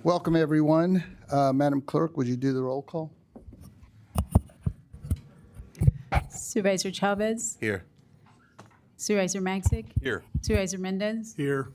Welcome, everyone. Madam Clerk, would you do the roll call? Supervisor Chavez, Here. Supervisor Magsic, Here. Supervisor Mendez, Here.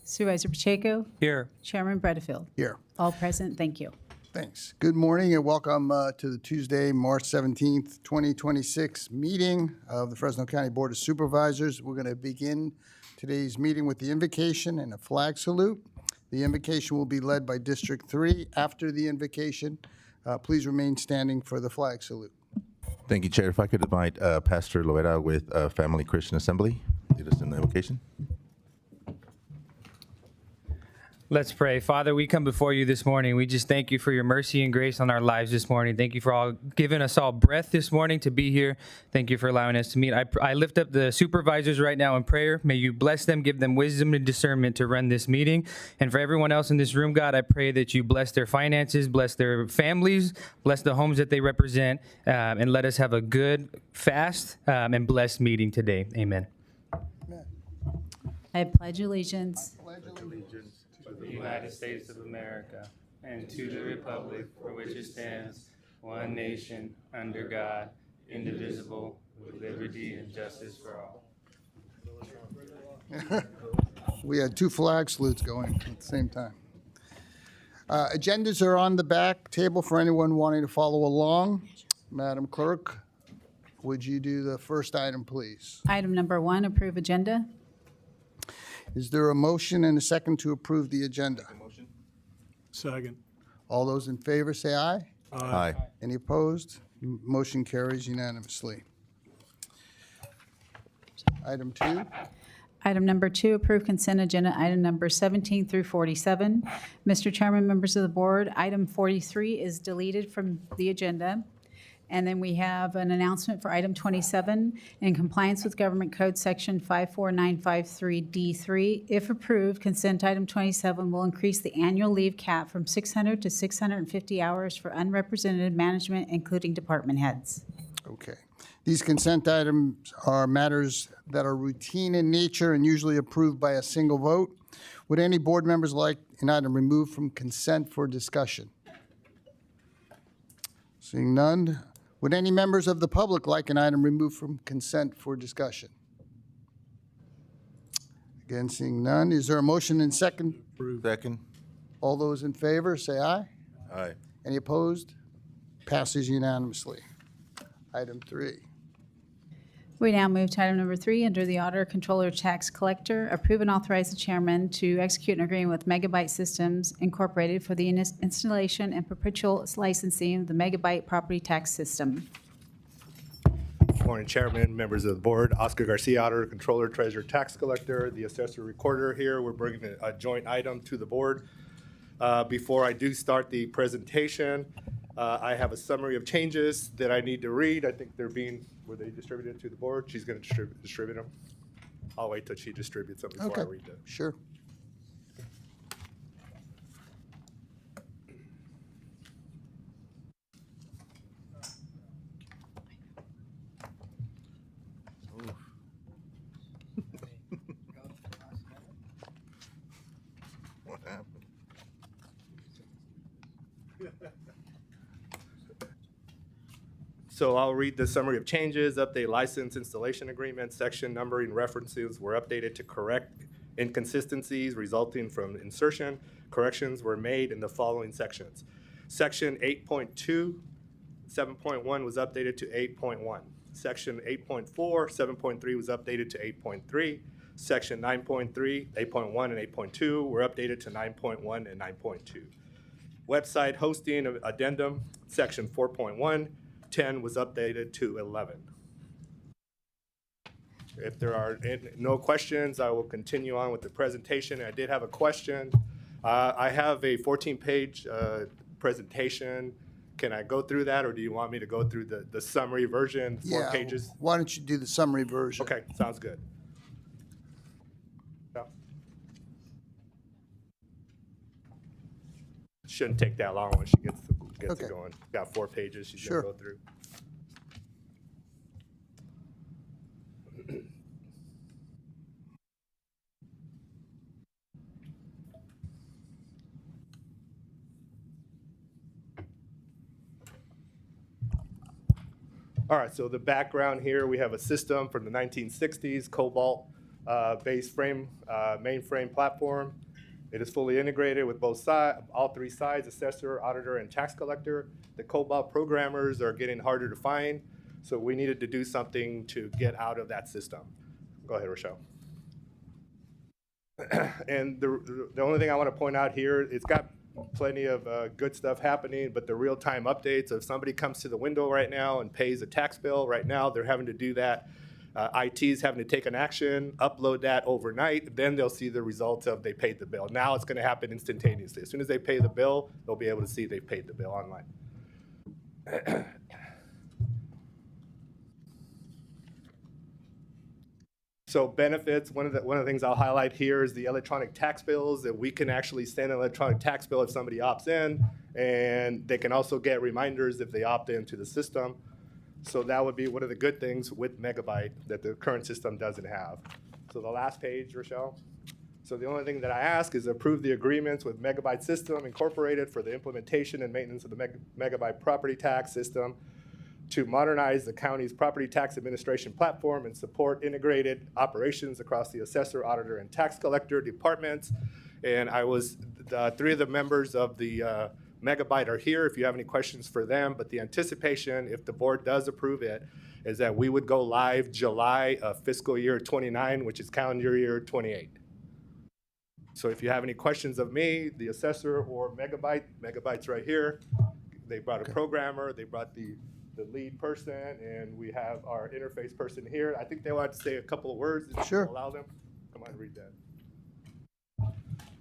Supervisor Pacheco, Here. Chairman Bredefield. Here. All present, thank you. Thanks. Good morning and welcome to the Tuesday, March 17th, 2026 meeting of the Fresno County Board of Supervisors. We're going to begin today's meeting with the invocation and a flag salute. The invocation will be led by District 3. After the invocation, please remain standing for the flag salute. Thank you, Chair. If I could invite Pastor Loera with Family Christian Assembly, lead us in the invocation. Let's pray. Father, we come before you this morning. We just thank you for your mercy and grace on our lives this morning. Thank you for all giving us all breath this morning to be here. Thank you for allowing us to meet. I lift up the supervisors right now in prayer. May you bless them, give them wisdom and discernment to run this meeting. And for everyone else in this room, God, I pray that you bless their finances, bless their families, bless the homes that they represent, and let us have a good, fast, and blessed meeting today. Amen. I pledge allegiance To the United States of America and to the republic for which it stands, one nation, under God, indivisible, with liberty and justice for all. We had two flag salutes going at the same time. Agendas are on the back table for anyone wanting to follow along. Madam Clerk, would you do the first item, please? Item number 1, approve agenda. Is there a motion and a second to approve the agenda? Second. All those in favor say aye. Aye. Any opposed? Motion carries unanimously. Item 2. Item number 2, approve consent agenda, item number 17 through 47. Mr. Chairman, members of the board, item 43 is deleted from the agenda. And then we have an announcement for item 27. In compliance with Government Code Section 54953D3, if approved, consent item 27 will increase the annual leave cap from 600 to 650 hours for unrepresented management, including department heads. Okay. These consent items are matters that are routine in nature and usually approved by a single vote. Would any board members like an item removed from consent for discussion? Seeing none. Would any members of the public like an item removed from consent for discussion? Again, seeing none. Is there a motion and second? Second. All those in favor, say aye. Aye. Any opposed? Passes unanimously. Item 3. We now move to item number 3, under the Auditor, Controller, Tax Collector. Approve and authorize the chairman to execute an agreement with Megabyte Systems Incorporated for the installation and perpetual licensing of the Megabyte property tax system. Good morning, Chairman, members of the board. Oscar Garcia, Auditor, Controller, Treasurer, Tax Collector, the Assessor Recorder here. We're bringing a joint item to the board. Before I do start the presentation, I have a summary of changes that I need to read. I think were they distributed to the board? She's going to distribute them. I'll wait till she distributes them before I read them. Sure. What happened? So I'll read the summary of changes. Update license installation agreement. Section numbering references were updated to correct inconsistencies resulting from insertion. Corrections were made in the following sections. Section 8.2, 7.1 was updated to 8.1. Section 8.4, 7.3 was updated to 8.3. Section 9.3, 8.1, and 8.2 were updated to 9.1 and 9.2. Website hosting addendum, section 4.1, 10 was updated to 11. If there are no questions, I will continue on with the presentation. I did have a question. I have a 14-page presentation. Can I go through that, or do you want me to go through the summary version, 4 pages? Why don't you do the summary version? Okay, sounds good. Yeah. Shouldn't take that long when she gets Okay. it going. Got 4 pages she's Sure. gonna go through. All right, so the background here, we have a system from the 1960s, Cobalt-based mainframe platform. It is fully integrated with all three sides, assessor, auditor, and tax collector. The Cobalt programmers are getting harder to find, so we needed to do something to get out of that system. Go ahead, Rochelle. And the only thing I want to point out here, it's got plenty of good stuff happening, but the real-time updates, if somebody comes to the window right now and pays a tax bill, right now they're having to do that. IT's having to take an action, upload that overnight, then they'll see the results of they paid the bill. Now it's going to happen instantaneously. As soon as they pay the bill, they'll be able to see they've paid the bill online. So benefits, one of the things I'll highlight here is the electronic tax bills, that we can actually send an electronic tax bill if somebody opts in, and they can also get reminders if they opt into the system. So that would be one of the good things with Megabyte that the current system doesn't have. So the last page, Rochelle. So the only thing that I ask is approve the agreements with Megabyte System Incorporated for the implementation and maintenance of the Megabyte property tax system to modernize the county's property tax administration platform and support integrated operations across the assessor, auditor, and tax collector departments. And three of the members of the Megabyte are here if you have any questions for them, but the anticipation, if the board does approve it, is that we would go live July of fiscal year 29, which is calendar year 28. So if you have any questions of me, the assessor, or Megabyte's right here. They brought a programmer, they brought the lead person, and we have our interface person here. I think they want to say a couple of words. If Sure. you allow them. Come on, read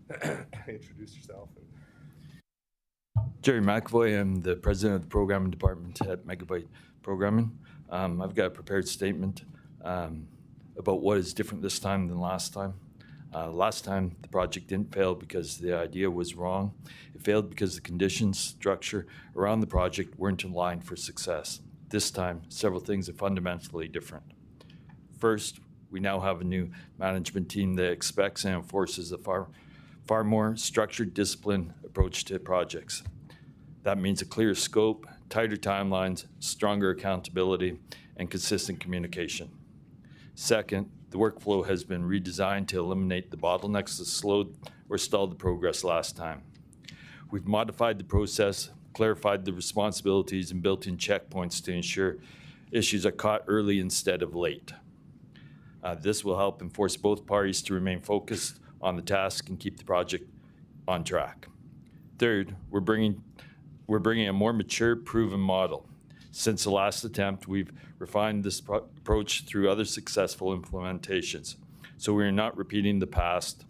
that. Introduce yourself. Jerry McAvoy, I'm the president of the programming department at Megabyte Programming. I've got a prepared statement about what is different this time than last time. Last time, the project didn't fail because the idea was wrong. It failed because the conditions, structure around the project weren't in line for success. This time, several things are fundamentally different. First, we now have a new management team that expects and enforces a far more structured, disciplined approach to projects. That means a clear scope, tighter timelines, stronger accountability, and consistent communication. Second, the workflow has been redesigned to eliminate the bottlenecks that slowed or stalled the progress last time. We've modified the process, clarified the responsibilities, and built in checkpoints to ensure issues are caught early instead of late. This will help enforce both parties to remain focused on the task and keep the project on track. Third, we're bringing a more mature, proven model. Since the last attempt, we've refined this approach through other successful implementations. So we're not repeating the past,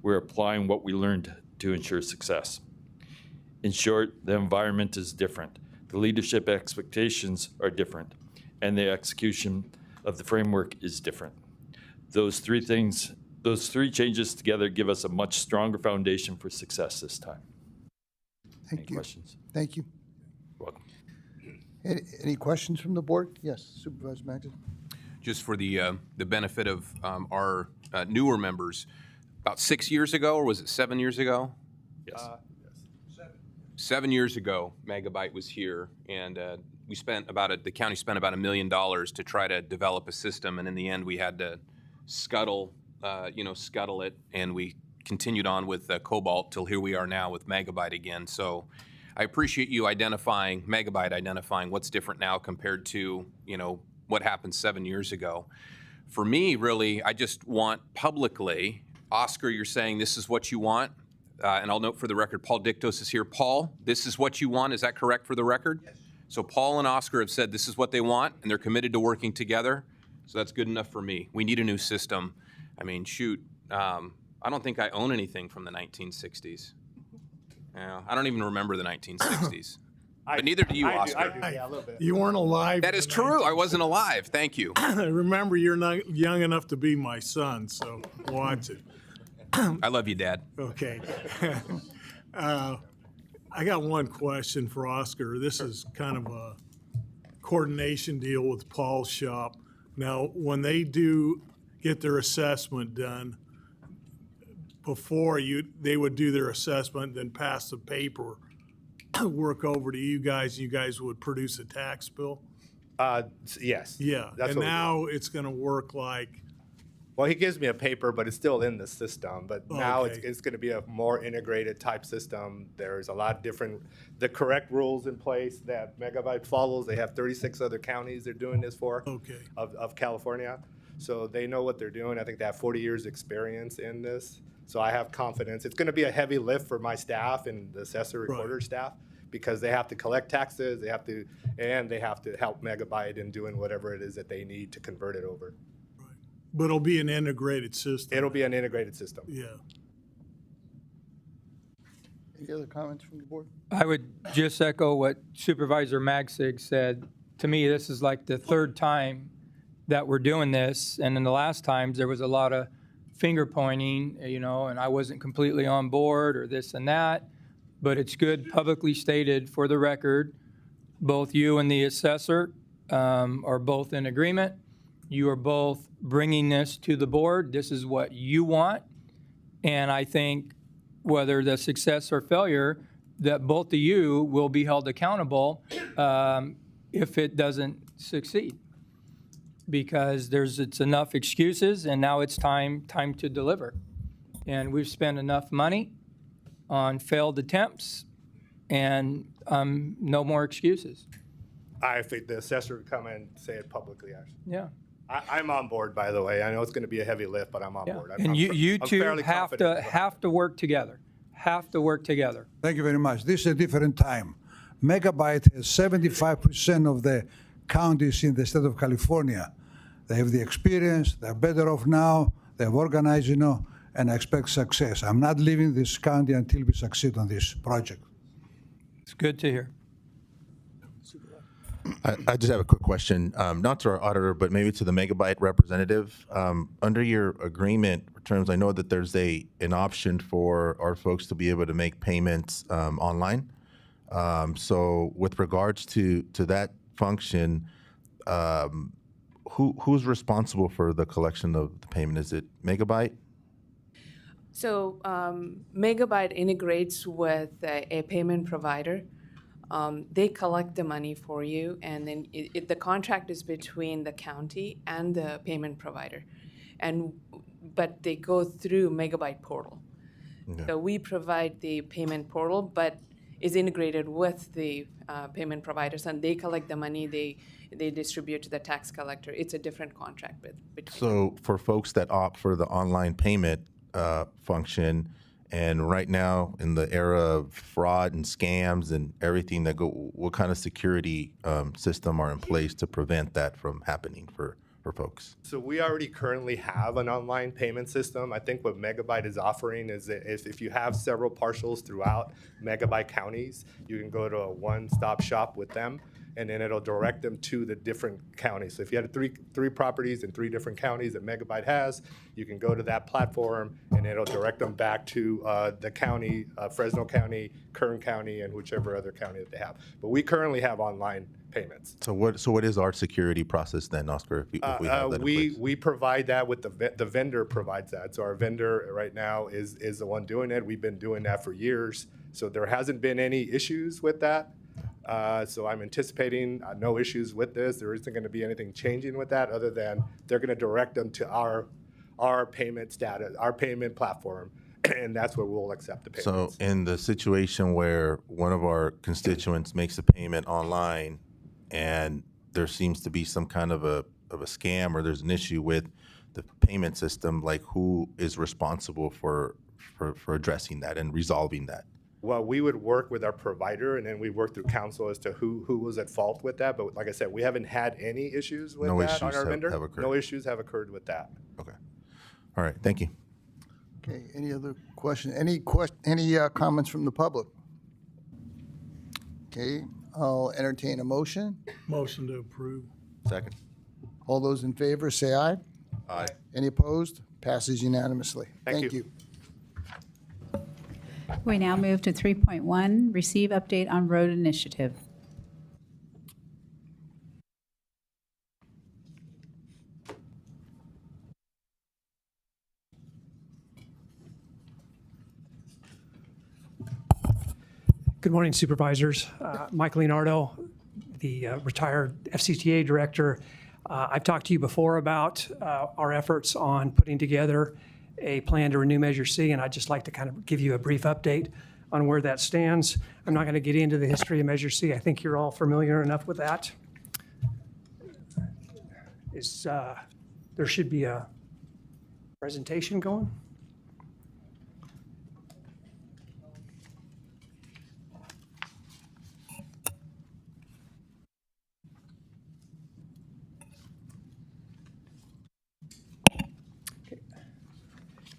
we're applying what we learned to ensure success. In short, the environment is different, the leadership expectations are different, and the execution of the framework is different. Those three changes together give us a much stronger foundation for success this time. Thank Any you. questions? Thank you. Welcome. Any questions from the board? Yes, Supervisor Magid. Just for the benefit of our newer members, about 6 years ago, or was it 7 years ago? Yes. 7 years ago, Megabyte was here, and the county spent about $1 million to try to develop a system, and in the end, we had to scuttle it, and we continued on with Cobalt till here we are now with Megabyte again. So I appreciate you Megabyte identifying what's different now compared to, what happened 7 years ago. For me, really, I just want publicly, Oscar, you're saying this is what you want, and I'll note for the record, Paul Dictos is here. Paul, this is what you want, is that correct for the record? Yes. So Paul and Oscar have said this is what they want, and they're committed to working together, so that's good enough for me. We need a new system. I mean, shoot, I don't think I own anything from the 1960s. I don't even remember the 1960s. But neither do you, Oscar. I do, yeah, a little bit. You weren't alive. That is true. I wasn't alive. Thank you. Remember, you're not young enough to be my son, so watch it. I love you, Dad. Okay. I got one question for Oscar. This is kind of a coordination deal with Paul's shop. Now, when they do get their assessment done, before they would do their assessment, then pass the paper work over to you guys would produce a tax bill? Yes. Yeah, That's and what we do. now it's gonna work like, Well, he gives me a paper, but it's still in the system. But now Okay. it's going to be a more integrated type system. There's a lot of the correct rules in place that Megabyte follows. They have 36 other counties they're doing this for okay, of California. So they know what they're doing. I think they have 40 years experience in this. So I have confidence. It's going to be a heavy lift for my staff and the assessor recorder staff because they have to collect taxes, they have to help Megabyte in doing whatever it is that they need to convert it over. but it'll be an integrated system. It'll be an integrated system. Yeah, Any other comments from the board? I would just echo what Supervisor Magsig said. To me, this is like the third time that we're doing this, and in the last times, there was a lot of finger pointing, and I wasn't completely on board or this and that, but it's good publicly stated for the record, both you and the assessor are both in agreement. You are both bringing this to the board. This is what you want, and I think whether the success or failure, that both of you will be held accountable if it doesn't succeed. Because it's enough excuses, and now it's time to deliver. And we've spent enough money on failed attempts, and no more excuses. I think the assessor would come and say it publicly, actually. Yeah. I'm on board, by the way. I know it's going to be a heavy lift, but I'm on Yeah. board. And you I'm two fairly have confident to about it. have to work together. Have to work together. Thank you very much. This is a different time. Megabyte has 75% of the counties in the state of California. They have the experience, they're better off now, they've organized, and I expect success. I'm not leaving this county until we succeed on this project. It's good to hear. I just have a quick question, not to our auditor, but maybe to the Megabyte representative. Under your agreement terms, I know that there's an option for our folks to be able to make payments online. So with regards to that function, who's responsible for the collection of the payment? Is it Megabyte? So Megabyte integrates with a payment provider. They collect the money for you, and then the contract is between the county and the payment provider, but they go through Megabyte portal. Okay. So we provide the payment portal, but is integrated with the payment providers, and they collect the money. They distribute to the tax collector. It's a different contract between. So for folks that opt for the online payment function, and right now in the era of fraud and scams and everything that what kind of security system are in place to prevent that from happening for folks? So we already currently have an online payment system. I think what Megabyte is offering is that if you have several partials throughout Megabyte counties, you can go to a one-stop shop with them, and then it'll direct them to the different counties. So if you had three properties in 3 different counties that Megabyte has, you can go to that platform, and it'll direct them back to the county, Fresno County, Kern County, and whichever other county that they have. But we currently have online payments. So what is our security process then, Oscar, if we have that in place? We provide that with the vendor provides that. So our vendor right now is the one doing it. We've been doing that for years. So there hasn't been any issues with that. So I'm anticipating no issues with this. There isn't going to be anything changing with that other than they're going to direct them to our payment status, our payment platform, and that's where we'll accept the payments. So in the situation where one of our constituents makes a payment online and there seems to be some kind of a scam or there's an issue with the payment system, like who is responsible for addressing that and resolving that? Well, we would work with our provider, and then we work through counsel as to who was at fault with that. But like I said, we haven't had any issues with No that on issues our have vendor. occurred. No issues have occurred with that. Okay. All right. Thank you. Okay, any other question? Any comments from the public? Okay, I'll entertain a motion. motion to approve. Second. All those in favor, say aye. Aye. Any opposed? Passes unanimously. Thank you. We now move to 3.1, receive update on road initiative. Good morning, Supervisors. Mike Leonardo, the retired FCTA director. I've talked to you before about our efforts on putting together a plan to renew Measure C, and I'd just like to kind of give you a brief update on where that stands. I'm not going to get into the history of Measure C. I think you're all familiar enough with that. There should be a presentation going.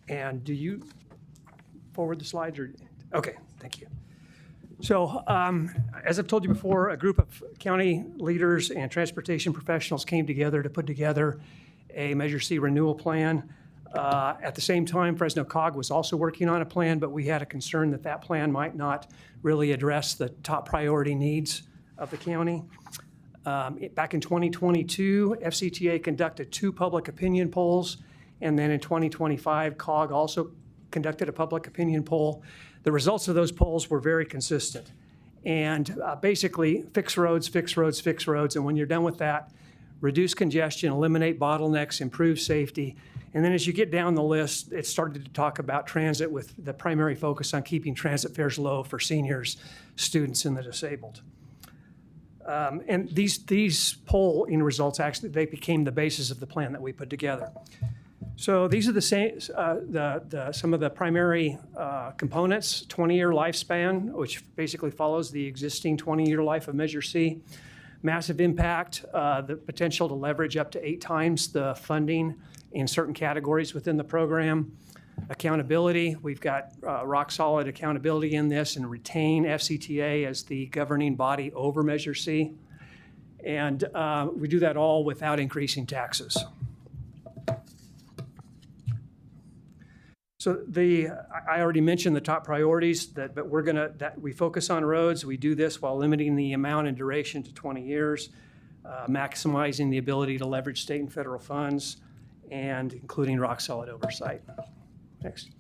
And do you forward the slides or? Okay, thank you. So as I've told you before, a group of county leaders and transportation professionals came together to put together a Measure C renewal plan. At the same time, Fresno COG was also working on a plan, but we had a concern that that plan might not really address the top priority needs of the county. Back in 2022, FCTA conducted 2 public opinion polls. And then in 2025, COG also conducted a public opinion poll. The results of those polls were very consistent. And basically, fix roads, fix roads, fix roads. And when you're done with that, reduce congestion, eliminate bottlenecks, improve safety. And then as you get down the list, it started to talk about transit with the primary focus on keeping transit fares low for seniors, students, and the disabled. And these polling results, actually, they became the basis of the plan that we put together. So these are the same, some of the primary components: 20-year lifespan, which basically follows the existing 20-year life of Measure C. Massive impact, the potential to leverage up to 8 times the funding in certain categories within the program. Accountability, we've got rock solid accountability in this and retain FCTA as the governing body over Measure C. And we do that all without increasing taxes. So I already mentioned the top priorities, but we focus on roads. We do this while limiting the amount and duration to 20 years, maximizing the ability to leverage state and federal funds, and including rock solid oversight. Next.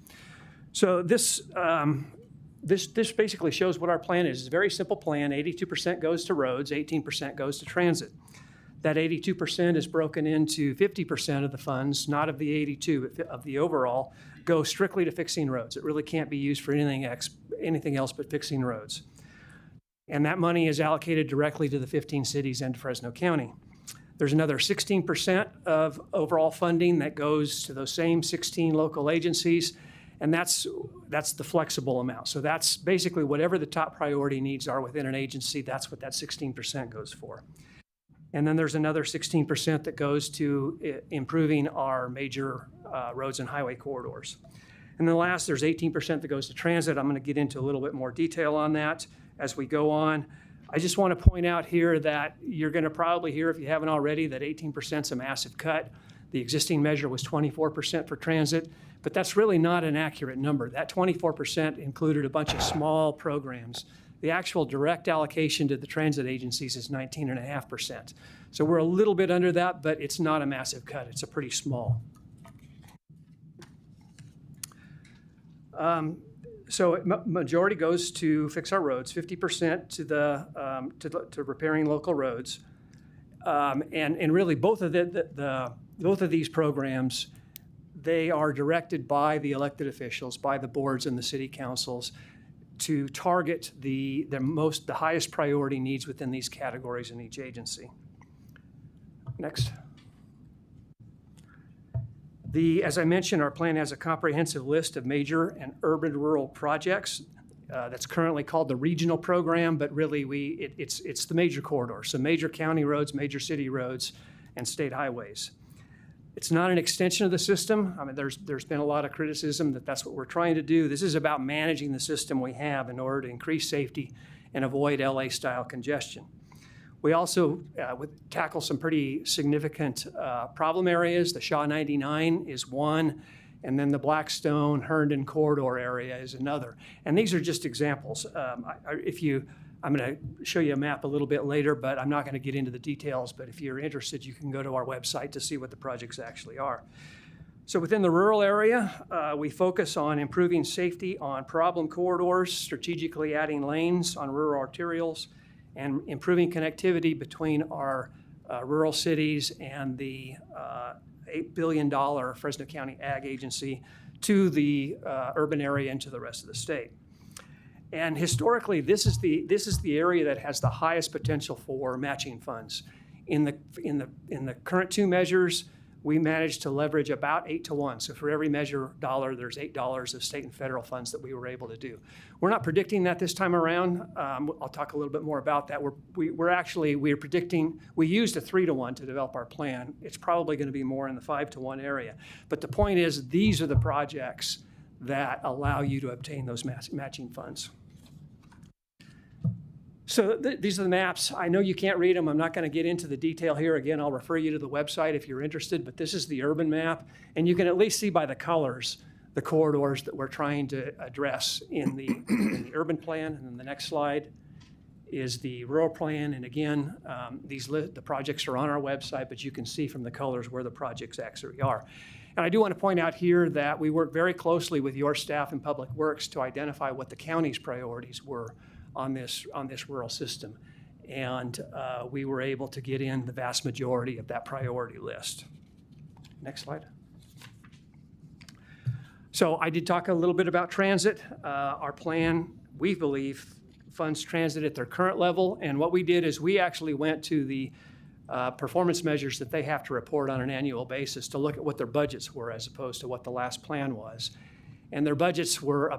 So this basically shows what our plan is. It's a very simple plan. 82% goes to roads, 18% goes to transit. That 82% is broken into 50% of the funds, not of the 82, but of the overall, go strictly to fixing roads. It really can't be used for anything else but fixing roads. And that money is allocated directly to the 15 cities and Fresno County. There's another 16% of overall funding that goes to those same 16 local agencies, and that's the flexible amount. So that's basically whatever the top priority needs are within an agency, that's what that 16% goes for. And then there's another 16% that goes to improving our major roads and highway corridors. And then last, there's 18% that goes to transit. I'm going to get into a little bit more detail on that as we go on. I just want to point out here that you're going to probably hear, if you haven't already, that 18% is a massive cut. The existing measure was 24% for transit, but that's really not an accurate number. That 24% included a bunch of small programs. The actual direct allocation to the transit agencies is 19.5%. So we're a little bit under that, but it's not a massive cut. It's a pretty small. So majority goes to fix our roads, 50% to repairing local roads, and really both of these programs, they are directed by the elected officials, by the boards and the city councils, to target the highest priority needs within these categories in each agency. Next. As I mentioned, our plan has a comprehensive list of major and urban rural projects that's currently called the regional program, but really it's the major corridors, so major county roads, major city roads, and state highways. It's not an extension of the system. I mean, there's been a lot of criticism that that's what we're trying to do. This is about managing the system we have in order to increase safety and avoid LA-style congestion. We also would tackle some pretty significant problem areas. The Shaw 99 is one, and then the Blackstone, Herndon corridor area is another. And these are just examples. I'm going to show you a map a little bit later, but I'm not going to get into the details. But if you're interested, you can go to our website to see what the projects actually are. So within the rural area, we focus on improving safety on problem corridors, strategically adding lanes on rural arterials, and improving connectivity between our rural cities and the $8 billion Fresno County Ag Agency to the urban area and to the rest of the state. And historically, this is the area that has the highest potential for matching funds. In the current two measures, we managed to leverage about 8 to 1. So for every measure dollar, there's $8 of state and federal funds that we were able to do. We're not predicting that this time around. I'll talk a little bit more about that. We're predicting, we used a 3 to 1 to develop our plan. It's probably going to be more in the 5 to 1 area. But the point is, these are the projects that allow you to obtain those matching funds. So these are the maps. I know you can't read them. I'm not going to get into the detail here. Again, I'll refer you to the website if you're interested, but this is the urban map. And you can at least see by the colors the corridors that we're trying to address in the urban plan. And then the next slide is the rural plan. And again, the projects are on our website, but you can see from the colors where the projects actually are. And I do want to point out here that we work very closely with your staff in Public Works to identify what the county's priorities were on this rural system. And we were able to get in the vast majority of that priority list. Next slide. So I did talk a little bit about transit. Our plan, we believe, funds transit at their current level. And what we did is we actually went to the performance measures that they have to report on an annual basis to look at what their budgets were as opposed to what the last plan was. And their budgets were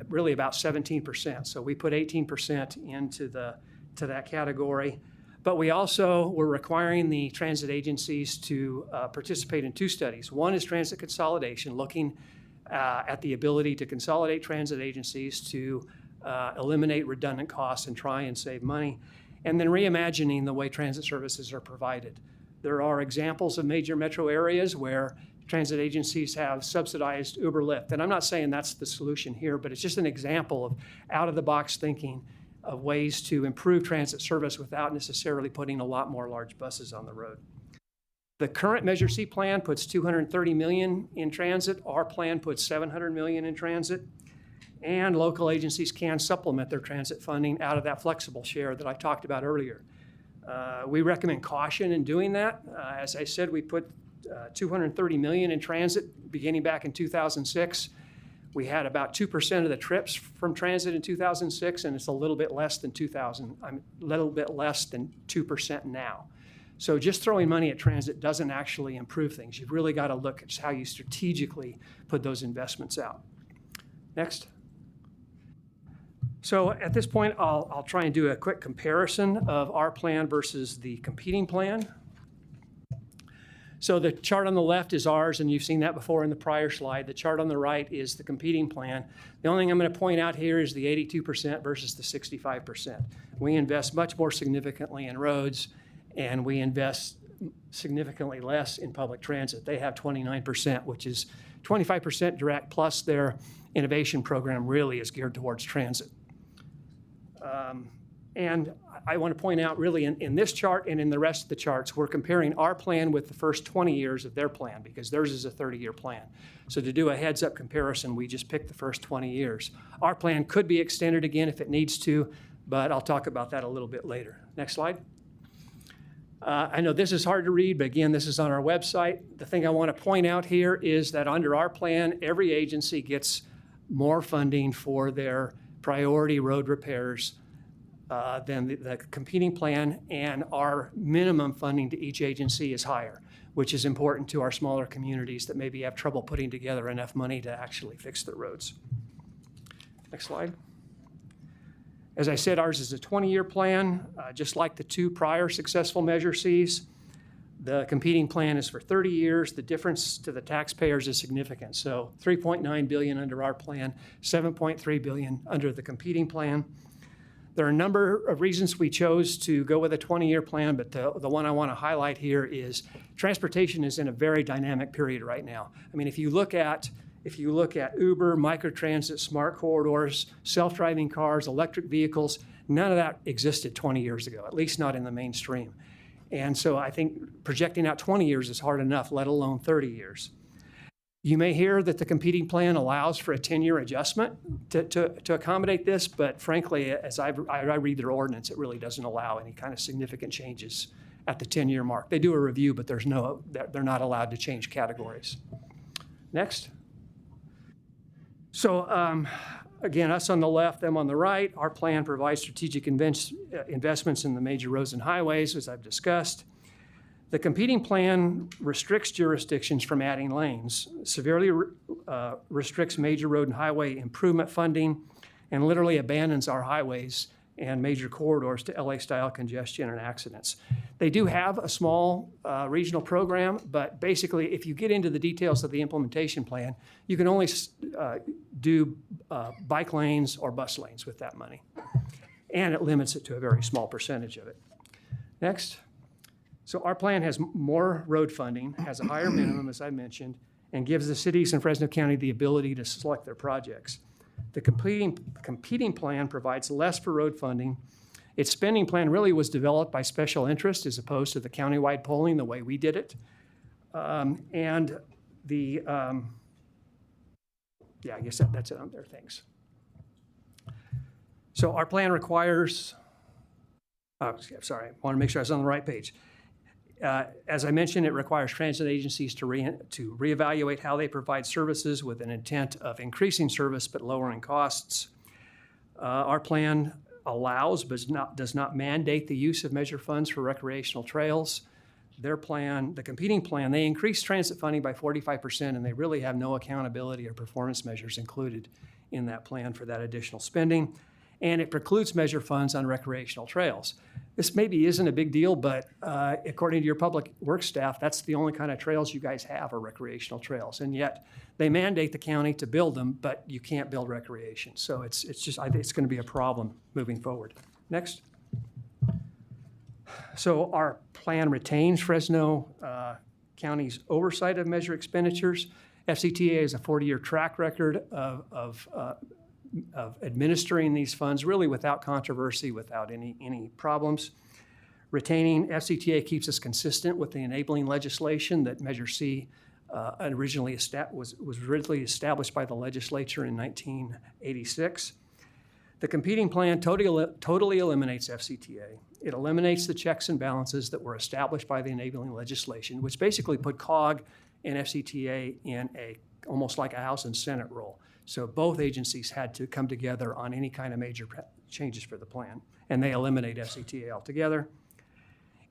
really about 17%. So we put 18% into that category. But we also were requiring the transit agencies to participate in 2 studies. One is transit consolidation, looking at the ability to consolidate transit agencies to eliminate redundant costs and try and save money. And then reimagining the way transit services are provided. There are examples of major metro areas where transit agencies have subsidized Uber Lyft. And I'm not saying that's the solution here, but it's just an example of out-of-the-box thinking of ways to improve transit service without necessarily putting a lot more large buses on the road. The current Measure C plan puts $230 million in transit. Our plan puts $700 million in transit. And local agencies can supplement their transit funding out of that flexible share that I talked about earlier. We recommend caution in doing that. As I said, we put $230 million in transit beginning back in 2006. We had about 2% of the trips from transit in 2006, and it's a little bit less than 2% now. So just throwing money at transit doesn't actually improve things. You've really got to look at how you strategically put those investments out. Next. So at this point, I'll try and do a quick comparison of our plan versus the competing plan. So the chart on the left is ours, and you've seen that before in the prior slide. The chart on the right is the competing plan. The only thing I'm going to point out here is the 82% versus the 65%. We invest much more significantly in roads, and we invest significantly less in public transit. They have 29%, which is 25% direct, plus their innovation program really is geared towards transit. And I want to point out really in this chart and in the rest of the charts, we're comparing our plan with the first 20 years of their plan because theirs is a 30-year plan. So to do a heads-up comparison, we just picked the first 20 years. Our plan could be extended again if it needs to, but I'll talk about that a little bit later. Next slide. I know this is hard to read, but again, this is on our website. The thing I want to point out here is that under our plan, every agency gets more funding for their priority road repairs than the competing plan, and our minimum funding to each agency is higher, which is important to our smaller communities that maybe have trouble putting together enough money to actually fix their roads. Next slide. As I said, ours is a 20-year plan, just like the 2 prior successful Measure Cs. The competing plan is for 30 years. The difference to the taxpayers is significant. So $3.9 billion under our plan, $7.3 billion under the competing plan. There are a number of reasons we chose to go with a 20-year plan, but the one I want to highlight here is transportation is in a very dynamic period right now. I mean, if you look at Uber, microtransit, smart corridors, self-driving cars, electric vehicles, none of that existed 20 years ago, at least not in the mainstream. And so I think projecting out 20 years is hard enough, let alone 30 years. You may hear that the competing plan allows for a 10-year adjustment to accommodate this, but frankly, as I read their ordinance, it really doesn't allow any kind of significant changes at the 10-year mark. They do a review, but they're not allowed to change categories. Next. So again, us on the left, them on the right. Our plan provides strategic investments in the major roads and highways, as I've discussed. The competing plan restricts jurisdictions from adding lanes, severely restricts major road and highway improvement funding, and literally abandons our highways and major corridors to LA-style congestion and accidents. They do have a small regional program, but basically, if you get into the details of the implementation plan, you can only do bike lanes or bus lanes with that money. And it limits it to a very small percentage of it. Next. So our plan has more road funding, has a higher minimum, as I mentioned, and gives the cities in Fresno County the ability to select their projects. The competing plan provides less for road funding. Its spending plan really was developed by special interest as opposed to the countywide polling the way we did it. I guess that's it on there, thanks. So our plan requires, sorry, I want to make sure I was on the right page. As I mentioned, it requires transit agencies to reevaluate how they provide services with an intent of increasing service but lowering costs. Our plan allows but does not mandate the use of measure funds for recreational trails. Their plan, the competing plan, they increase transit funding by 45%, and they really have no accountability or performance measures included in that plan for that additional spending. And it precludes measure funds on recreational trails. This maybe isn't a big deal, but according to your public works staff, that's the only kind of trails you guys have are recreational trails. And yet they mandate the county to build them, but you can't build recreation. So it's just, I think it's going to be a problem moving forward. Next. So our plan retains Fresno County's oversight of measure expenditures. FCTA has a 40-year track record of administering these funds really without controversy, without any problems. Retaining FCTA keeps us consistent with the enabling legislation that Measure C was originally established by the legislature in 1986. The competing plan totally eliminates FCTA. It eliminates the checks and balances that were established by the enabling legislation, which basically put COG and FCTA in almost like a House and Senate role. So both agencies had to come together on any kind of major changes for the plan, and they eliminate FCTA altogether.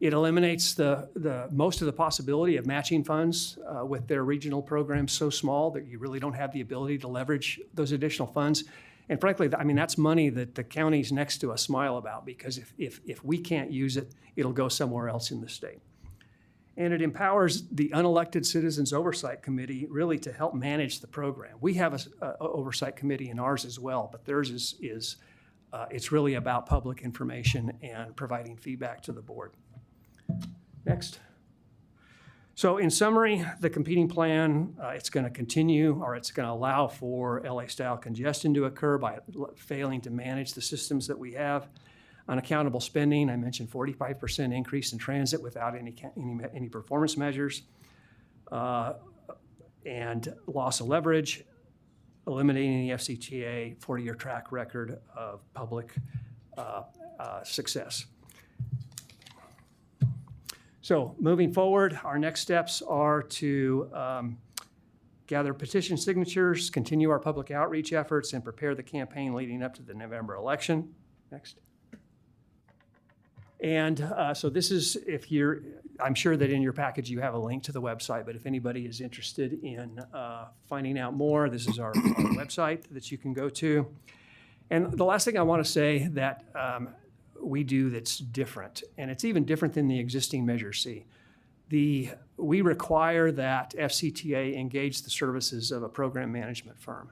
It eliminates most of the possibility of matching funds with their regional programs so small that you really don't have the ability to leverage those additional funds. And frankly, I mean, that's money that the counties next to us smile about, because if we can't use it, it'll go somewhere else in the state. And it empowers the unelected Citizens Oversight Committee really to help manage the program. We have an oversight committee in ours as well, but theirs is it's really about public information and providing feedback to the board. Next. So in summary, the competing plan, it's going to continue, or it's going to allow for LA-style congestion to occur by failing to manage the systems that we have. Unaccountable spending, I mentioned 45% increase in transit without any performance measures. And loss of leverage, eliminating the FCTA 40-year track record of public success. So moving forward, our next steps are to gather petition signatures, continue our public outreach efforts, and prepare the campaign leading up to the November election. Next. And so this is, I'm sure that in your package you have a link to the website, but if anybody is interested in finding out more, this is our website that you can go to. And the last thing I want to say that we do that's different, and it's even different than the existing Measure C. We require that FCTA engage the services of a program management firm.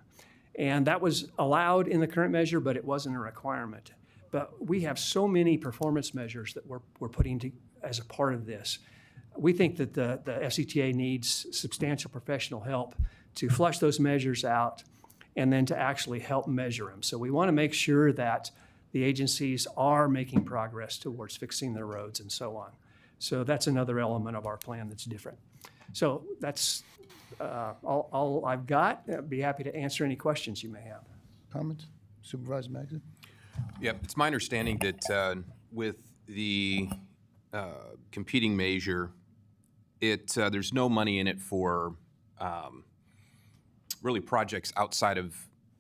And that was allowed in the current measure, but it wasn't a requirement. But we have so many performance measures that we're putting as a part of this. We think that the FCTA needs substantial professional help to flush those measures out and then to actually help measure them. So we want to make sure that the agencies are making progress towards fixing their roads and so on. So that's another element of our plan that's different. So that's all I've got. I'd be happy to answer any questions you may have. Comments? Supervisor Magson? Yep, it's my understanding that with the competing measure, there's no money in it for really projects outside of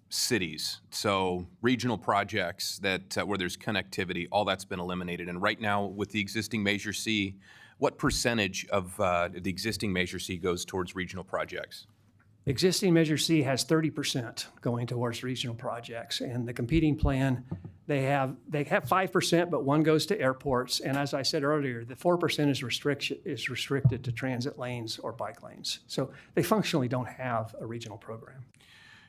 cities. So regional projects that where there's connectivity, all that's been eliminated. And right now, with the existing Measure C, what percentage of the existing Measure C goes towards regional projects? Existing Measure C has 30% going towards regional projects, and the competing plan, they have 5%, but one goes to airports. And as I said earlier, the 4% is restricted to transit lanes or bike lanes. So they functionally don't have a regional program.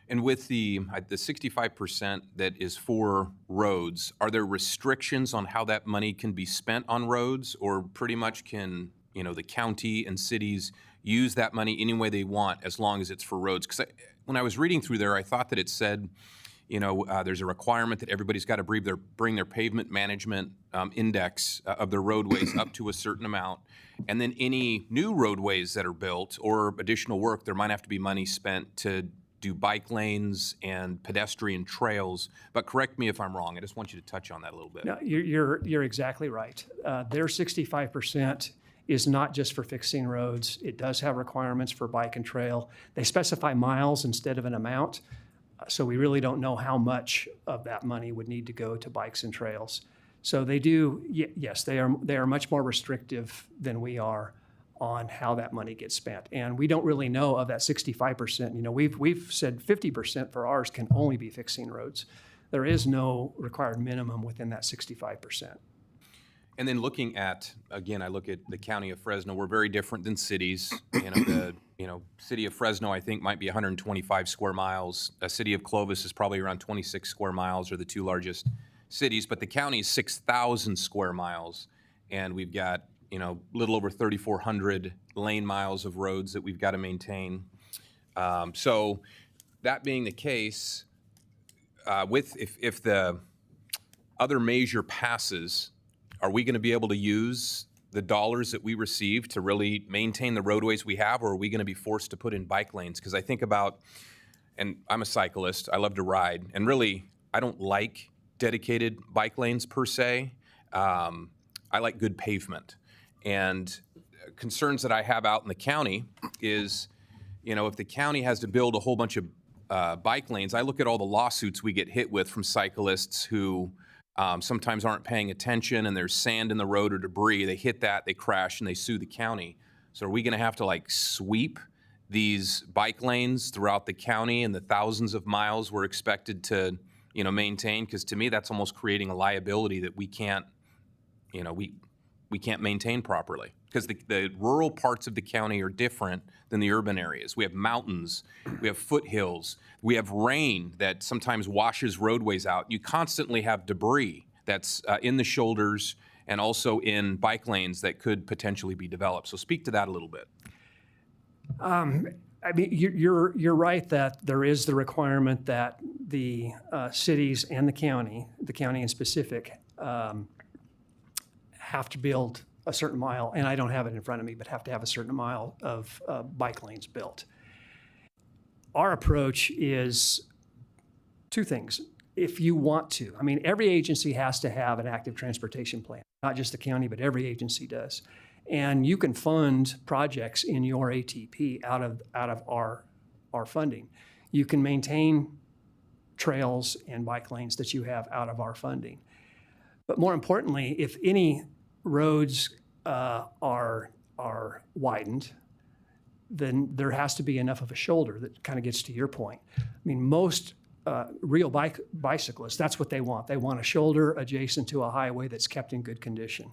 And with the 65% that is for roads, are there restrictions on how that money can be spent on roads, or pretty much can, the county and cities use that money any way they want as long as it's for roads? Because when I was reading through there, I thought that it said, there's a requirement that everybody's got to bring their pavement management index of their roadways up to a certain amount. And then any new roadways that are built or additional work, there might have to be money spent to do bike lanes and pedestrian trails. But correct me if I'm wrong. I just want you to touch on that a little bit. No, you're exactly right. Their 65% is not just for fixing roads. It does have requirements for bike and trail. They specify miles instead of an amount. So we really don't know how much of that money would need to go to bikes and trails. So they do, yes, they are much more restrictive than we are on how that money gets spent. And we don't really know of that 65%. We've said 50% for ours can only be fixing roads. There is no required minimum within that 65%. And then looking at, again, I look at the county of Fresno. We're very different than cities. The city of Fresno, I think, might be 125 square miles. A city of Clovis is probably around 26 square miles, are the two largest cities. But the county is 6,000 square miles, and we've got a little over 3,400 lane miles of roads that we've got to maintain. So that being the case, if the other measure passes, are we going to be able to use the dollars that we receive to really maintain the roadways we have, or are we going to be forced to put in bike lanes? Because I think about, and I'm a cyclist, I love to ride, and really, I don't like dedicated bike lanes per se. I like good pavement. And concerns that I have out in the county is, if the county has to build a whole bunch of bike lanes, I look at all the lawsuits we get hit with from cyclists who sometimes aren't paying attention, and there's sand in the road or debris. They hit that, they crash, and they sue the county. So are we going to have to sweep these bike lanes throughout the county and the thousands of miles we're expected to, maintain? Because to me, that's almost creating a liability that we can't, we can't maintain properly. Because the rural parts of the county are different than the urban areas. We have mountains, we have foothills, we have rain that sometimes washes roadways out. You constantly have debris that's in the shoulders and also in bike lanes that could potentially be developed. So speak to that a little bit. You're right that there is the requirement that the cities and the county in specific, have to build a certain mile, and I don't have it in front of me, but have to have a certain mile of bike lanes built. Our approach is two things. If you want to, every agency has to have an active transportation plan, not just the county, but every agency does. And you can fund projects in your ATP out of our funding. You can maintain trails and bike lanes that you have out of our funding. But more importantly, if any roads are widened, then there has to be enough of a shoulder that kind of gets to your point. Most real bicyclists, that's what they want. They want a shoulder adjacent to a highway that's kept in good condition.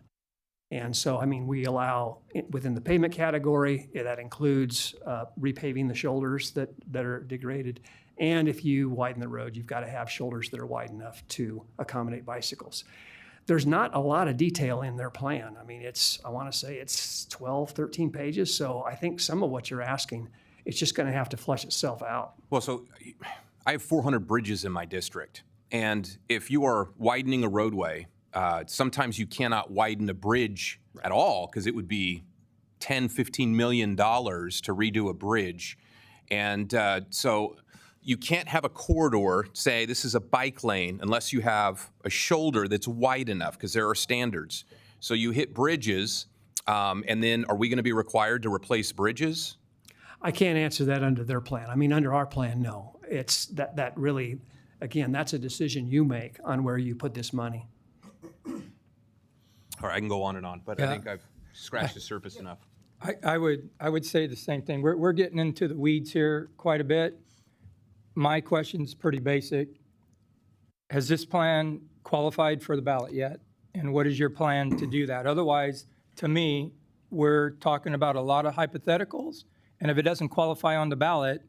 And so, we allow, within the pavement category, that includes repaving the shoulders that are degraded. And if you widen the road, you've got to have shoulders that are wide enough to accommodate bicycles. There's not a lot of detail in their plan. I want to say it's 12, 13 pages. So I think some of what you're asking, it's just going to have to flesh itself out. Well, so I have 400 bridges in my district. And if you are widening a roadway, sometimes you cannot widen a bridge at all because it would be $10, $15 million to redo a bridge. And so you can't have a corridor, say this is a bike lane, unless you have a shoulder that's wide enough, because there are standards. So you hit bridges, and then are we going to be required to replace bridges? I can't answer that under their plan. I mean, under our plan, no. It's that really, again, that's a decision you make on where you put this money. All right, I can go on and on, but I think I've scratched the surface enough. I would say the same thing. We're getting into the weeds here quite a bit. My question's pretty basic. Has this plan qualified for the ballot yet? And what is your plan to do that? Otherwise, to me, we're talking about a lot of hypotheticals. And if it doesn't qualify on the ballot,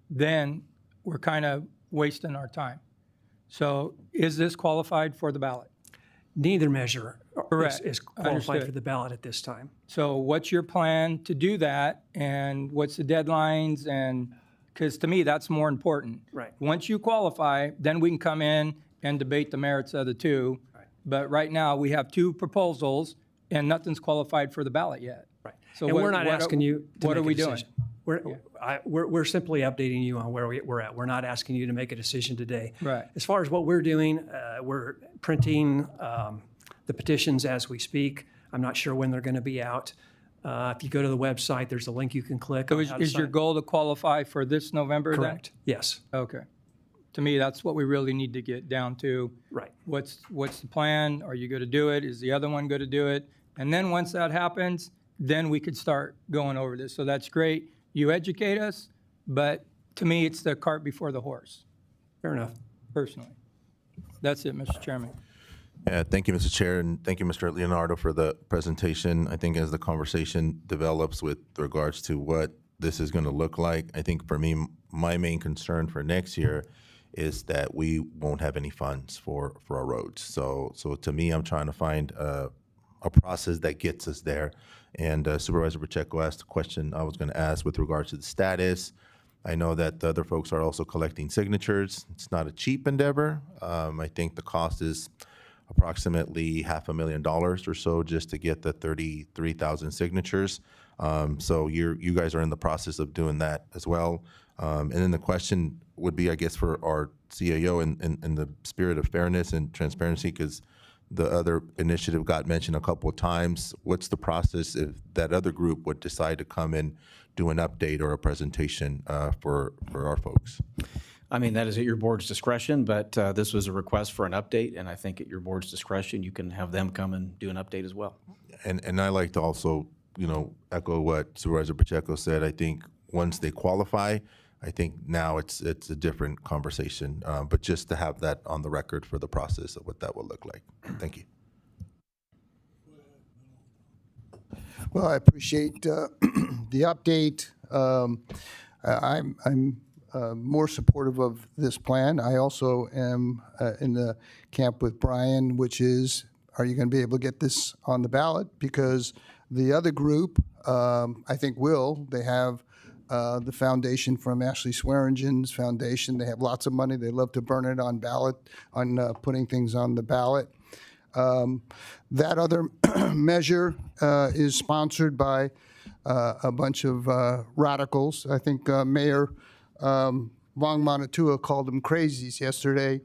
then we're kind of wasting our time. So is this qualified for the ballot? Neither measure Correct. is qualified Understood. for the ballot at this time. So what's your plan to do that, and what's the deadlines? And because to me, that's more important. Right. Once you qualify, then we can come in and debate the merits of the two. Right. But right now, we have two proposals, and nothing's qualified for the ballot yet. Right. So And what- we're not what- asking you to what make are a we doing? decision. We're simply updating you on where we're at. We're not asking you to make a decision today. Right. As far as what we're doing, we're printing the petitions as we speak. I'm not sure when they're going to be out. If you go to the website, there's a link you can click. So on how to is your sign. goal to qualify for this November then? Correct. Yes. Okay. To me, that's what we really need to get down to. Right. What's the plan? Are you going to do it? Is the other one going to do it? And then once that happens, then we could start going over this. So that's great. You educate us, but to me, it's the cart before the horse, Fair enough. personally. That's it, Mr. Chairman. Yeah, thank you, Mr. Chair, and thank you, Mr. Leonardo, for the presentation. I think as the conversation develops with regards to what this is going to look like, I think for me, my main concern for next year is that we won't have any funds for our roads. So to me, I'm trying to find a process that gets us there. And Supervisor Pacheco asked a question I was going to ask with regards to the status. I know that the other folks are also collecting signatures. It's not a cheap endeavor. I think the cost is approximately $500,000 or so just to get the 33,000 signatures. So you guys are in the process of doing that as well. And then the question would be, I guess, for our CAO in the spirit of fairness and transparency, because the other initiative got mentioned a couple of times. What's the process if that other group would decide to come and do an update or a presentation for our folks? I mean, that is at your board's discretion, but this was a request for an update, and I think at your board's discretion, you can have them come and do an update as well. And I like to also, echo what Supervisor Pacheco said. I think once they qualify, I think now it's a different conversation. But just to have that on the record for the process of what that will look like. Thank you. Well, I appreciate the update. I'm more supportive of this plan. I also am in the camp with Brian, which is, are you going to be able to get this on the ballot? Because the other group, I think will. They have the foundation from Ashley Swearingen's foundation. They have lots of money. They love to burn it on putting things on the ballot. That other measure is sponsored by a bunch of radicals. I think Mayor Wong Manatua called them crazies yesterday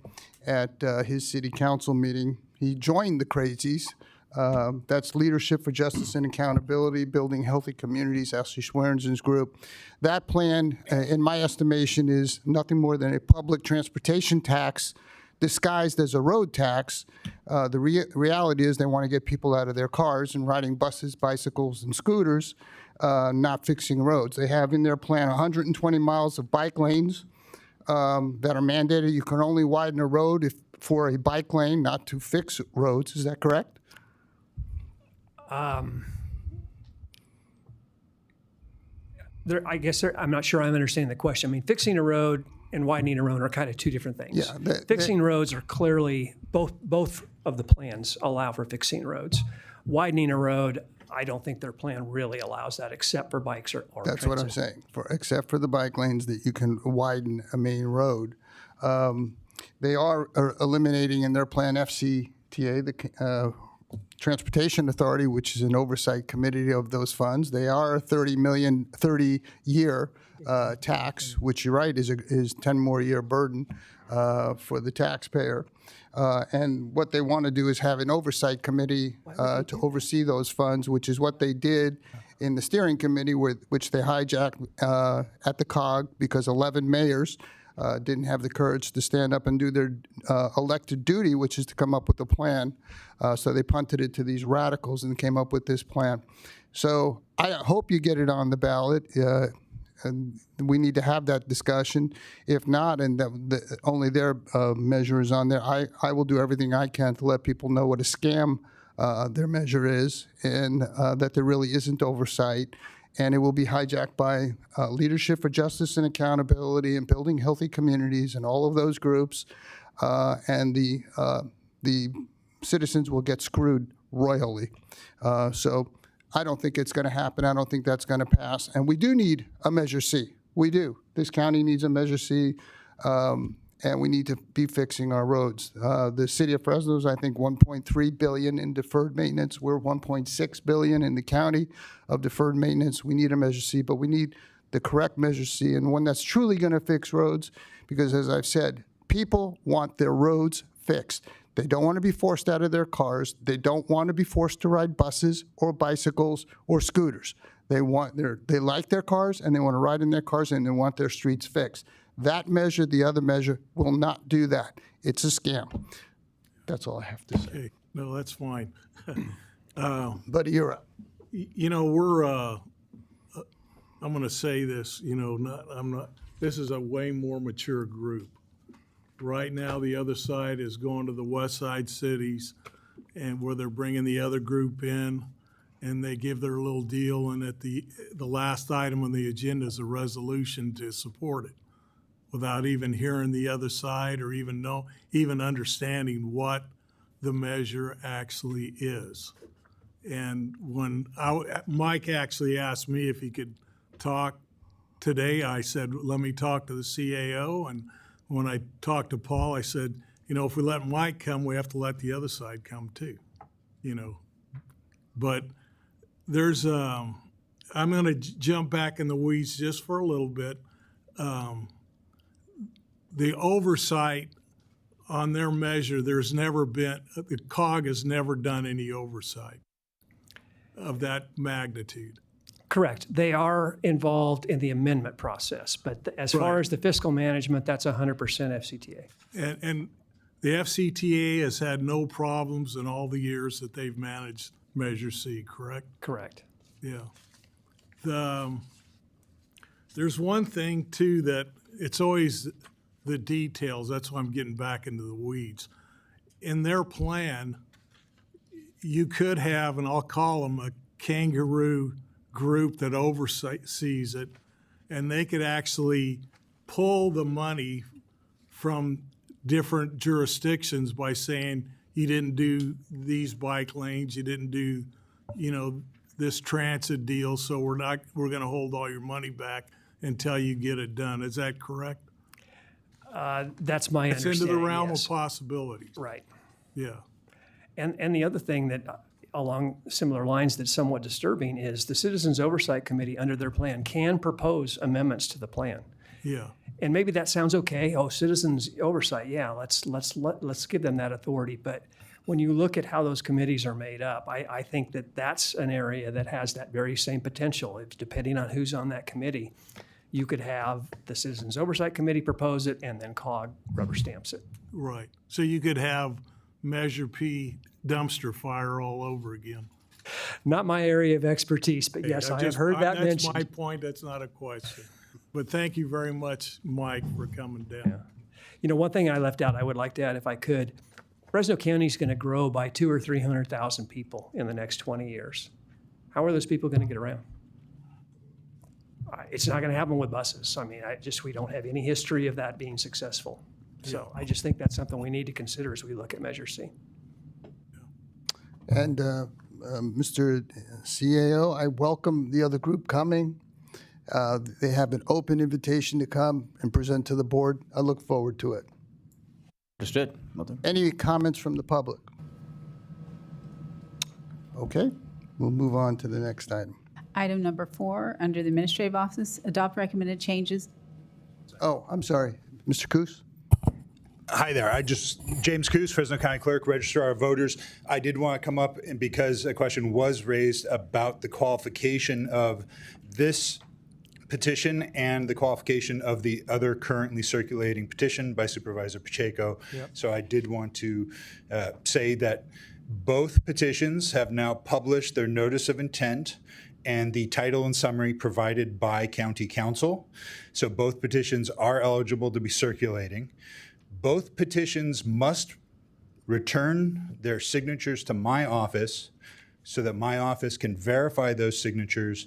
at his city council meeting. He joined the crazies. That's Leadership for Justice and Accountability, Building Healthy Communities, Ashley Swearingen's group. That plan, in my estimation, is nothing more than a public transportation tax disguised as a road tax. The reality is they want to get people out of their cars and riding buses, bicycles, and scooters, not fixing roads. They have in their plan 120 miles of bike lanes that are mandated. You can only widen a road for a bike lane, not to fix roads. Is that correct? I'm not sure I'm understanding the question. I mean, fixing a road and widening a road are kind of two different things. Yeah, Fixing roads are clearly, both of the plans allow for fixing roads. Widening a road, I don't think their plan really allows that except for bikes or That's what I'm transit. saying, except for the bike lanes that you can widen a main road. They are eliminating in their plan FCTA, the Transportation Authority, which is an oversight committee of those funds. They are a 30-year tax, which you're right is 10 more year burden for the taxpayer. And what they want to do is have an oversight committee to oversee those funds, which is what they did in the steering committee, which they hijacked at the COG because 11 mayors didn't have the courage to stand up and do their elected duty, which is to come up with a plan. So they punted it to these radicals and came up with this plan. So I hope you get it on the ballot. And we need to have that discussion. If not, and only their measure is on there, I will do everything I can to let people know what a scam their measure is, and that there really isn't oversight. And it will be hijacked by Leadership for Justice and Accountability and Building Healthy Communities and all of those groups. And the citizens will get screwed royally. So I don't think it's going to happen. I don't think that's going to pass. And we do need a Measure C. We do. This county needs a Measure C, and we need to be fixing our roads. The city of Fresno is, I think, $1.3 billion in deferred maintenance. We're $1.6 billion in the county of deferred maintenance. We need a Measure C, but we need the correct Measure C and one that's truly going to fix roads, because, as I've said, people want their roads fixed. They don't want to be forced out of their cars. They don't want to be forced to ride buses or bicycles or scooters. They like their cars, and they want to ride in their cars, and they want their streets fixed. That measure, the other measure, will not do that. It's a scam. That's all I have to say. Okay, no, that's fine. But you're up. You know, I'm going to say this, this is a way more mature group. Right now, the other side is going to the west side cities, and where they're bringing the other group in, and they give their little deal, and at the last item on the agenda is a resolution to support it, without even hearing the other side or even understanding what the measure actually is. And when Mike actually asked me if he could talk today, I said, let me talk to the CAO. And when I talked to Paul, I said, if we let Mike come, we have to let the other side come too, But there's, I'm going to jump back in the weeds just for a little bit. The oversight on their measure, the COG has never done any oversight of that magnitude. Correct. They are involved in the amendment process, but as far as the fiscal management, that's 100% FCTA. And the FCTA has had no problems in all the years that they've managed Measure C, correct? Correct. Yeah. There's one thing, too, that it's always the details. That's why I'm getting back into the weeds. In their plan, you could have, and I'll call them a kangaroo group that oversees it, and they could actually pull the money from different jurisdictions by saying, you didn't do these bike lanes, you didn't do, this transit deal, so we're going to hold all your money back until you get it done. Is that correct? That's my understanding. It's into the realm yes. of possibilities. Right. Yeah. And the other thing that, along similar lines, that's somewhat disturbing is the Citizens Oversight Committee, under their plan, can propose amendments to the plan. Yeah. And maybe that sounds okay. Oh, citizens oversight. Yeah, let's give them that authority. But when you look at how those committees are made up, I think that that's an area that has that very same potential. It's depending on who's on that committee. You could have the Citizens Oversight Committee propose it, and then COG rubber stamps it. Right. So you could have Measure P dumpster fire all over again. Not my area of expertise, but yes, I have heard that mentioned. That's my point. That's not a question. But thank you very much, Mike, for coming down. Yeah. One thing I left out, I would like to add if I could, Fresno County is going to grow by 200,000 or 300,000 people in the next 20 years. How are those people going to get around? It's not going to happen with buses. We don't have any history of that being successful. So I just think that's something we need to consider as we look at Measure C. And Mr. CAO, I welcome the other group coming. They have an open invitation to come and present to the board. I look forward to it. Understood. Well done. Any comments from the public? Okay, we'll move on to the next item. Item number 4, under the Administrative Office, adopt recommended changes. Oh, I'm sorry, Mr. Coos? Hi there. James Coos, Fresno County Clerk, Registrar of Voters. I did want to come up and because a question was raised about the qualification of this petition and the qualification of the other currently circulating petition by Supervisor Pacheco. So I did want to say that both petitions have now published their notice of intent and the title and summary provided by County Council. So both petitions are eligible to be circulating. Both petitions must return their signatures to my office so that my office can verify those signatures.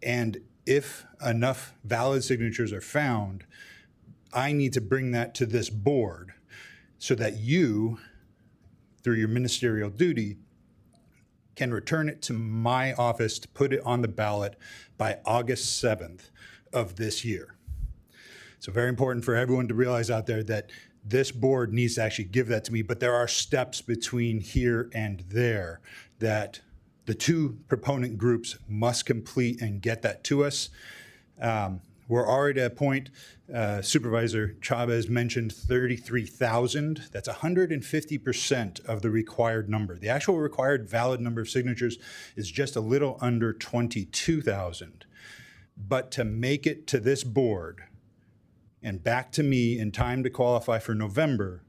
And if enough valid signatures are found, I need to bring that to this board so that you, through your ministerial duty, can return it to my office to put it on the ballot by August 7th of this year. So very important for everyone to realize out there that this board needs to actually give that to me, but there are steps between here and there that the two proponent groups must complete and get that to us. We're already at a point, Supervisor Chavez mentioned 33,000. That's 150% of the required number. The actual required valid number of signatures is just a little under 22,000. But to make it to this board and back to me in time to qualify for November,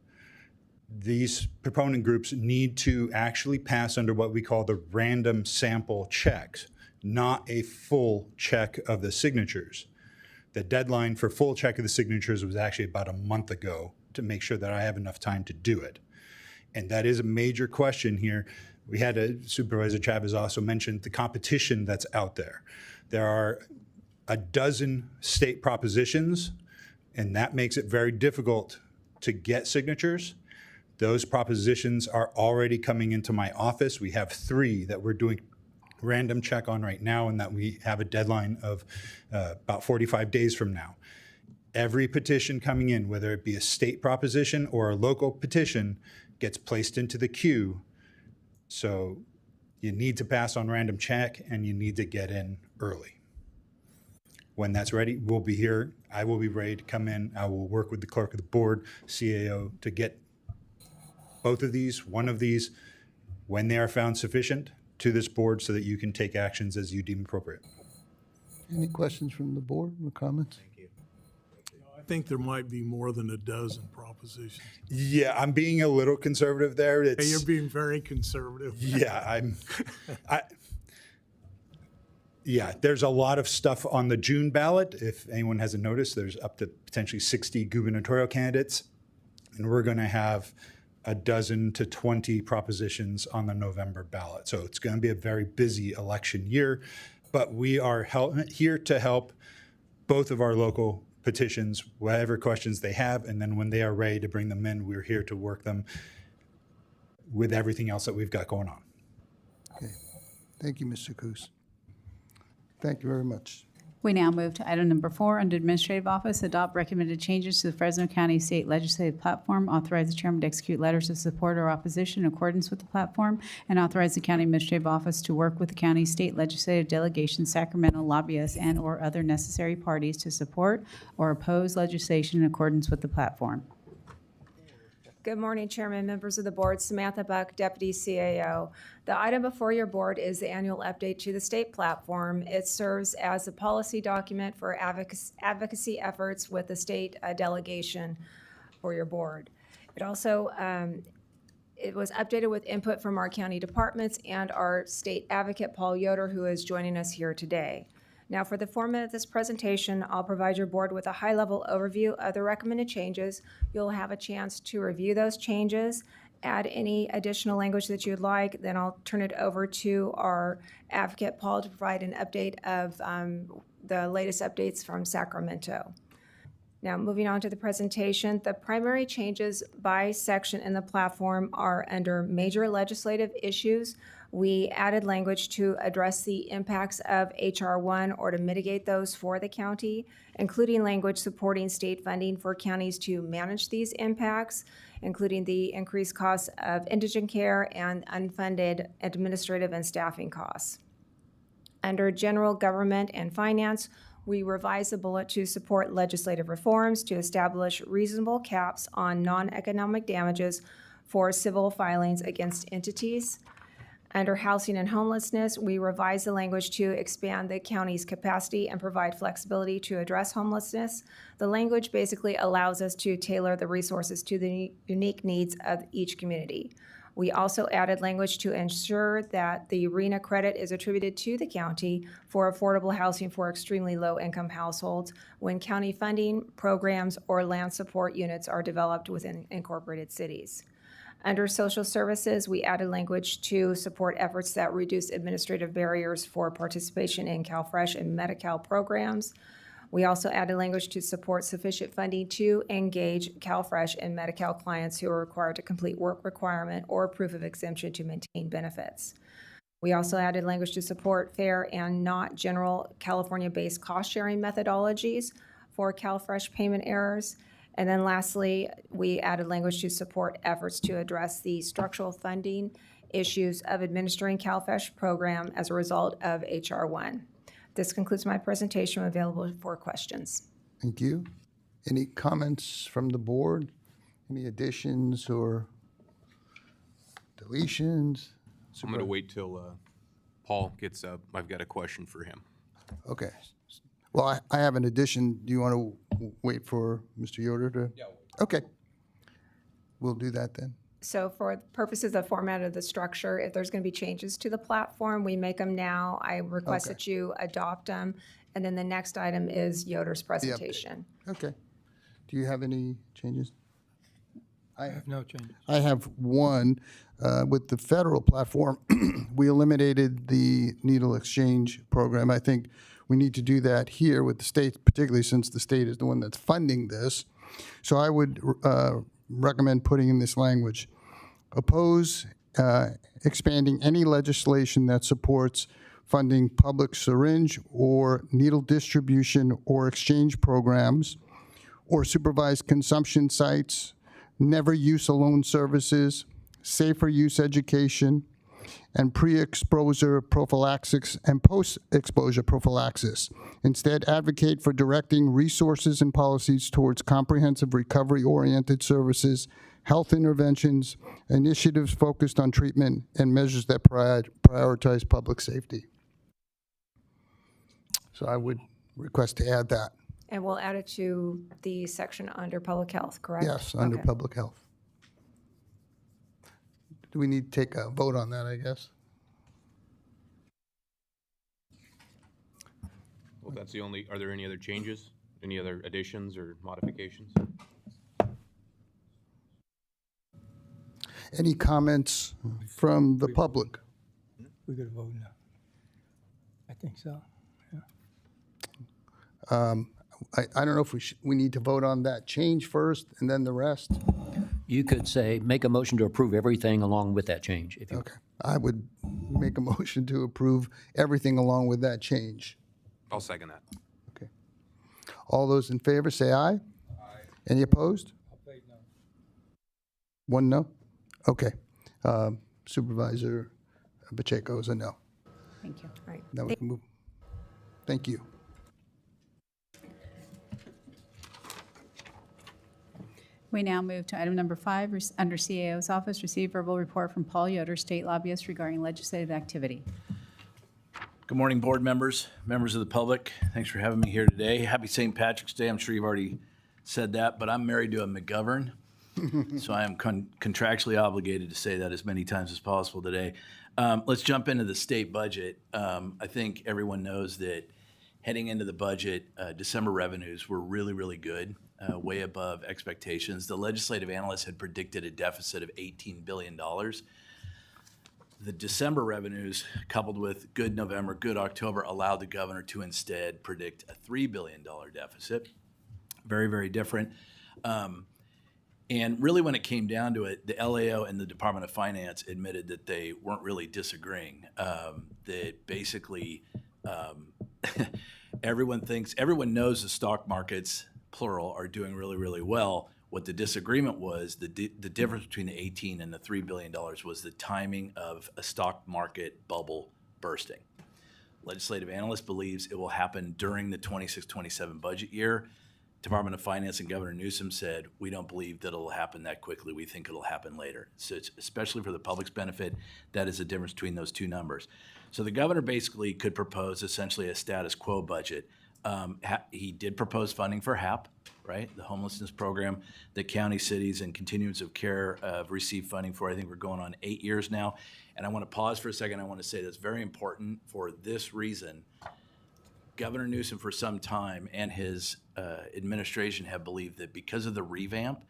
these proponent groups need to actually pass under what we call the random sample checks, not a full check of the signatures. The deadline for full check of the signatures was actually about a month ago to make sure that I have enough time to do it. And that is a major question here. We had Supervisor Chavez also mentioned the competition that's out there. There are a dozen state propositions, and that makes it very difficult to get signatures. Those propositions are already coming into my office. We have 3 that we're doing random check on right now, and that we have a deadline of about 45 days from now. Every petition coming in, whether it be a state proposition or a local petition, gets placed into the queue. So you need to pass on random check and you need to get in early. When that's ready, we'll be here. I will be ready to come in. I will work with the clerk of the board, CAO, to get both of these, one of these, when they are found sufficient, to this board so that you can take actions as you deem appropriate. Any questions from the board or comments? I think there might be more than a dozen propositions. Yeah, I'm being a little conservative there. Hey, you're being very conservative. Yeah, yeah, there's a lot of stuff on the June ballot. If anyone hasn't noticed, there's up to potentially 60 gubernatorial candidates, and we're going to have a dozen to 20 propositions on the November ballot. So it's going to be a very busy election year, but we are here to help both of our local petitions, whatever questions they have, and then when they are ready to bring them in, we're here to work them with everything else that we've got going on. Okay, thank you, Mr. Coos. Thank you very much. We now move to item number 4, under Administrative Office, adopt recommended changes to the Fresno County State Legislative Platform, authorize the chairman to execute letters of support or opposition in accordance with the platform, and authorize the County Administrative Office to work with the county state legislative delegation, Sacramento lobbyists, and/or other necessary parties to support or oppose legislation in accordance with the platform. Good morning, Chairman, members of the board. Samantha Buck, Deputy CAO. The item before your board is the annual update to the state platform. It serves as a policy document for advocacy efforts with the state delegation for your board. It also it was updated with input from our county departments and our state advocate, Paul Yoder, who is joining us here today. Now, for the format of this presentation, I'll provide your board with a high-level overview of the recommended changes. You'll have a chance to review those changes, add any additional language that you'd like, then I'll turn it over to our advocate, Paul, to provide an update of the latest updates from Sacramento. Now, moving on to the presentation, the primary changes by section in the platform are under major legislative issues. We added language to address the impacts of H.R. 1 or to mitigate those for the county, including language supporting state funding for counties to manage these impacts. including the increased costs of indigent care and unfunded administrative and staffing costs. Under General Government and Finance, we revised the bullet to support legislative reforms to establish reasonable caps on non-economic damages for civil filings against entities. Under Housing and Homelessness, we revised the language to expand the county's capacity and provide flexibility to address homelessness. The language basically allows us to tailor the resources to the unique needs of each community. We also added language to ensure that the RENA credit is attributed to the county for affordable housing for extremely low-income households when county funding, programs, or land support units are developed within incorporated cities. Under social services, we added language to support efforts that reduce administrative barriers for participation in CalFresh and Medi-Cal programs. We also added language to support sufficient funding to engage CalFresh and Medi-Cal clients who are required to complete work requirement or proof of exemption to maintain benefits. We also added language to support fair and not general California-based cost-sharing methodologies for CalFresh payment errors. And then lastly, we added language to support efforts to address the structural funding issues of administering CalFresh program as a result of H.R. 1. This concludes my presentation. I'm available for questions. Thank you. Any comments from the board? Any additions or deletions? I'm going to wait till Paul gets up. I've got a question for him. Okay. Well, I have an addition. Do you want to wait for Mr. Yoder to? Yeah. Okay. We'll do that then. So for purposes of format of the structure, if there's going to be changes to the platform, we make them now. I request that you adopt them. And then the next item is Yoder's presentation. Okay. Do you have any changes? I have no changes. I have one. With the federal platform, we eliminated the needle exchange program. I think we need to do that here with the state, particularly since the state is the one that's funding this. So I would recommend putting in this language: oppose expanding any legislation that supports funding public syringe or needle distribution or exchange programs, or supervised consumption sites, never use alone services, safer use education, and pre-exposure prophylaxis and post-exposure prophylaxis. Instead, advocate for directing resources and policies towards comprehensive recovery-oriented services, health interventions, initiatives focused on treatment, and measures that prioritize public safety. So I would request to add that. And we'll add it to the section under public health, correct? Yes, under Okay. public health. Do we need to take a vote on that, I guess? Well, that's the only, are there any other changes? Any other additions or modifications? Any comments from the public? We could vote now. I think so. I don't know if we need to vote on that change first and then the rest. You could say, make a motion to approve everything along with that change. If you Okay. I would make a motion to approve everything along with that change. I'll second that. Okay. All those in favor, say aye. Aye. Any opposed? I'll say no. One no? Okay. Supervisor Pacheco is a no. Thank you. All right. Now we can move. Thank you. We now move to item number 5, under CAO's office, receive verbal report from Paul Yoder, state lobbyist, regarding legislative activity. Good morning, board members, members of the public. Thanks for having me here today. Happy St. Patrick's Day. I'm sure you've already said that, but I'm married to a McGovern, so I am contractually obligated to say that as many times as possible today. Let's jump into the state budget. I think everyone knows that heading into the budget, December revenues were really, really good. Way above expectations. The legislative analysts had predicted a deficit of $18 billion. The December revenues, coupled with good November, good October, allowed the governor to instead predict a $3 billion deficit. Very, very different. And really, when it came down to it, the LAO and the Department of Finance admitted that they weren't really disagreeing. That basically everyone knows the stock markets, plural, are doing really, really well. What the disagreement was, the difference between the 18 and the $3 billion was the timing of a stock market bubble bursting. Legislative analyst believes it will happen during the 26-27 budget year. Department of Finance and Governor Newsom said, we don't believe that it'll happen that quickly. We think it'll happen later. So it's, especially for the public's benefit, that is the difference between those two numbers. So the governor basically could propose essentially a status quo budget. He did propose funding for HAP, right? The homelessness program that counties, cities, and continuums of care have received funding for. I think we're going on 8 years now. And I want to pause for a second. I want to say that's very important for this reason. Governor Newsom for some time and his administration have believed that because of the revamp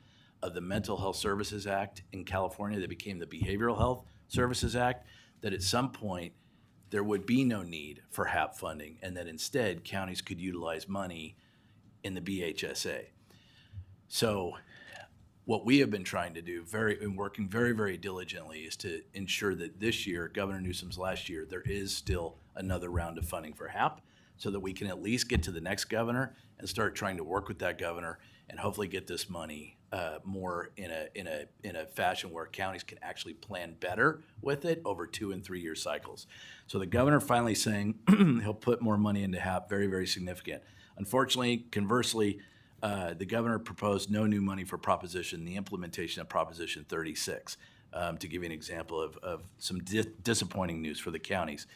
of the Mental Health Services Act in California that became the Behavioral Health Services Act, that at some point there would be no need for HAP funding and that instead counties could utilize money in the BHSA. So what we have been trying to do and working very, very diligently is to ensure that this year, Governor Newsom's last year, there is still another round of funding for HAP so that we can at least get to the next governor and start trying to work with that governor and hopefully get this money more in a fashion where counties can actually plan better with it over 2 and 3 year cycles. So the governor finally saying he'll put more money into HAP, very, very significant. Unfortunately, conversely, the governor proposed no new money for the implementation of Proposition 36, to give you an example of some disappointing news for the counties.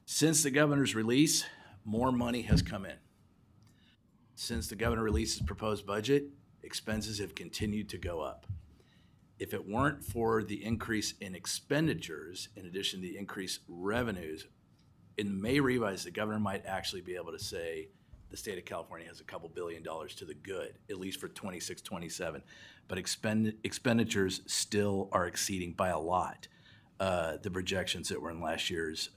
Since the governor's release, more money has come in. Since the governor released his proposed budget, expenses have continued to go up. If it weren't for the increase in expenditures, in addition to the increased revenues, in May revise, the governor might actually be able to say the state of California has a couple $2 billion to the good, at least for 26-27. But expenditures still are exceeding by a lot the projections that were in last year's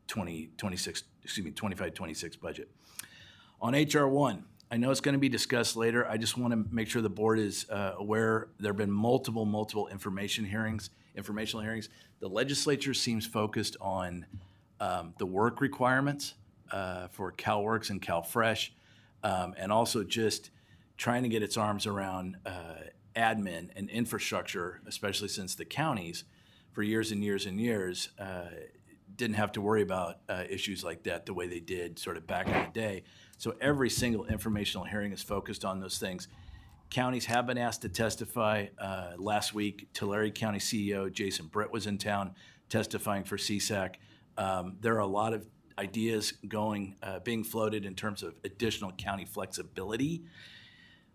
25-26 budget. On H.R. 1, I know it's going to be discussed later. I just want to make sure the board is aware there have been multiple informational hearings. The legislature seems focused on the work requirements for CalWorks and CalFresh, and also just trying to get its arms around admin and infrastructure, especially since the counties for years and years and years didn't have to worry about issues like that the way they did sort of back in the day. So every single informational hearing is focused on those things. Counties have been asked to testify. Last week, Tulare County CEO Jason Britt was in town testifying for CSAC. There are a lot of ideas being floated in terms of additional county flexibility.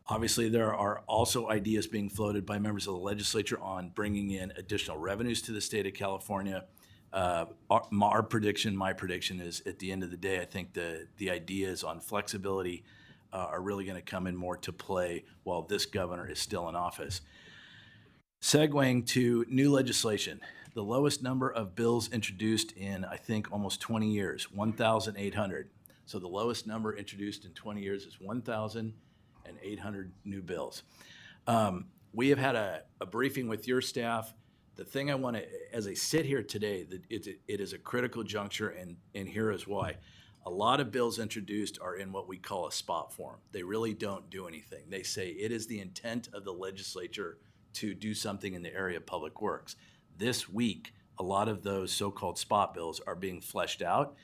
Obviously, there are also ideas being floated by members of the legislature on bringing in additional revenues to the state of California. My prediction is at the end of the day, I think the ideas on flexibility are really going to come in more to play while this governor is still in office. Segueing to new legislation, the lowest number of bills introduced in, I think, almost 20 years, 1,800. So the lowest number introduced in 20 years is 1,800 new bills. We have had a briefing with your staff. The thing I want to, as I sit here today, that it is a critical juncture, and here is why. A lot of bills introduced are in what we call a spot form. They really don't do anything. They say it is the intent of the legislature to do something in the area of public works. This week, a lot of those so-called spot bills are being fleshed out.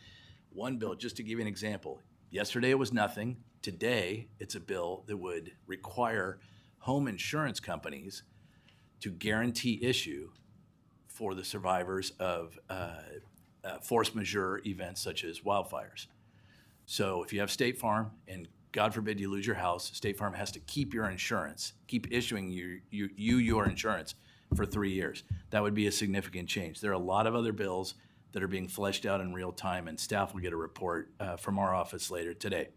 One bill, just to give you an example, yesterday it was nothing. Today, it's a bill that would require home insurance companies to guarantee issue for the survivors of force majeure events such as wildfires. So if you have State Farm and God forbid you lose your house, State Farm has to keep your insurance, keep issuing your insurance for 3 years. That would be a significant change. There are a lot of other bills that are being fleshed out in real time, and staff will get a report from our office later today.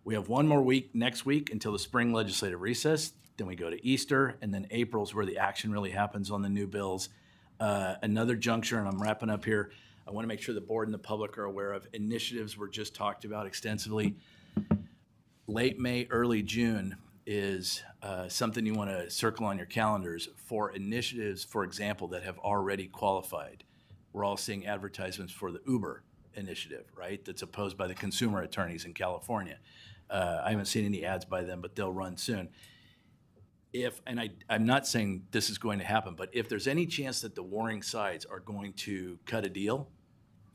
We have one more week next week until the spring legislative recess. Then we go to Easter, and then April's where the action really happens on the new bills. Another juncture, and I'm wrapping up here, I want to make sure the board and the public are aware of initiatives were just talked about extensively. Late May, early June is something you want to circle on your calendars for initiatives, for example, that have already qualified. We're all seeing advertisements for the Uber initiative, right? That's opposed by the consumer attorneys in California. I haven't seen any ads by them, but they'll run soon. I'm not saying this is going to happen, but if there's any chance that the warring sides are going to cut a deal,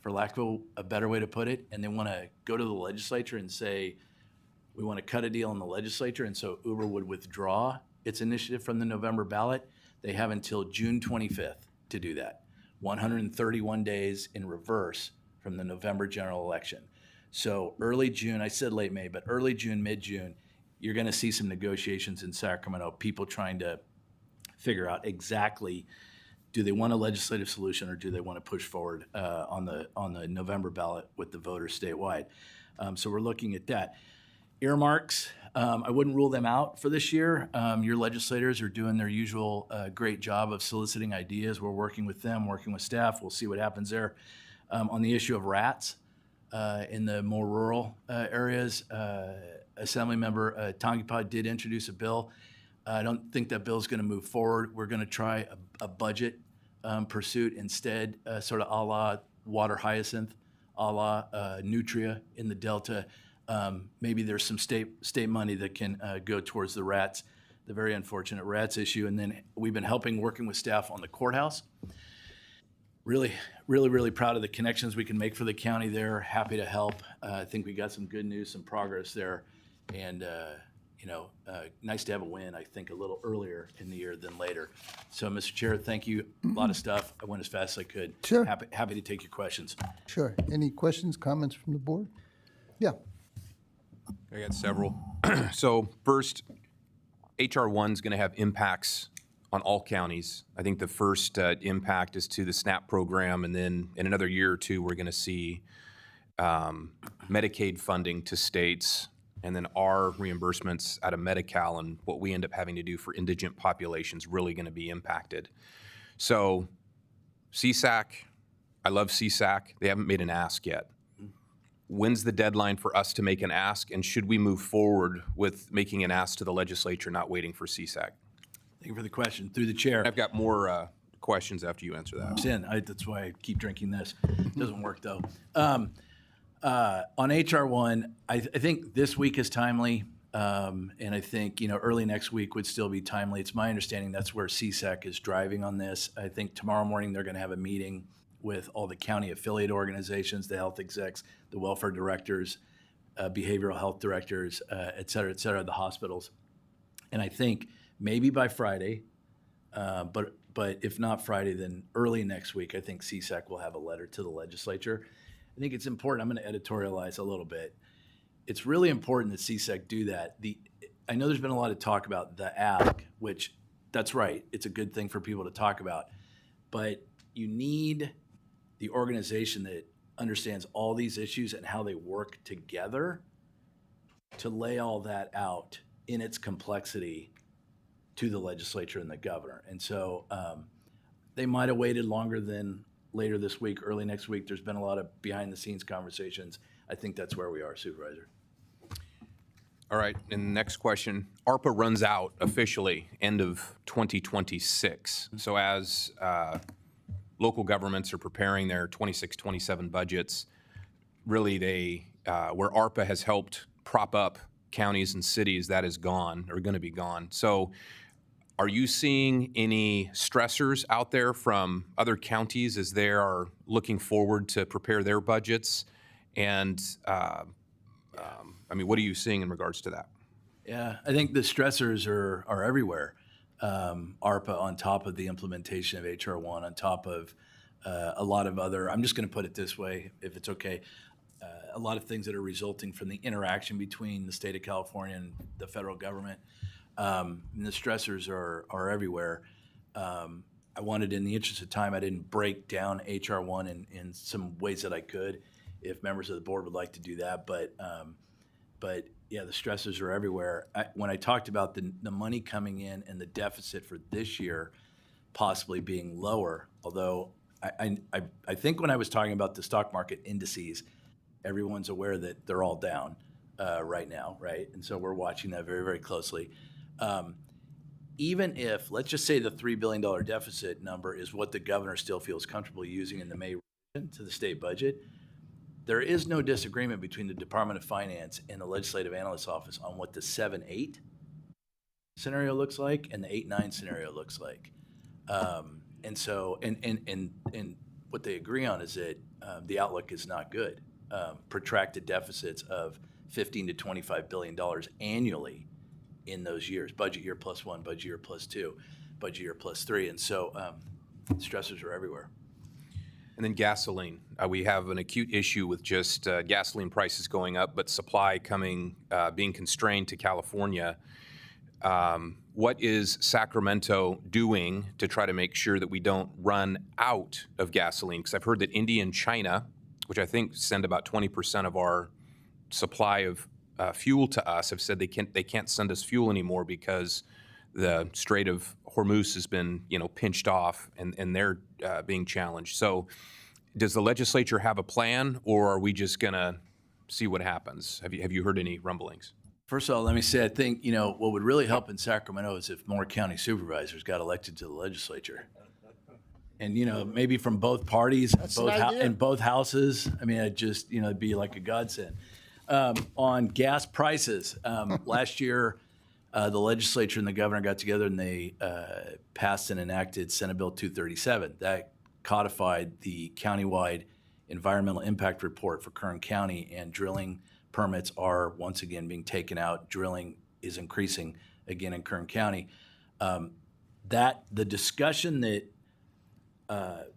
for lack of a better way to put it, and they want to go to the legislature and say, we want to cut a deal in the legislature, and so Uber would withdraw its initiative from the November ballot, they have until June 25th to do that. 131 days in reverse from the November general election. So early June, I said late May, but early June, mid-June, you're going to see some negotiations in Sacramento, people trying to figure out exactly, do they want a legislative solution or do they want to push forward on the November ballot with the voters statewide? So we're looking at that. Earmarks, I wouldn't rule them out for this year. Your legislators are doing their usual great job of soliciting ideas. We're working with them, working with staff. We'll see what happens there. On the issue of rats in the more rural areas, Assemblymember Tongipad did introduce a bill. I don't think that bill is going to move forward. We're going to try a budget pursuit instead, sort of a la water hyacinth, a la nutria in the Delta. Maybe there's some state money that can go towards the rats, the very unfortunate rats issue. And then we've been working with staff on the courthouse. Really proud of the connections we can make for the county there. Happy to help. I think we got some good news, some progress there. And, nice to have a win, I think, a little earlier in the year than later. So, Mr. Chair, thank you. A lot of stuff. I went as fast as I could. Sure. Happy to take your questions. Sure. Any questions, comments from the board? Yeah. I got several. So first, HR 1 is going to have impacts on all counties. I think the first impact is to the SNAP program, and then in another year or two, we're going to see Medicaid funding to states, and then our reimbursements out of Medi-Cal and what we end up having to do for indigent populations really going to be impacted. So CSAC, I love CSAC. They haven't made an ask yet. When's the deadline for us to make an ask, and should we move forward with making an ask to the legislature, not waiting for CSAC? Thank you for the question. Through the chair. I've got more questions after you answer that. That's why I keep drinking this. It doesn't work, though. On HR 1, I think this week is timely, and I think early next week would still be timely. It's my understanding that's where CSAC is driving on this. I think tomorrow morning they're going to have a meeting with all the county affiliate organizations, the health execs, the welfare directors, behavioral health directors, et cetera, the hospitals. And I think maybe by Friday, but if not Friday, then early next week, I think CSAC will have a letter to the legislature. I think it's important. I'm going to editorialize a little bit. It's really important that CSAC do that. I know there's been a lot of talk about the ask, which that's right. It's a good thing for people to talk about. But you need the organization that understands all these issues and how they work together to lay all that out in its complexity to the legislature and the governor. And so they might have waited longer than later this week, early next week. There's been a lot of behind the scenes conversations. I think that's where we are, Supervisor. All right, and the next question. ARPA runs out officially end of 2026. So as local governments are preparing their 26-27 budgets, really where ARPA has helped prop up counties and cities, that is gone or going to be gone. So are you seeing any stressors out there from other counties as they are looking forward to prepare their budgets? And what are you seeing in regards to that? Yeah, I think the stressors are everywhere. ARPA on top of the implementation of HR 1, on top of a lot of other, I'm just going to put it this way, if it's okay, a lot of things that are resulting from the interaction between the state of California and the federal government. And the stressors are everywhere. I wanted, in the interest of time, I didn't break down HR 1 in some ways that I could, if members of the board would like to do that. But yeah, the stressors are everywhere. When I talked about the money coming in and the deficit for this year possibly being lower, although I think when I was talking about the stock market indices, everyone's aware that they're all down right now, right? And so we're watching that very, very closely. Even if, let's just say the $3 billion deficit number is what the governor still feels comfortable using in the May revision to the state budget, there is no disagreement between the Department of Finance and the Legislative Analyst's Office on what the 7.8 scenario looks like and the 8-9 scenario looks like. And so, and what they agree on is that the outlook is not good. Protracted deficits of $15 to $25 billion annually in those years, budget year +1, budget year +2, budget year +3. And so stressors are everywhere. And then gasoline. We have an acute issue with just gasoline prices going up, but supply being constrained to California. What is Sacramento doing to try to make sure that we don't run out of gasoline? Because I've heard that India and China, which I think send about 20% of our supply of fuel to us, have said they can't send us fuel anymore because the Strait of Hormuz has been pinched off and they're being challenged. So does the legislature have a plan, or are we just going to see what happens? Have you heard any rumblings? First of all, let me say, I think, what would really help in Sacramento is if more county supervisors got elected to the legislature. And, maybe from both parties, in both houses. I mean, it'd be like a godsend. On gas prices, last year, the legislature and the governor got together and they passed and enacted Senate Bill 237. That codified the countywide environmental impact report for Kern County, and drilling permits are once again being taken out. Drilling is increasing again in Kern County. The discussion that, out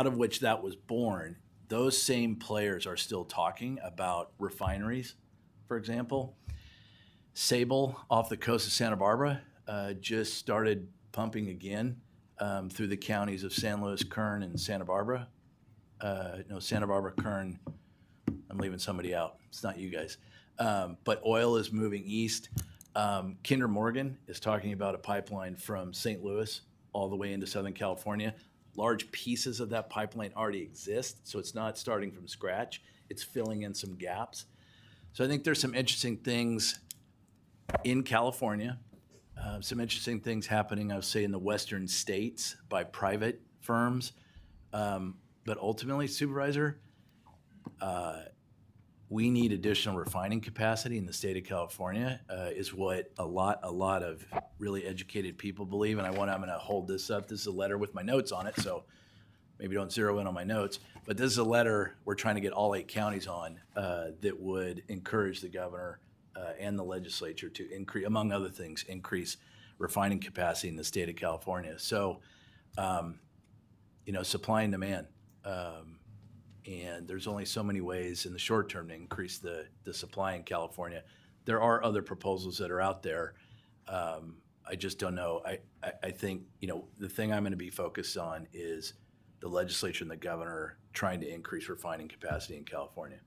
of which that was born, those same players are still talking about refineries, for example. Sable off the coast of Santa Barbara just started pumping again through the counties of San Luis, Kern, and Santa Barbara. Santa Barbara, Kern, I'm leaving somebody out. It's not you guys. But oil is moving east. Kinder Morgan is talking about a pipeline from St. Louis all the way into Southern California. Large pieces of that pipeline already exist, so it's not starting from scratch. It's filling in some gaps. So I think there's some interesting things in California, some interesting things happening, I would say, in the western states by private firms. But ultimately, Supervisor, we need additional refining capacity in the state of California, is what a lot of really educated people believe. And I'm going to hold this up. This is a letter with my notes on it, so maybe don't zero in on my notes. But this is a letter we're trying to get all 8 counties on that would encourage the governor and the legislature to increase, among other things, increase refining capacity in the state of California. So, supply and demand. And there's only so many ways in the short term to increase the supply in California. There are other proposals that are out there. I just don't know. I think, the thing I'm going to be focused on is the legislature and the governor trying to increase refining capacity in California.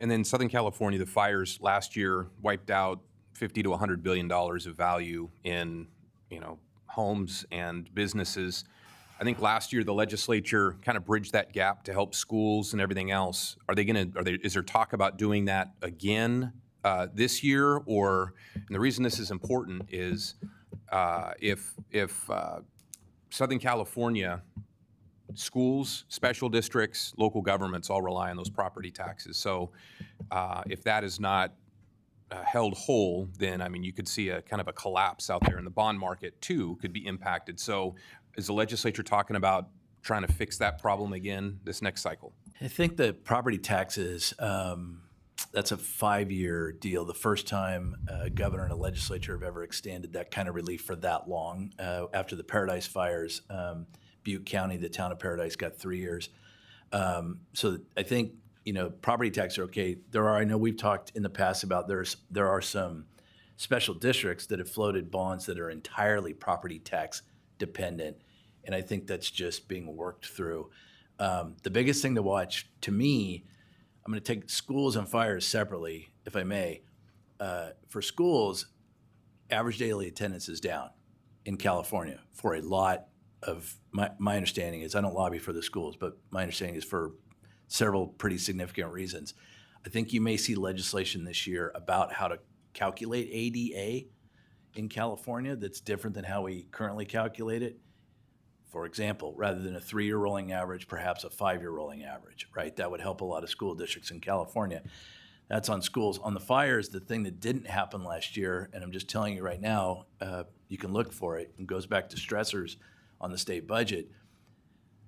And then Southern California, the fires last year wiped out $50 to $100 billion of value in, homes and businesses. I think last year the legislature kind of bridged that gap to help schools and everything else. Is there talk about doing that again this year? And the reason this is important is if Southern California schools, special districts, local governments all rely on those property taxes. So if that is not held whole, then you could see a kind of a collapse out there in the bond market too, could be impacted. So is the legislature talking about trying to fix that problem again this next cycle? I think the property taxes, that's a 5-year deal. The first time a governor and a legislature have ever extended that kind of relief for that long. After the Paradise fires, Butte County, the town of Paradise, got 3 years. So I think, property taxes are okay. I know we've talked in the past about there are some special districts that have floated bonds that are entirely property tax dependent, and I think that's just being worked through. The biggest thing to watch, to me, I'm going to take schools and fires separately, if I may. For schools, average daily attendance is down in California for a lot of, my understanding is, I don't lobby for the schools, but my understanding is for several pretty significant reasons. I think you may see legislation this year about how to calculate ADA in California that's different than how we currently calculate it. For example, rather than a 3-year rolling average, perhaps a 5-year rolling average, right? That would help a lot of school districts in California. That's on schools. On the fires, the thing that didn't happen last year, and I'm just telling you right now, you can look for it, and goes back to stressors on the state budget.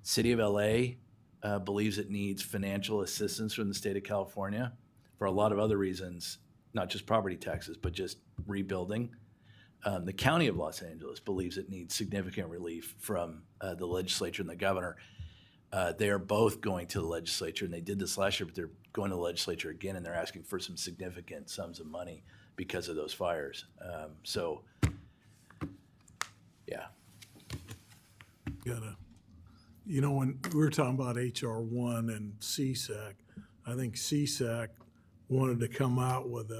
City of LA believes it needs financial assistance from the state of California for a lot of other reasons, not just property taxes, but just rebuilding. The County of Los Angeles believes it needs significant relief from the legislature and the governor. They are both going to the legislature, and they did this last year, but they're going to the legislature again, and they're asking for some significant sums of money because of those fires. Yeah. When we were talking about HR1 and CSAC, I think CSAC wanted to come out with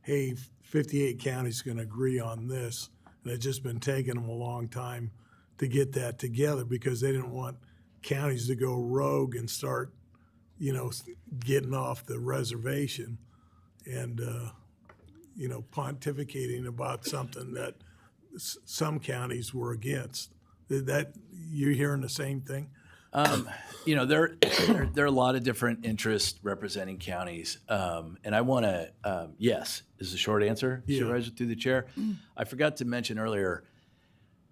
hey, 58 counties going to agree on this. And it's just been taking them a long time to get that together because they didn't want counties to go rogue and start, getting off the reservation and, pontificating about something that some counties were against. You hearing the same thing? There are a lot of different interests representing counties, and I want to, yes, is the short answer, Supervisor, through the chair. I forgot to mention earlier,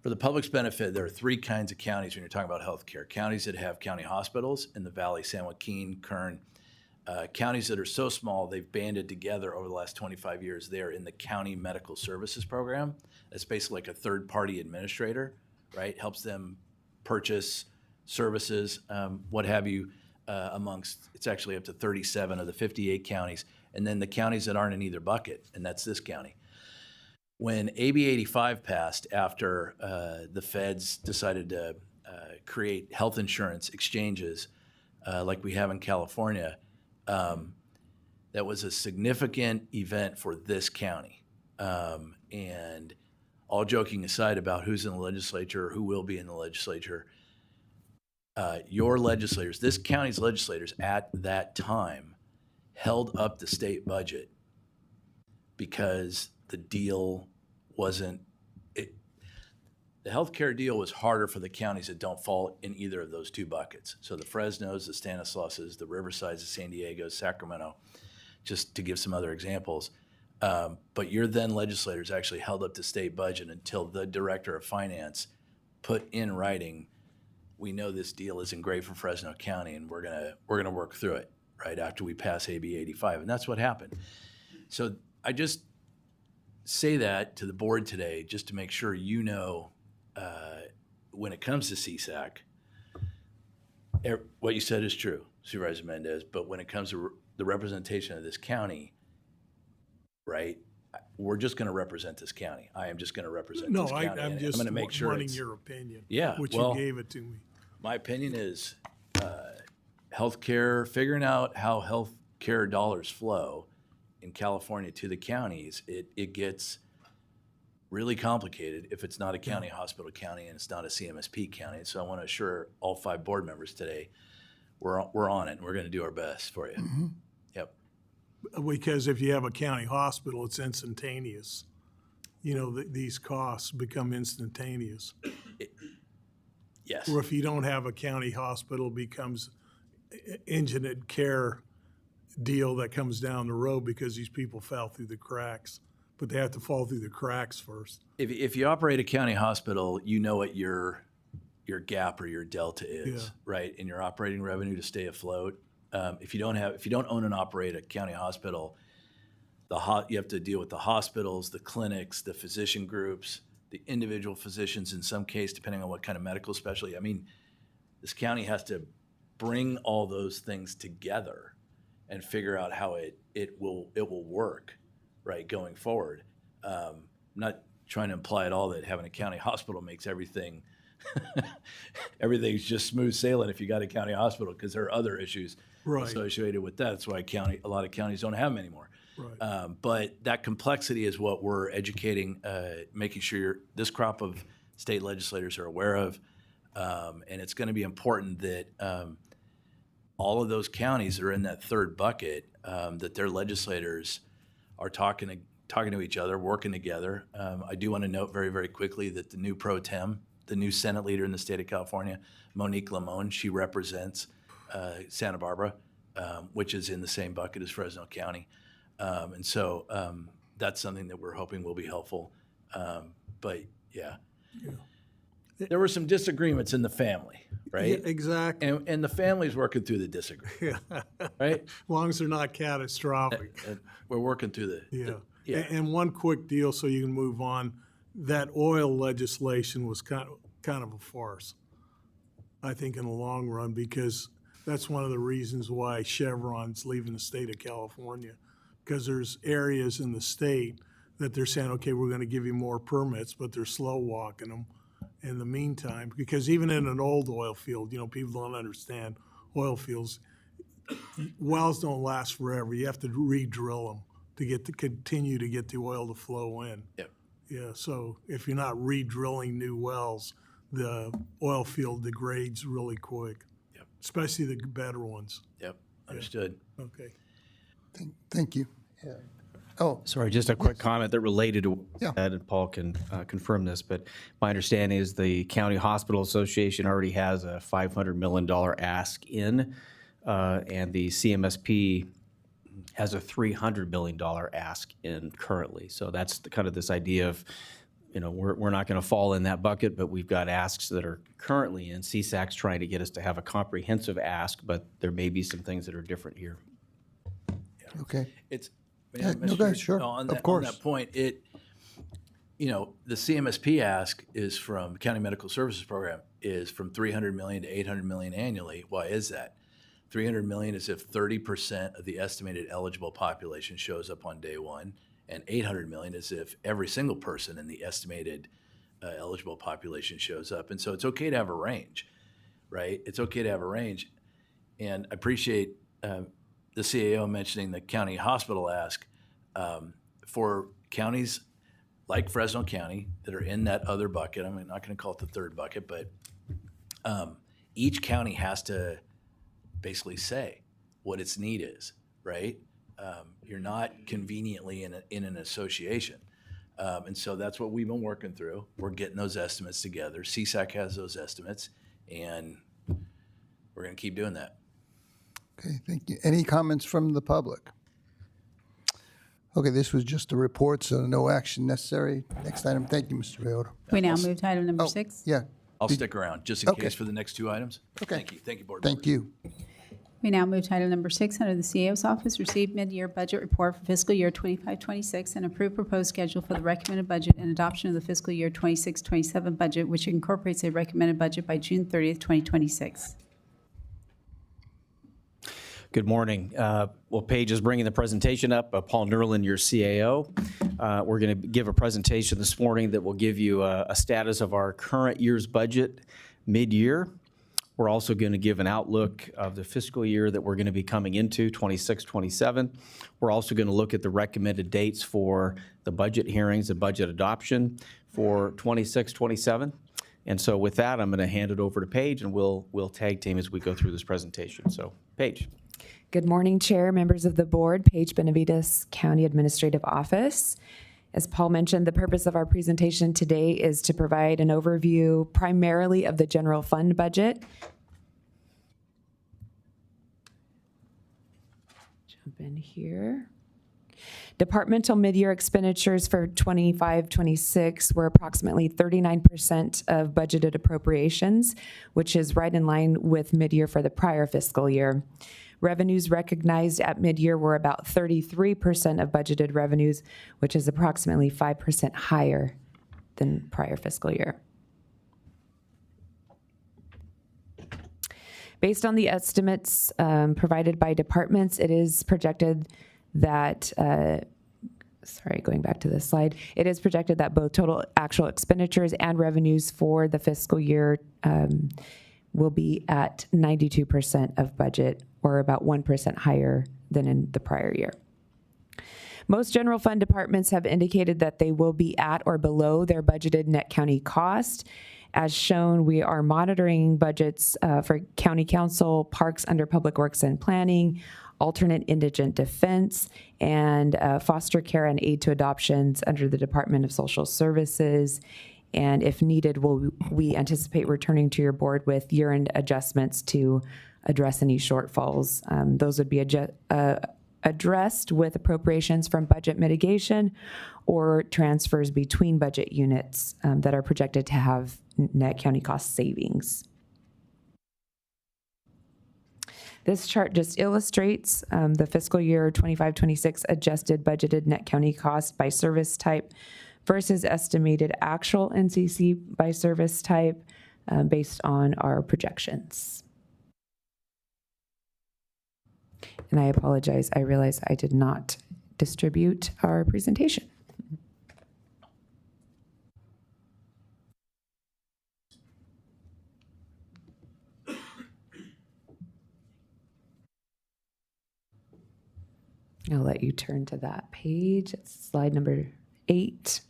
for the public's benefit, there are three kinds of counties when you're talking about healthcare. Counties that have county hospitals in the Valley, San Joaquin, Kern. Counties that are so small, they've banded together over the last 25 years. They're in the County Medical Services Program. It's basically like a third-party administrator, right? Helps them purchase services, what have you, it's actually up to 37 of the 58 counties, and then the counties that aren't in either bucket, and that's this county. When AB 85 passed after the feds decided to create health insurance exchanges like we have in California, that was a significant event for this county. And all joking aside about who's in the legislature or who will be in the legislature, your legislators, this county's legislators at that time held up the state budget because the deal wasn't, the healthcare deal was harder for the counties that don't fall in either of those two buckets. So the Fresnos, the Stanislauses, the Riversides, the San Diegos, Sacramento, just to give some other examples. But your then legislators actually held up the state budget until the director of finance put in writing, we know this deal isn't great for Fresno County, and we're gonna work through it right after we pass AB 85, and that's what happened. So I just say that to the board today, just to make sure you know, when it comes to CSAC, what you said is true, Supervisor Mendez, but when it comes to the representation of this county, right, we're just going to represent this county. I am just going to represent this county. I'm just going to make sure wanting your opinion. Yeah, which well, you gave it to me. My opinion is healthcare, figuring out how healthcare dollars flow in California to the counties, it gets really complicated if it's not a county hospital county and it's not a CMSP county. So I want to assure all 5 board members today, we're on it and we're going to do our best for you. Mm-hmm. Yep. Because if you have a county hospital, it's instantaneous. These costs become instantaneous. Yes. Or if you don't have a county hospital, it becomes indigent care deal that comes down the road because these people fell through the cracks. But they have to fall through the cracks first. If you operate a county hospital, you know what your gap or your delta is, right? In your operating revenue to stay afloat. If you don't own and operate a county hospital, you have to deal with the hospitals, the clinics, the physician groups, the individual physicians in some case, depending on what kind of medical specialty. I mean, this county has to bring all those things together and figure out how it will work, right, going forward. I'm not trying to imply at all that having a county hospital makes everything's just smooth sailing if you got a county hospital, because there are other issues associated with that. That's why a lot of counties don't have them anymore. Right. But that complexity is what we're educating, making sure this crop of state legislators are aware of. And it's going to be important that all of those counties that are in that third bucket, that their legislators are talking to each other, working together. I do want to note very, very quickly that the new pro tem, the new Senate leader in the state of California, Monique Limon, she represents Santa Barbara, which is in the same bucket as Fresno County. And so that's something that we're hoping will be helpful. But yeah. There were some disagreements in the family, right? Yeah, exactly. And the family's working through the disagreement, right? As long as they're not catastrophic. And we're working through the Yeah. yeah. And one quick deal so you can move on. That oil legislation was kind of a farce, I think, in the long run, because that's one of the reasons why Chevron's leaving the state of California, because there's areas in the state that they're saying, okay, we're going to give you more permits, but they're slow walking them in the meantime. Because even in an old oil field, people don't understand oil fields. Wells don't last forever. You have to re-drill them to continue to get the oil to flow in. Yep. Yeah, so if you're not re-drilling new wells, the oil field degrades really quick. Yep. Especially the better ones. Yep. Understood. Okay. Thank you. Oh, Sorry, just a quick comment that related to Yeah. that, and Paul can confirm this, but my understanding is the County Hospital Association already has a $500 million ask in, and the CMSP has a $300 million ask in currently. So that's kind of this idea of, we're not going to fall in that bucket, but we've got asks that are currently in. CSAC's trying to get us to have a comprehensive ask, but there may be some things that are different here. okay. It's Yeah, no, go ahead, sure, on of that, course. On that point, the CMSP ask is from County Medical Services Program is from $300 million to $800 million annually. Why is that? $300 million is if 30% of the estimated eligible population shows up on day one, and $800 million is if every single person in the estimated eligible population shows up. And so it's okay to have a range, right? It's okay to have a range. And I appreciate the CAO mentioning the county hospital ask for counties like Fresno County that are in that other bucket. I'm not going to call it the third bucket, but each county has to basically say what its need is, right? You're not conveniently in an association. And so that's what we've been working through. We're getting those estimates together. CSAC has those estimates, and we're going to keep doing that. Okay, thank you. Any comments from the public? Okay, this was just a report, so no action necessary. Next item. Thank you, Mr. Villota. We now move to item number Oh, 6. yeah, I'll stick around just in Okay. case for the next two items. Okay. Thank you. Thank you, Board thank members. you. We now move to item number 6 under the CAO's office. Received mid-year budget report for fiscal year 25-26 and approved proposed schedule for the recommended budget and adoption of the fiscal year 26-27 budget, which incorporates a recommended budget by June 30th, 2026. Good morning. Well, Paige is bringing the presentation up. Paul Nerlin, your CAO. We're going to give a presentation this morning that will give you a status of our current year's budget mid-year. We're also going to give an outlook of the fiscal year that we're going to be coming into, 26-27. We're also going to look at the recommended dates for the budget hearings and budget adoption for 26-27. And so with that, I'm going to hand it over to Paige, and we'll tag team as we go through this presentation. So, Paige. Good morning, Chair, members of the board. Paige Benavides, County Administrative Office. As Paul mentioned, the purpose of our presentation today is to provide an overview primarily of the general fund budget. Jump in here. Departmental mid-year expenditures for 25-26 were approximately 39% of budgeted appropriations, which is right in line with mid-year for the prior fiscal year. Revenues recognized at mid-year were about 33% of budgeted revenues, which is approximately 5% higher than prior fiscal year. Based on the estimates provided by departments, it is projected that, going back to this slide, it is projected that both total actual expenditures and revenues for the fiscal year will be at 92% of budget, or about 1% higher than in the prior year. Most general fund departments have indicated that they will be at or below their budgeted net county cost. As shown, we are monitoring budgets for county council, parks under public works and planning, alternate indigent defense, and foster care and aid to adoptions under the Department of Social Services. And if needed, we anticipate returning to your board with year-end adjustments to address any shortfalls. Those would be addressed with appropriations from budget mitigation or transfers between budget units that are projected to have net county cost savings. This chart just illustrates the fiscal year 25-26 adjusted budgeted net county cost by service type versus estimated actual NCC by service type based on our projections. And I apologize, I realize I did not distribute our presentation. I'll let you turn to that page. It's slide number 8.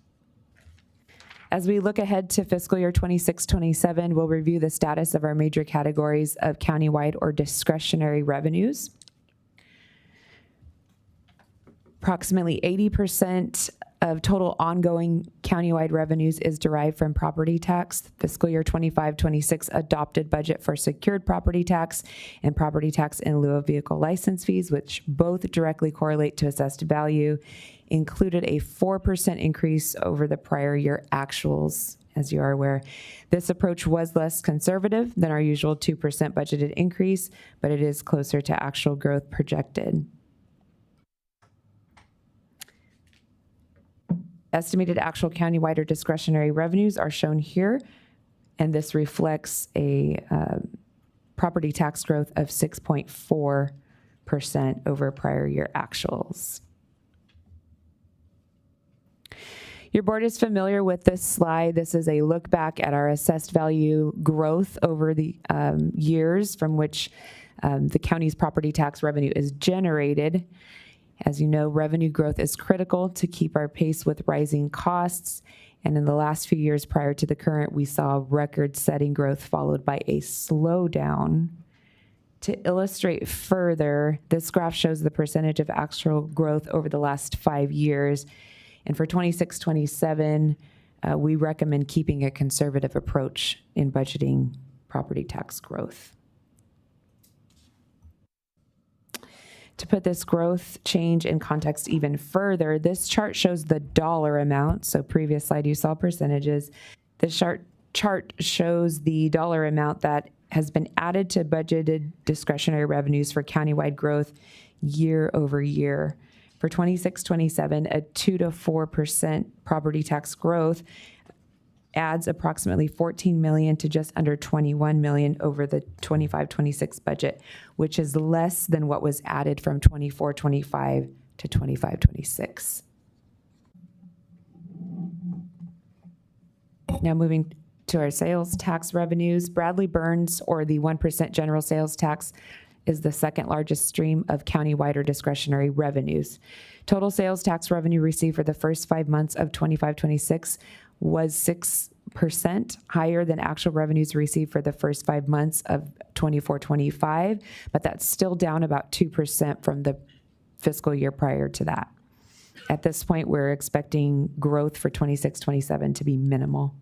As we look ahead to fiscal year 26-27, we'll review the status of our major categories of countywide or discretionary revenues. Approximately 80% of total ongoing countywide revenues is derived from property tax. Fiscal year 25-26 adopted budget for secured property tax and property tax in lieu of vehicle license fees, which both directly correlate to assessed value, included a 4% increase over the prior year actuals, as you are aware. This approach was less conservative than our usual 2% budgeted increase, but it is closer to actual growth projected. Estimated actual countywide or discretionary revenues are shown here, and this reflects a property tax growth of 6.4% over prior year actuals. Your board is familiar with this slide. This is a look back at our assessed value growth over the years from which the county's property tax revenue is generated. As you know, revenue growth is critical to keep our pace with rising costs. And in the last few years prior to the current, we saw record-setting growth followed by a slowdown. To illustrate further, this graph shows the percentage of actual growth over the last 5 years. And for 26-27, we recommend keeping a conservative approach in budgeting property tax growth. To put this growth change in context even further, this chart shows the dollar amount. So previous slide you saw percentages. This chart shows the dollar amount that has been added to budgeted discretionary revenues for countywide growth year over year. For 26-27, a 2 to 4% property tax growth adds approximately $14 million to just under $21 million over the 25-26 budget, which is less than what was added from 24-25 to 25-26. Now moving to our sales tax revenues, Bradley Burns, or the 1% general sales tax, is the second largest stream of countywide or discretionary revenues. Total sales tax revenue received for the first 5 months of 25-26 was 6% higher than actual revenues received for the first 5 months of 24-25, but that's still down about 2% from the fiscal year prior to that. At this point, we're expecting growth for 26-27 to be minimal.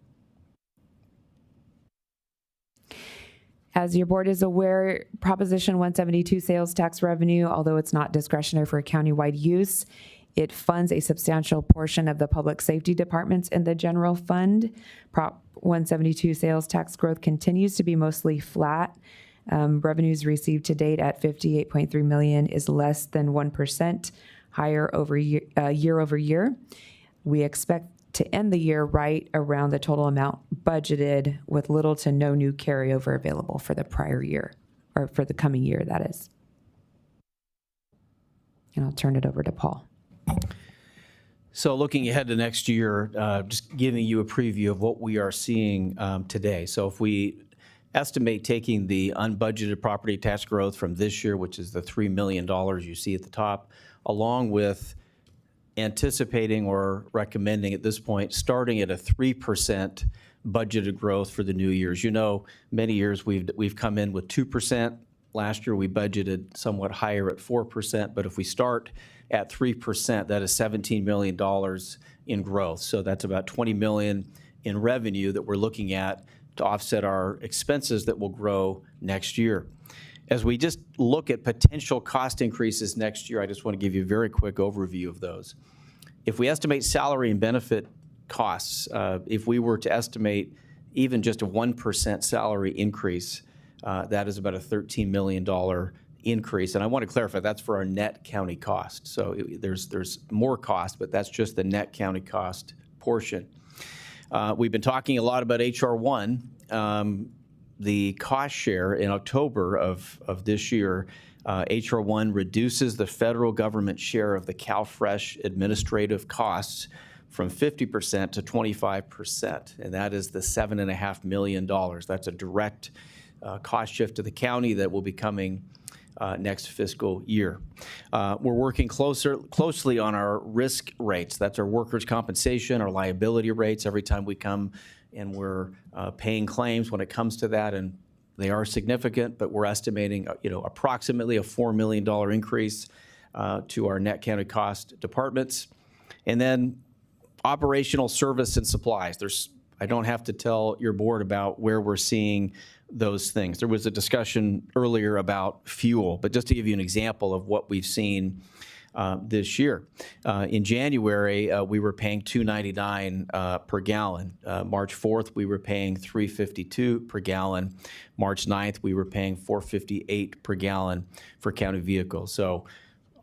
As your board is aware, Proposition 172 sales tax revenue, although it's not discretionary for countywide use, it funds a substantial portion of the public safety departments in the general fund. Prop 172 sales tax growth continues to be mostly flat. Revenues received to date at $58.3 million is less than 1% higher year over year. We expect to end the year right around the total amount budgeted, with little to no new carryover available for the prior year, or for the coming year, that is. And I'll turn it over to Paul. So looking ahead to next year, just giving you a preview of what we are seeing today. So if we estimate taking the unbudgeted property tax growth from this year, which is the $3 million you see at the top, along with anticipating or recommending at this point, starting at a 3% budgeted growth for the new years. You know, many years we've come in with 2%. Last year we budgeted somewhat higher at 4%, but if we start at 3%, that is $17 million in growth. So that's about $20 million in revenue that we're looking at to offset our expenses that will grow next year. As we just look at potential cost increases next year, I just want to give you a very quick overview of those. If we estimate salary and benefit costs, if we were to estimate even just a 1% salary increase, that is about a $13 million increase. And I want to clarify, that's for our net county cost. So there's more cost, but that's just the net county cost portion. We've been talking a lot about HR 1. The cost share in October of this year, HR 1 reduces the federal government share of the CalFresh administrative costs from 50% to 25%, and that is the $7.5 million. That's a direct cost shift to the county that will be coming next fiscal year. We're working closely on our risk rates. That's our workers' compensation, our liability rates every time we come and we're paying claims when it comes to that, and they are significant, but we're estimating approximately a $4 million increase to our net county cost departments. And then operational service and supplies. I don't have to tell your board about where we're seeing those things. There was a discussion earlier about fuel, but just to give you an example of what we've seen this year. In January, we were paying $2.99 per gallon. March 4th, we were paying $3.52 per gallon. March 9th, we were paying $4.58 per gallon for county vehicles. So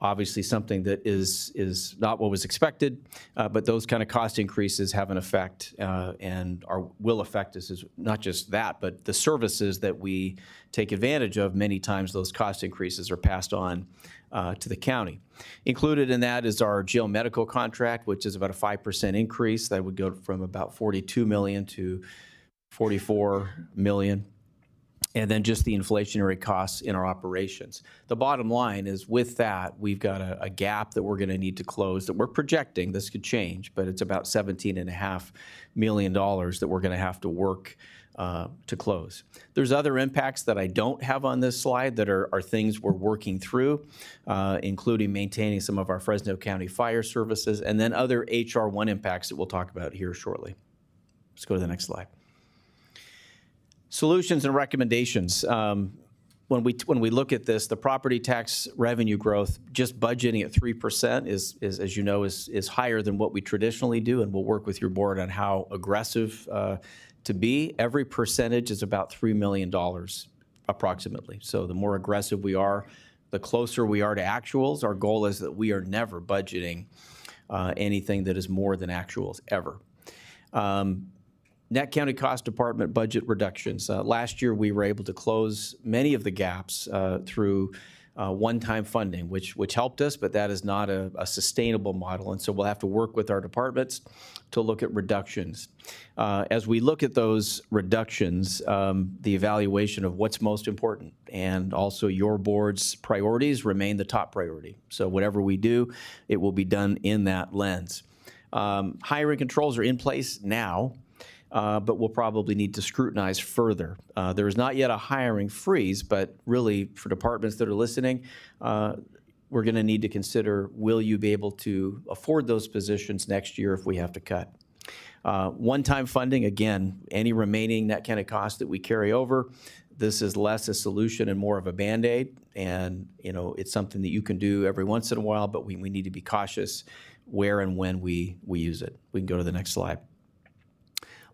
obviously something that is not what was expected, but those kind of cost increases have an effect and will affect us. Is not just that, but the services that we take advantage of, many times those cost increases are passed on to the county. Included in that is our jail medical contract, which is about a 5% increase. That would go from about $42 million to $44 million. And then just the inflationary costs in our operations. The bottom line is with that, we've got a gap that we're going to need to close that we're projecting. This could change, but it's about $17.5 million that we're going to have to work to close. There's other impacts that I don't have on this slide that are things we're working through, including maintaining some of our Fresno County fire services, and then other HR 1 impacts that we'll talk about here shortly. Let's go to the next slide. Solutions and recommendations. When we look at this, the property tax revenue growth, just budgeting at 3% is as you know, is higher than what we traditionally do, and we'll work with your board on how aggressive to be. Every percentage is about $3 million approximately. So the more aggressive we are, the closer we are to actuals. Our goal is that we are never budgeting anything that is more than actuals ever. Net county cost department budget reductions. Last year, we were able to close many of the gaps through one-time funding, which helped us, but that is not a sustainable model. And so we'll have to work with our departments to look at reductions. As we look at those reductions, the evaluation of what's most important and also your board's priorities remain the top priority. So whatever we do, it will be done in that lens. Hiring controls are in place now. But we'll probably need to scrutinize further. There is not yet a hiring freeze, but really for departments that are listening, we're going to need to consider, will you be able to afford those positions next year if we have to cut? One-time funding, again, any remaining net county costs that we carry over, this is less a solution and more of a Band-Aid. And it's something that you can do every once in a while, but we need to be cautious where and when we use it. We can go to the next slide.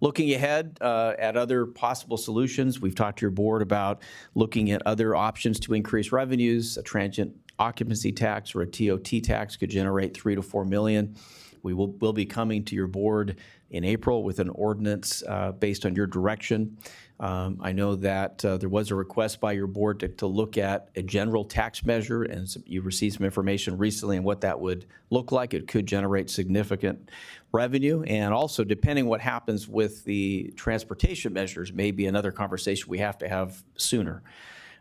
Looking ahead at other possible solutions, we've talked to your board about looking at other options to increase revenues. A transient occupancy tax or a TOT tax could generate $3 to $4 million. We'll be coming to your board in April with an ordinance based on your direction. I know that there was a request by your board to look at a general tax measure, and you received some information recently on what that would look like. It could generate significant revenue, and also depending what happens with the transportation measures, maybe another conversation we have to have sooner.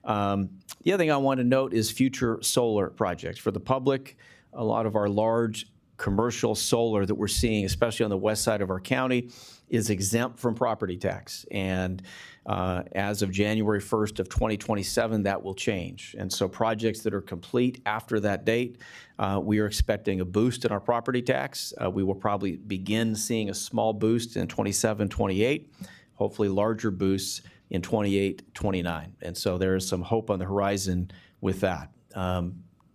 The other thing I want to note is future solar projects. For the public, a lot of our large commercial solar that we're seeing, especially on the west side of our county, is exempt from property tax. And as of January 1st of 2027, that will change. And so projects that are complete after that date, we are expecting a boost in our property tax. We will probably begin seeing a small boost in 27, 28, hopefully larger boosts in 28, 29. And so there is some hope on the horizon with that.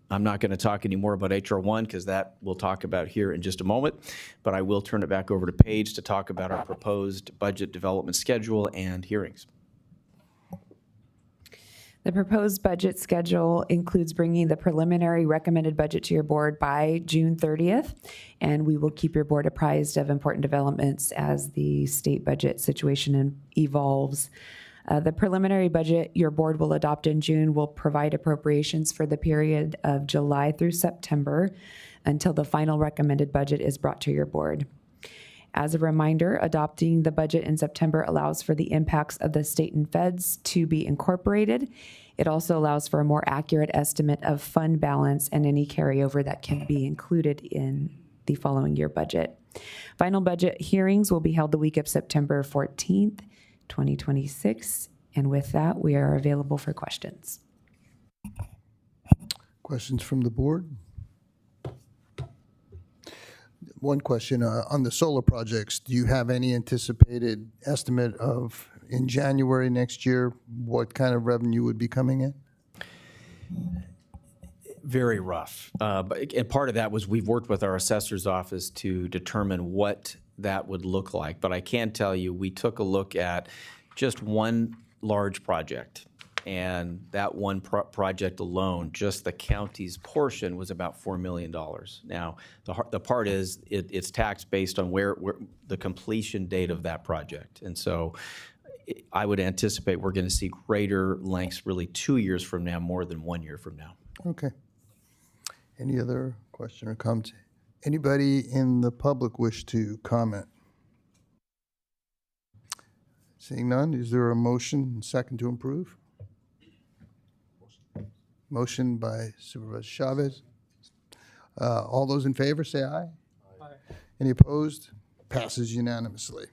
I'm not going to talk anymore about HR 1 because that we'll talk about here in just a moment, but I will turn it back over to Paige to talk about our proposed budget development schedule and hearings. The proposed budget schedule includes bringing the preliminary recommended budget to your board by June 30th, and we will keep your board apprised of important developments as the state budget situation evolves. The preliminary budget your board will adopt in June will provide appropriations for the period of July through September until the final recommended budget is brought to your board. As a reminder, adopting the budget in September allows for the impacts of the state and feds to be incorporated. It also allows for a more accurate estimate of fund balance and any carryover that can be included in the following year budget. Final budget hearings will be held the week of September 14th, 2026. And with that, we are available for questions. Questions from the board? One question on the solar projects. Do you have any anticipated estimate of, in January next year, what kind of revenue would be coming in? Very rough. And part of that was we've worked with our assessor's office to determine what that would look like. But I can tell you, we took a look at just one large project. And that one project alone, just the county's portion, was about $4 million. Now, the part is it's taxed based on where the completion date of that project. And so I would anticipate we're going to see greater lengths really 2 years from now, more than 1 year from now. Okay. Any other question or comment? Anybody in the public wish to comment? Seeing none, is there a motion and second to approve? Motion by Supervisor Chavez. All those in favor, say aye. Aye. Any opposed? Passes unanimously.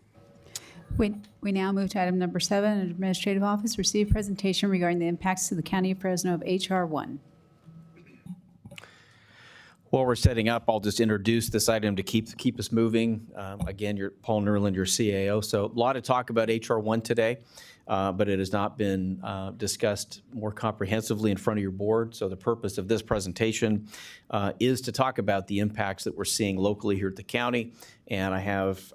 We now move to item number 7, Administrative Office, receive presentation regarding the impacts to the County of Fresno of HR 1. While we're setting up, I'll just introduce this item to keep us moving. Again, you're Paul Nerland, your CAO. So a lot of talk about HR 1 today, but it has not been discussed more comprehensively in front of your board. So the purpose of this presentation is to talk about the impacts that we're seeing locally here at the county. And I have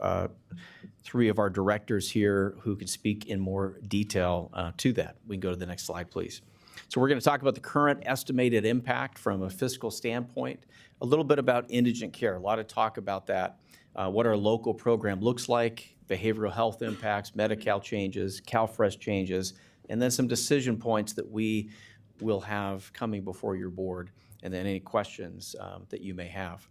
3 of our directors here who can speak in more detail to that. We can go to the next slide, please. So we're going to talk about the current estimated impact from a fiscal standpoint, a little bit about indigent care, a lot of talk about that, what our local program looks like, behavioral health impacts, Medi-Cal changes, CalFresh changes, and then some decision points that we will have coming before your board, and then any questions that you may have.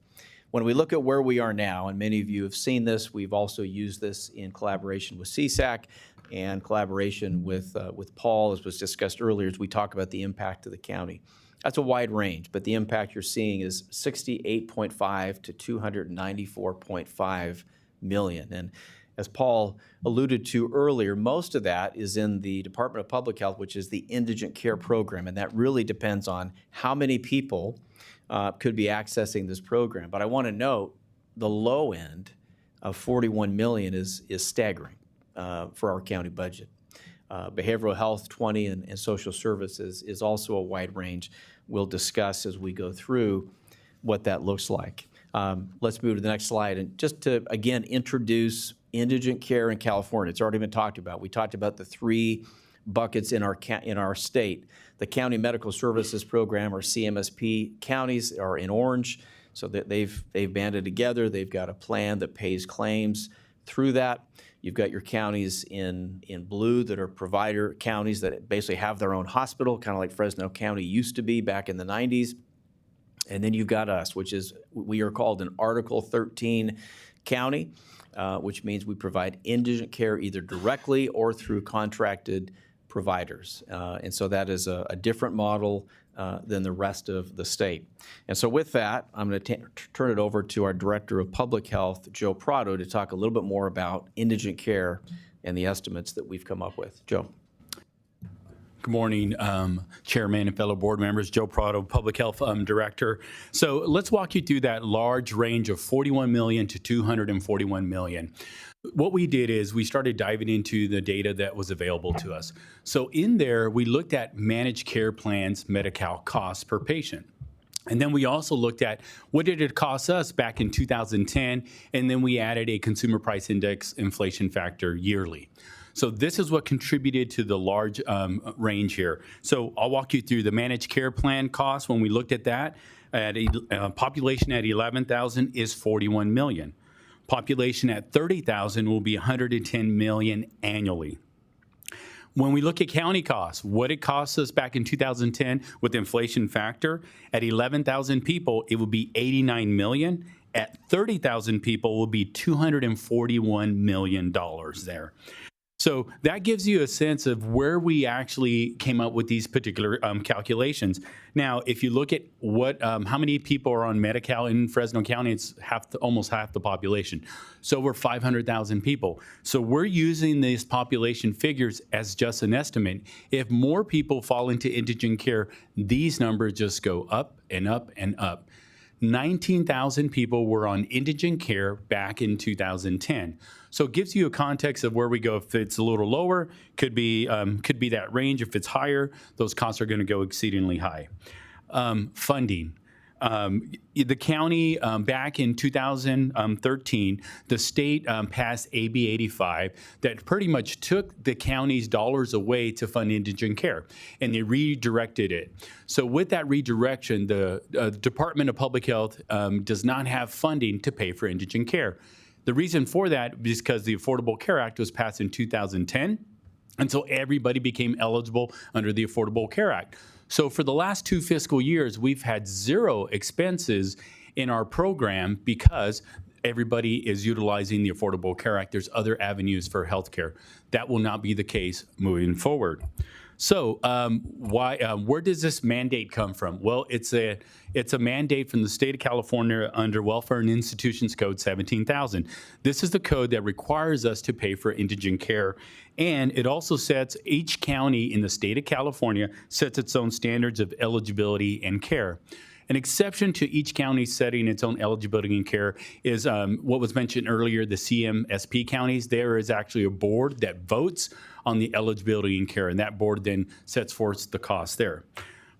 When we look at where we are now, and many of you have seen this, we've also used this in collaboration with CSAC and collaboration with Paul, as was discussed earlier, as we talk about the impact to the county. That's a wide range, but the impact you're seeing is $68.5 to $294.5 million. And as Paul alluded to earlier, most of that is in the Department of Public Health, which is the indigent care program, and that really depends on how many people could be accessing this program. But I want to note the low end of $41 million is staggering for our county budget. Behavioral health, 20, and social services is also a wide range. We'll discuss as we go through what that looks like. Let's move to the next slide. And just to, again, introduce indigent care in California. It's already been talked about. We talked about the 3 buckets in our state. The County Medical Services Program, or CMSP counties, are in orange. So that they've banded together. They've got a plan that pays claims through that. You've got your counties in blue that are provider counties that basically have their own hospital, kind of like Fresno County used to be back in the 90s. And then you've got us, which is, we are called an Article 13 county, which means we provide indigent care either directly or through contracted providers. And so that is a different model than the rest of the state. And so with that, I'm going to turn it over to our Director of Public Health, Joe Prado, to talk a little bit more about indigent care and the estimates that we've come up with. Joe. Good morning, Chairman and fellow board members. Joe Prado, Public Health Director. So let's walk you through that large range of 41 million to 241 million. What we did is we started diving into the data that was available to us. So in there, we looked at managed care plans, Medi-Cal costs per patient. And then we also looked at what did it cost us back in 2010, and then we added a consumer price index inflation factor yearly. So this is what contributed to the large range here. So I'll walk you through the managed care plan cost. When we looked at that, at a population at 11,000 is 41 million. Population at 30,000 will be 110 million annually. When we look at county costs, what it cost us back in 2010 with the inflation factor, at 11,000 people, it would be 89 million. At 30,000 people, will be $241 million there. So that gives you a sense of where we actually came up with these particular calculations. Now, if you look at what, how many people are on Medi-Cal in Fresno County, it's almost half the population. So we're 500,000 people. So we're using these population figures as just an estimate. If more people fall into indigent care, these numbers just go up and up and up. 19,000 people were on indigent care back in 2010. So it gives you a context of where we go. If it's a little lower, could be that range. If it's higher, those costs are going to go exceedingly high. Funding. The county, back in 2013, the state passed AB 85 that pretty much took the county's dollars away to fund indigent care, and they redirected it. So with that redirection, the Department of Public Health does not have funding to pay for indigent care. The reason for that is because the Affordable Care Act was passed in 2010, and so everybody became eligible under the Affordable Care Act. So for the last 2 fiscal years, we've had zero expenses in our program because everybody is utilizing the Affordable Care Act. There's other avenues for healthcare. That will not be the case moving forward. So where does this mandate come from? Well, it's a mandate from the state of California under Welfare and Institutions Code 17,000. This is the code that requires us to pay for indigent care. And it also sets, each county in the state of California sets its own standards of eligibility and care. An exception to each county setting its own eligibility and care is what was mentioned earlier, the CMSP counties. There is actually a board that votes on the eligibility and care, and that board then sets forth the cost there.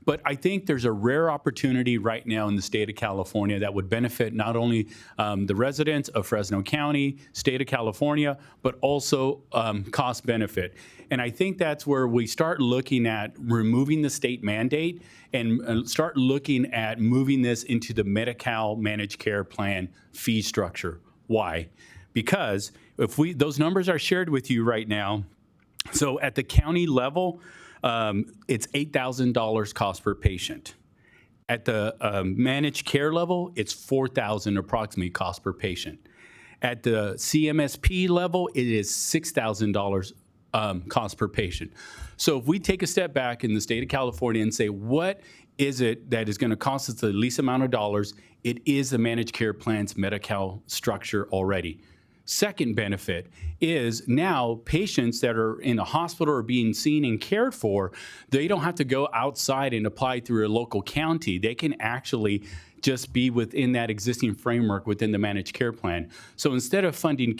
But I think there's a rare opportunity right now in the state of California that would benefit not only the residents of Fresno County, state of California, but also cost benefit. And I think that's where we start looking at removing the state mandate and start looking at moving this into the Medi-Cal managed care plan fee structure. Why? Because if those numbers are shared with you right now, so at the county level, it's $8,000 cost per patient. At the managed care level, it's $4,000 approximately cost per patient. At the CMSP level, it is $6,000 cost per patient. So if we take a step back in the state of California and say, what is it that is going to cost us the least amount of dollars? It is the managed care plan's Medi-Cal structure already. Second benefit is now patients that are in a hospital or being seen and cared for, they don't have to go outside and apply through a local county. They can actually just be within that existing framework within the managed care plan. So instead of funding,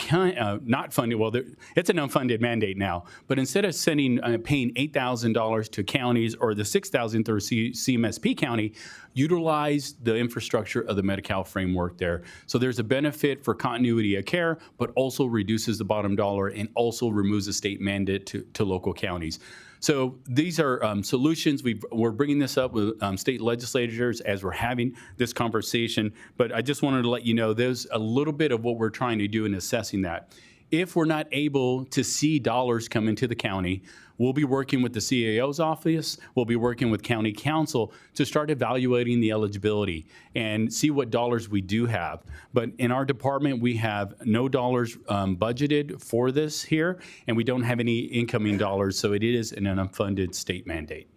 not funding, well, it's an unfunded mandate now, but instead of paying $8,000 to counties or the $6,000 through CMSP county, utilize the infrastructure of the Medi-Cal framework there. So there's a benefit for continuity of care, but also reduces the bottom dollar and also removes the state mandate to local counties. So these are solutions. We're bringing this up with state legislators as we're having this conversation. But I just wanted to let you know there's a little bit of what we're trying to do in assessing that. If we're not able to see dollars come into the county, we'll be working with the CAO's office, we'll be working with county council to start evaluating the eligibility and see what dollars we do have. But in our department, we have no dollars budgeted for this here, and we don't have any incoming dollars, so it is an unfunded state mandate.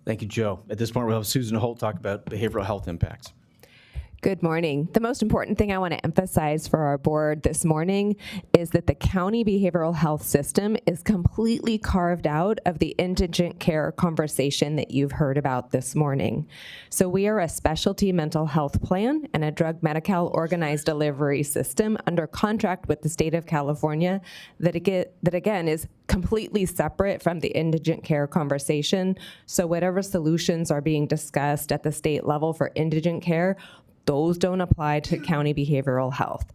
Thank you, Joe. At this point, we'll have Susan Holt talk about behavioral health impacts. Good morning. The most important thing I want to emphasize for our board this morning is that the county behavioral health system is completely carved out of the indigent care conversation that you've heard about this morning. So we are a specialty mental health plan and a drug Medi-Cal organized delivery system under contract with the state of California that again is completely separate from the indigent care conversation. So whatever solutions are being discussed at the state level for indigent care, those don't apply to county behavioral health.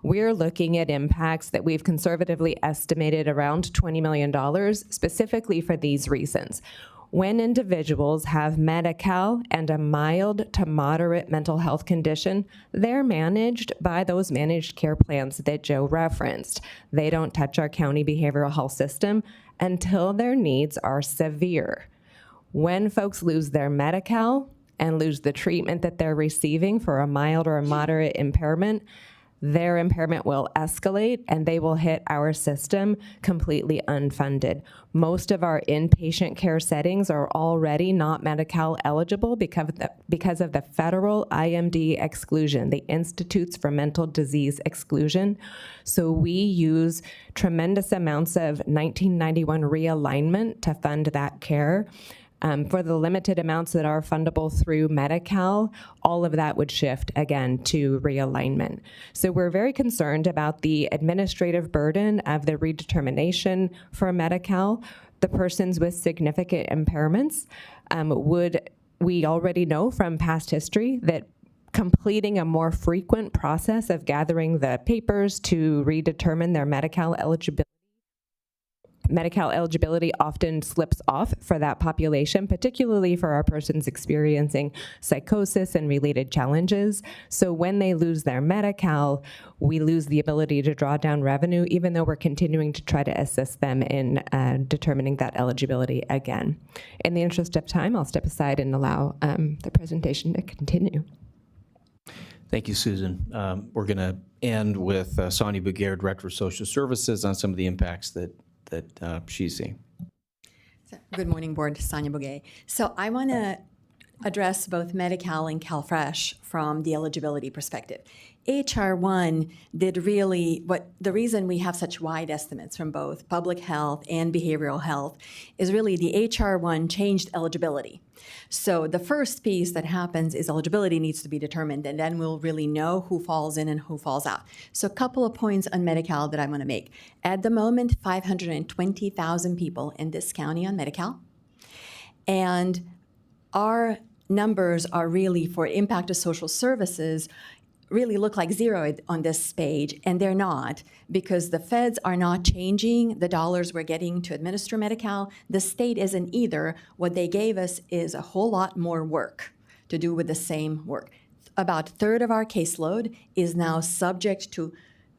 We're looking at impacts that we've conservatively estimated around $20 million, specifically for these reasons. When individuals have Medi-Cal and a mild to moderate mental health condition, they're managed by those managed care plans that Joe referenced. They don't touch our county behavioral health system until their needs are severe. When folks lose their Medi-Cal and lose the treatment that they're receiving for a mild or a moderate impairment, their impairment will escalate and they will hit our system completely unfunded. Most of our inpatient care settings are already not Medi-Cal eligible because of the federal IMD exclusion, the Institutes for Mental Disease exclusion. So we use tremendous amounts of 1991 realignment to fund that care. For the limited amounts that are fundable through Medi-Cal, all of that would shift again to realignment. So we're very concerned about the administrative burden of the redetermination for Medi-Cal. The persons with significant impairments we already know from past history that completing a more frequent process of gathering the papers to redetermine their Medi-Cal eligibility often slips off for that population, particularly for our persons experiencing psychosis and related challenges. So when they lose their Medi-Cal, we lose the ability to draw down revenue, even though we're continuing to try to assist them in determining that eligibility again. In the interest of time, I'll step aside and allow the presentation to continue. Thank you, Susan. We're going to end with Sonia Bouguer, Director of Social Services, on some of the impacts that she's seeing. Good morning, Board. Sonia Bouguer. So I want to address both Medi-Cal and CalFresh from the eligibility perspective. HR 1 did really the reason we have such wide estimates from both public health and behavioral health is really the HR 1 changed eligibility. So the first piece that happens is eligibility needs to be determined, and then we'll really know who falls in and who falls out. So a couple of points on Medi-Cal that I want to make. At the moment, 520,000 people in this county on Medi-Cal, and our numbers are really for impact to social services really look like zero on this page, and they're not, because the feds are not changing the dollars we're getting to administer Medi-Cal. The state isn't either. What they gave us is a whole lot more work to do with the same work. About a third of our caseload is now subject to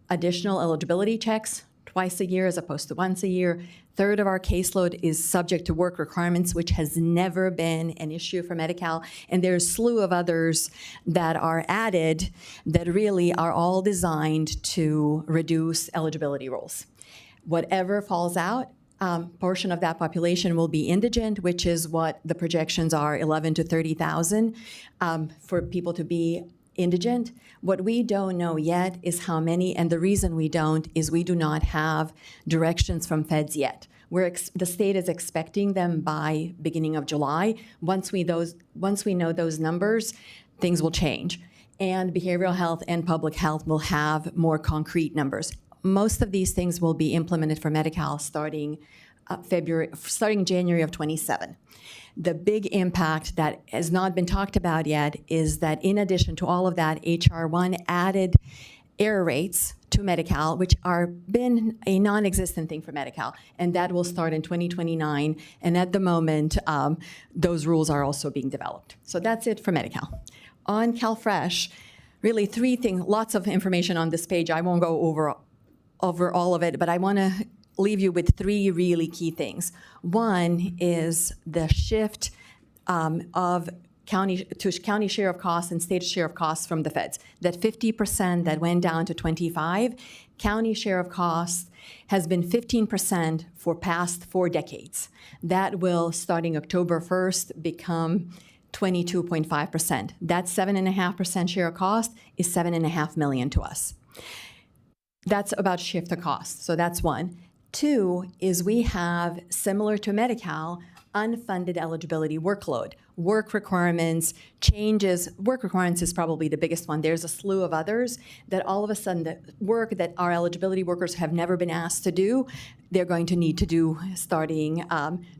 additional eligibility checks twice a year as opposed to once a year. Third of our caseload is subject to work requirements, which has never been an issue for Medi-Cal. And there's a slew of others that are added that really are all designed to reduce eligibility rules. Whatever falls out, portion of that population will be indigent, which is what the projections are, 11 to 30,000 for people to be indigent. What we don't know yet is how many, and the reason we don't is we do not have directions from feds yet. The state is expecting them by beginning of July. Once we know those numbers, things will change. And behavioral health and public health will have more concrete numbers. Most of these things will be implemented for Medi-Cal starting January of 27. The big impact that has not been talked about yet is that in addition to all of that, HR 1 added error rates to Medi-Cal, which are been a non-existent thing for Medi-Cal, and that will start in 2029. And at the moment, those rules are also being developed. So that's it for Medi-Cal. On CalFresh, really three things, lots of information on this page. I won't go over all of it, but I want to leave you with three really key things. One is the shift of county share of costs and state share of costs from the feds. That 50% that went down to 25, county share of costs has been 15% for past 4 decades. That will, starting October 1st, become 22.5%. That 7.5% share of cost is $7.5 million to us. That's about shift of cost. So that's one. Two is we have, similar to Medi-Cal, unfunded eligibility workload. Work requirements, changes. Work requirements is probably the biggest one. There's a slew of others that all of a sudden the work that our eligibility workers have never been asked to do, they're going to need to do starting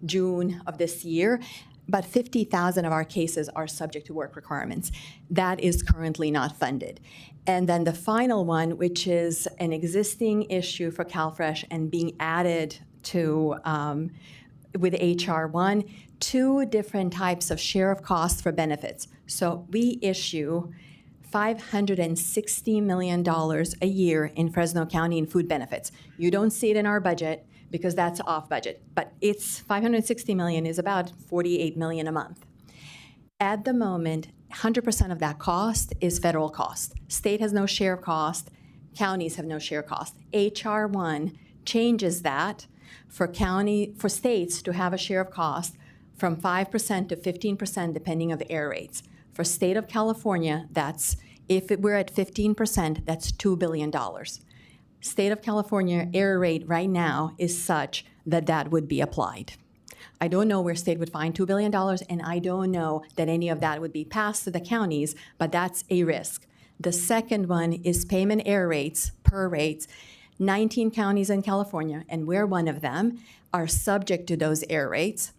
June of this year. About 50,000 of our cases are subject to work requirements. That is currently not funded. And then the final one, which is an existing issue for CalFresh and being added to with HR 1, 2 different types of share of costs for benefits. So we issue $560 million a year in Fresno County in food benefits. You don't see it in our budget because that's off budget, but it's $560 million is about $48 million a month. At the moment, 100% of that cost is federal cost. State has no share of cost, counties have no share of cost. HR 1 changes that for states to have a share of cost from 5% to 15% depending of air rates. For state of California, we're at 15%, that's $2 billion. State of California air rate right now is such that that would be applied. I don't know where state would find $2 billion, and I don't know that any of that would be passed to the counties, but that's a risk. The second one is payment air rates, per rates. 19 counties in California, and we're one of them, are subject to those air rates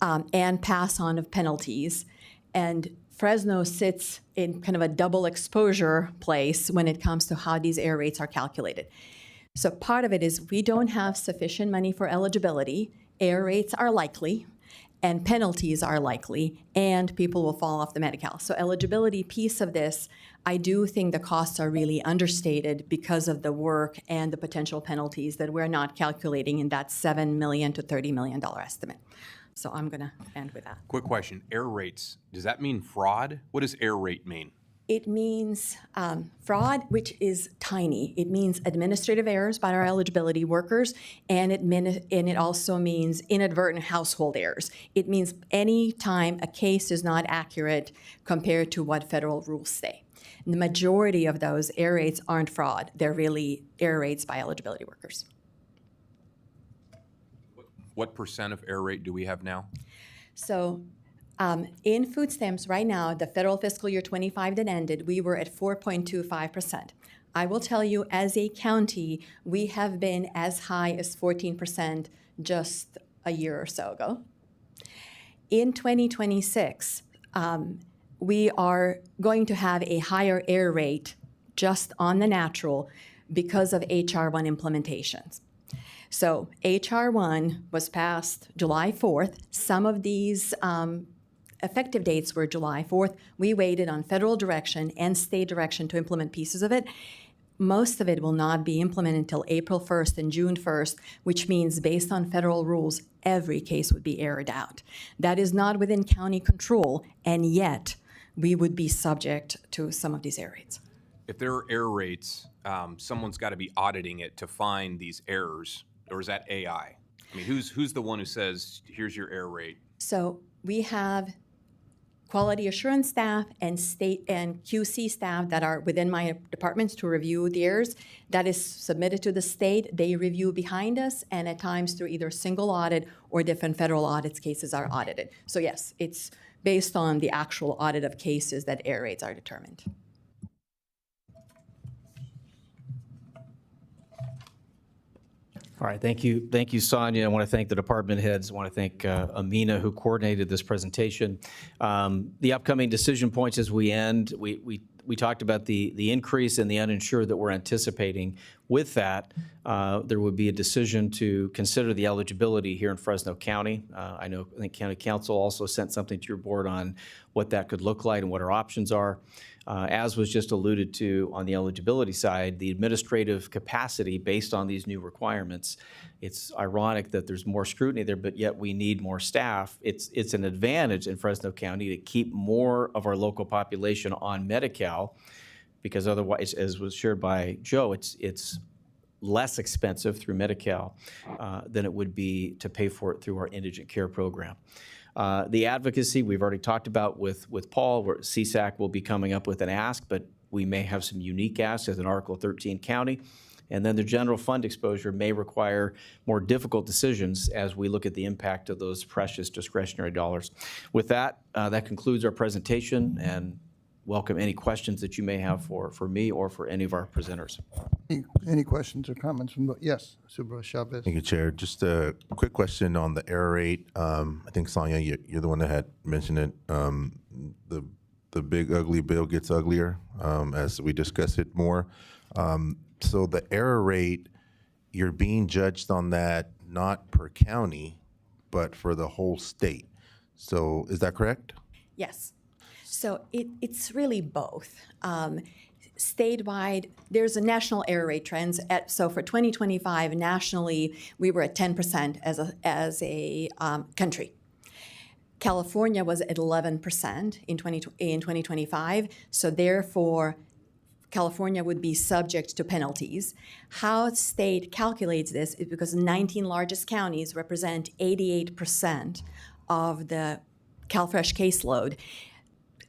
and pass on of penalties. And Fresno sits in kind of a double exposure place when it comes to how these air rates are calculated. So part of it is we don't have sufficient money for eligibility. Air rates are likely, and penalties are likely, and people will fall off the Medi-Cal. So eligibility piece of this, I do think the costs are really understated because of the work and the potential penalties that we're not calculating in that $7 million to $30 million estimate. So I'm going to end with that. Quick question, air rates, does that mean fraud? What does air rate mean? It means fraud, which is tiny. It means administrative errors by our eligibility workers, and it also means inadvertent household errors. It means any time a case is not accurate compared to what federal rules say. And the majority of those air rates aren't fraud. They're really air rates by eligibility workers. What percent of air rate do we have now? So in food stamps right now, the federal fiscal year 25 that ended, we were at 4.25%. I will tell you, as a county, we have been as high as 14% just a year or so ago. In 2026, we are going to have a higher air rate just on the natural because of HR 1 implementations. So HR 1 was passed July 4th. Some of these effective dates were July 4th. We waited on federal direction and state direction to implement pieces of it. Most of it will not be implemented until April 1st and June 1st, which means based on federal rules, every case would be aired out. That is not within county control, and yet we would be subject to some of these air rates. If there are error rates, someone's got to be auditing it to find these errors, or is that AI? I mean, who's the one who says, here's your error rate? So we have quality assurance staff and state and QC staff that are within my departments to review the errors. That is submitted to the state. They review behind us, and at times through either single audit or different federal audits, cases are audited. So yes, it's based on the actual audit of cases that error rates are determined. All right, thank you, Sonia. I want to thank the department heads. I want to thank Amina, who coordinated this presentation. The upcoming decision points as we end, we talked about the increase in the uninsured that we're anticipating. With that, there would be a decision to consider the eligibility here in Fresno County. I think County Council also sent something to your board on what that could look like and what our options are. As was just alluded to on the eligibility side, the administrative capacity based on these new requirements, it's ironic that there's more scrutiny there, but yet we need more staff. It's an advantage in Fresno County to keep more of our local population on Medi-Cal, because otherwise, as was shared by Joe, it's less expensive through Medi-Cal than it would be to pay for it through our indigent care program. The advocacy we've already talked about with Paul, where CSAC will be coming up with an ask, but we may have some unique asks as an Article 13 county. And then the general fund exposure may require more difficult decisions as we look at the impact of those precious discretionary dollars. With that, that concludes our presentation, and welcome any questions that you may have for me or for any of our presenters. Any questions or comments from the, yes, Supervisor Chavez. Thank you, Chair. Just a quick question on the error rate. I think, Sonia, you're the one that had mentioned it. The big ugly bill gets uglier as we discuss it more. So the error rate, you're being judged on that not per county, but for the whole state. So is that correct? Yes. So it's really both. Statewide, there's a national error rate trends. So for 2025, nationally, we were at 10% as a country. California was at 11% in 2025. So therefore, California would be subject to penalties. How state calculates this is because the 19 largest counties represent 88% of the CalFresh caseload.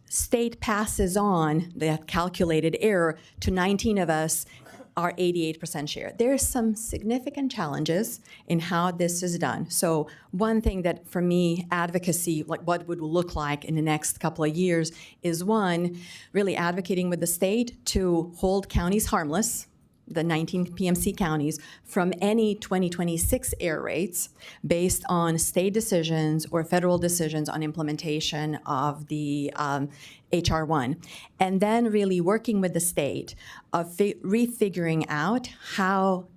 State passes on that calculated error to 19 of us, our 88% share. There's some significant challenges in how this is done. So one thing that for me, advocacy, like what would look like in the next couple of years is one, really advocating with the state to hold counties harmless, the 19 PMC counties, from any 2026 error rates based on state decisions or federal decisions on implementation of the HR 1. And then really working with the state of refiguring out how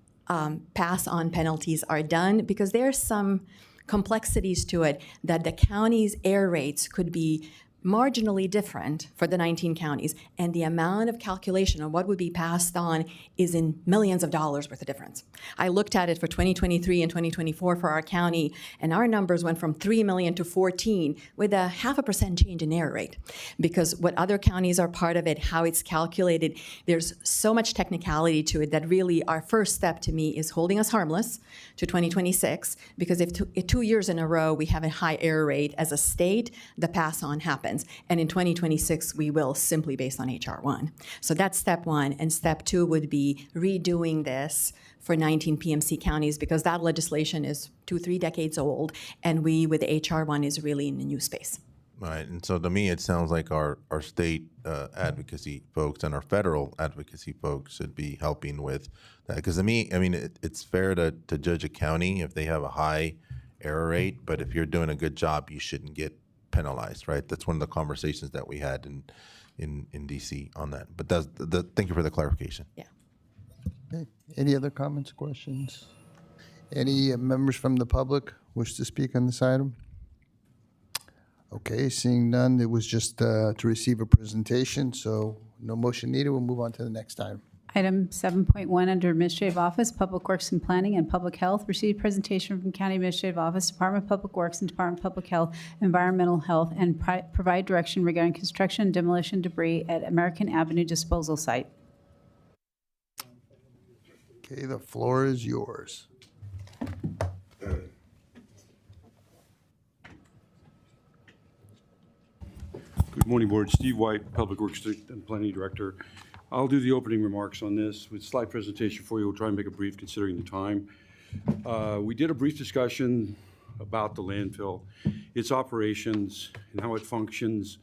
pass-on penalties are done, because there's some complexities to it that the county's error rates could be marginally different for the 19 counties, and the amount of calculation of what would be passed on is in millions of dollars worth of difference. I looked at it for 2023 and 2024 for our county, and our numbers went from 3 million to 14 with a 0.5% change in error rate. Because what other counties are part of it, how it's calculated, there's so much technicality to it that really our first step to me is holding us harmless to 2026, because if 2 years in a row we have a high error rate as a state, the pass-on happens. And in 2026, we will, simply based on HR 1. So that's step one. And step two would be redoing this for 19 PMC counties, because that legislation is 2-3 decades old, and we, with HR 1, is really in a new space. Right. And so to me, it sounds like our state advocacy folks and our federal advocacy folks should be helping with that. Because to me, I mean, it's fair to judge a county if they have a high error rate, but if you're doing a good job, you shouldn't get penalized, right? That's one of the conversations that we had in DC on that. But thank you for the clarification. Yeah. Okay. Any other comments, questions? Any members from the public wish to speak on this item? Okay, seeing none, it was just to receive a presentation, so no motion needed. We'll move on to the next item. Item 7.1 under Administrative Office, Public Works and Planning and Public Health. Received presentation from County Administrative Office, Department of Public Works, and Department of Public Health, Environmental Health, and provide direction regarding construction and demolition debris at American Avenue Disposal Site. Okay, the floor is yours. Good morning, Board. Steve White, Public Works and Planning Director. I'll do the opening remarks on this with slide presentation for you. We'll try and make it brief considering the time. We did a brief discussion about the landfill, its operations, and how it functions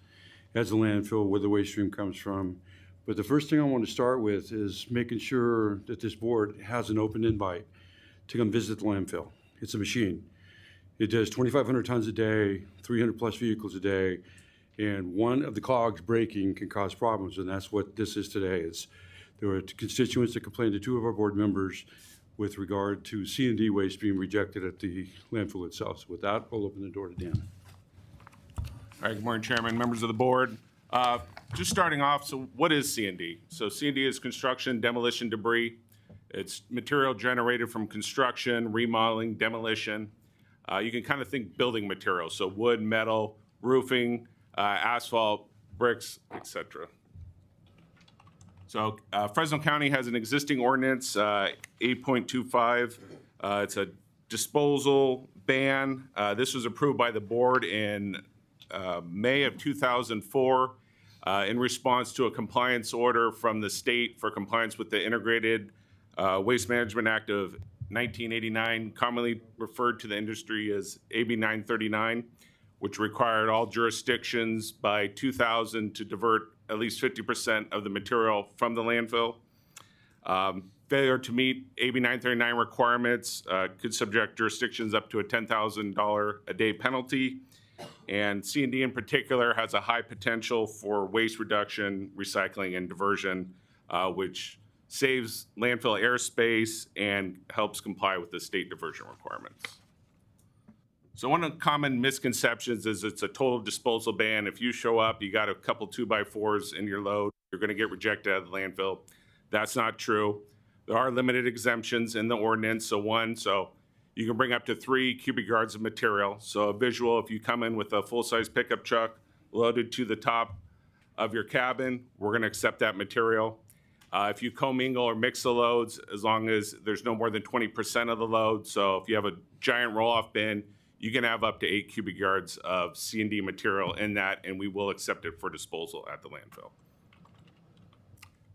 as a landfill, where the waste stream comes from. But the first thing I want to start with is making sure that this board has an open invite to come visit the landfill. It's a machine. It does 2,500 tons a day, 300 plus vehicles a day, and one of the cogs breaking can cause problems, and that's what this is today. There were constituents that complained to two of our board members with regard to C&D waste being rejected at the landfill itself. So with that, I'll open the door to Dan. All right, good morning, Chairman, members of the board. Just starting off, so what is C&D? So C&D is construction, demolition debris. It's material generated from construction, remodeling, demolition. You can kind of think building materials, so wood, metal, roofing, asphalt, bricks, etc. So Fresno County has an existing ordinance, 8.25. It's a disposal ban. This was approved by the board in May of 2004 in response to a compliance order from the state for compliance with the Integrated Waste Management Act of 1989, commonly referred to the industry as AB 939, which required all jurisdictions by 2000 to divert at least 50% of the material from the landfill. Failure to meet AB 939 requirements could subject jurisdictions up to a $10,000 a day penalty. And C&D in particular has a high potential for waste reduction, recycling, and diversion, which saves landfill airspace and helps comply with the state diversion requirements. So one of the common misconceptions is it's a total disposal ban. If you show up, you got a couple 2x4s in your load, you're going to get rejected out of the landfill. That's not true. There are limited exemptions in the ordinance. So you can bring up to 3 cubic yards of material. So a visual, if you come in with a full-size pickup truck loaded to the top of your cabin, we're going to accept that material. If you commingle or mix the loads, as long as there's no more than 20% of the load. So if you have a giant roll-off bin, you can have up to 8 cubic yards of C&D material in that, and we will accept it for disposal at the landfill.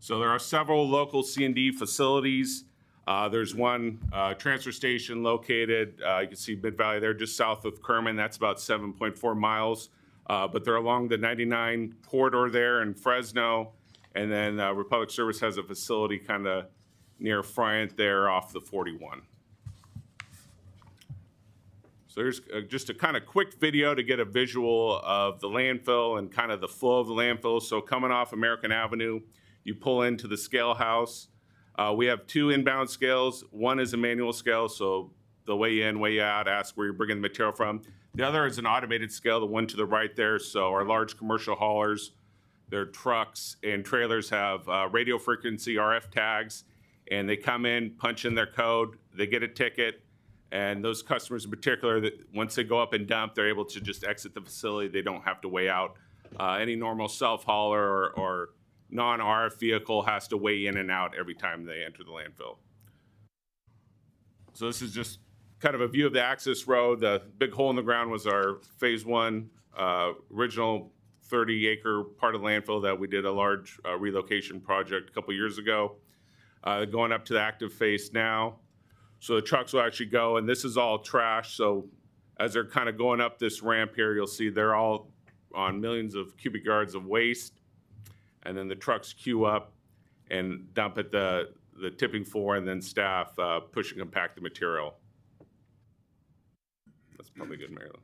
So there are several local C&D facilities. There's one transfer station located, you can see Mid-Valley there, just south of Kerman. That's about 7.4 miles. But they're along the 99 corridor there in Fresno. And then Republic Service has a facility kind of near Friant there off the 41. So here's just a kind of quick video to get a visual of the landfill and kind of the flow of the landfill. So coming off American Avenue, you pull into the scale house. We have 2 inbound scales. One is a manual scale, so the way in, way out, ask where you're bringing the material from. The other is an automated scale, the one to the right there. So our large commercial haulers, their trucks and trailers have radio frequency RF tags, and they come in, punch in their code, they get a ticket, and those customers in particular, that once they go up and dump, they're able to just exit the facility. They don't have to weigh out. Any normal self-hauler or non-RF vehicle has to weigh in and out every time they enter the landfill. So this is just kind of a view of the access road. The big hole in the ground was our phase 1 original 30-acre part of the landfill that we did a large relocation project a couple years ago. Going up to the active phase now. So the trucks will actually go, and this is all trash. So as they're kind of going up this ramp here, you'll see they're all on millions of cubic yards of waste. And then the trucks queue up and dump at the tipping floor, and then staff push and compact the material. That's probably good, Marilyn.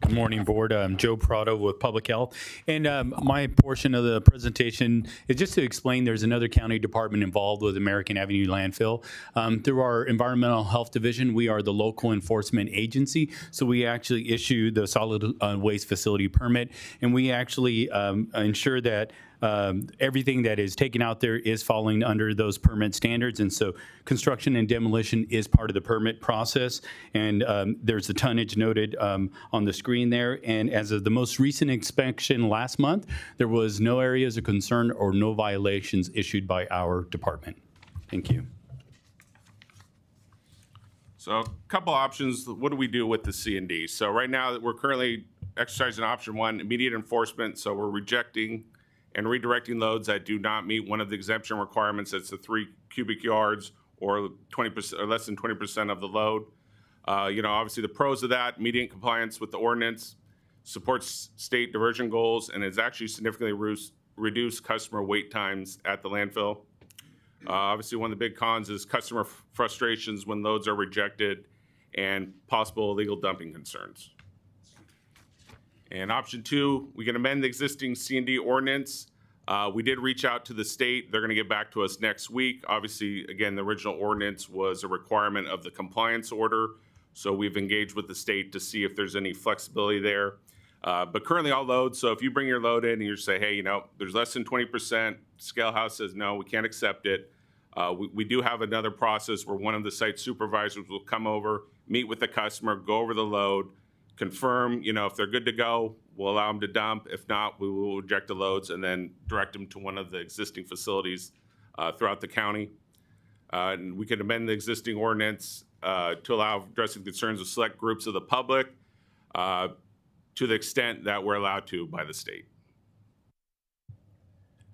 Good morning, Board. I'm Joe Prado with Public Health. And my portion of the presentation is just to explain there's another county department involved with American Avenue Landfill. Through our Environmental Health Division, we are the local enforcement agency. So we actually issue the solid waste facility permit, and we actually ensure that everything that is taken out there is falling under those permit standards. And so construction and demolition is part of the permit process. And there's the tonnage noted on the screen there. And as of the most recent inspection last month, there was no areas of concern or no violations issued by our department. Thank you. So a couple options. What do we do with the C&D? So right now we're currently exercising option 1, immediate enforcement. So we're rejecting and redirecting loads that do not meet one of the exemption requirements. That's the 3 cubic yards or 20% or less than 20% of the load. Obviously the pros of that: immediate compliance with the ordinance, supports state diversion goals, and has actually significantly reduced customer wait times at the landfill. Obviously, one of the big cons is customer frustrations when loads are rejected and possible illegal dumping concerns. And option 2, we can amend the existing C&D ordinance. We did reach out to the state. They're going to get back to us next week. Obviously, again, the original ordinance was a requirement of the compliance order. So we've engaged with the state to see if there's any flexibility there. But currently all loads, so if you bring your load in and you say, hey, there's less than 20%, scale house says, no, we can't accept it. We do have another process where one of the site supervisors will come over, meet with the customer, go over the load, confirm, if they're good to go, we'll allow them to dump. If not, we will reject the loads and then direct them to one of the existing facilities throughout the county. And we can amend the existing ordinance to allow addressing concerns of select groups of the public to the extent that we're allowed to by the state.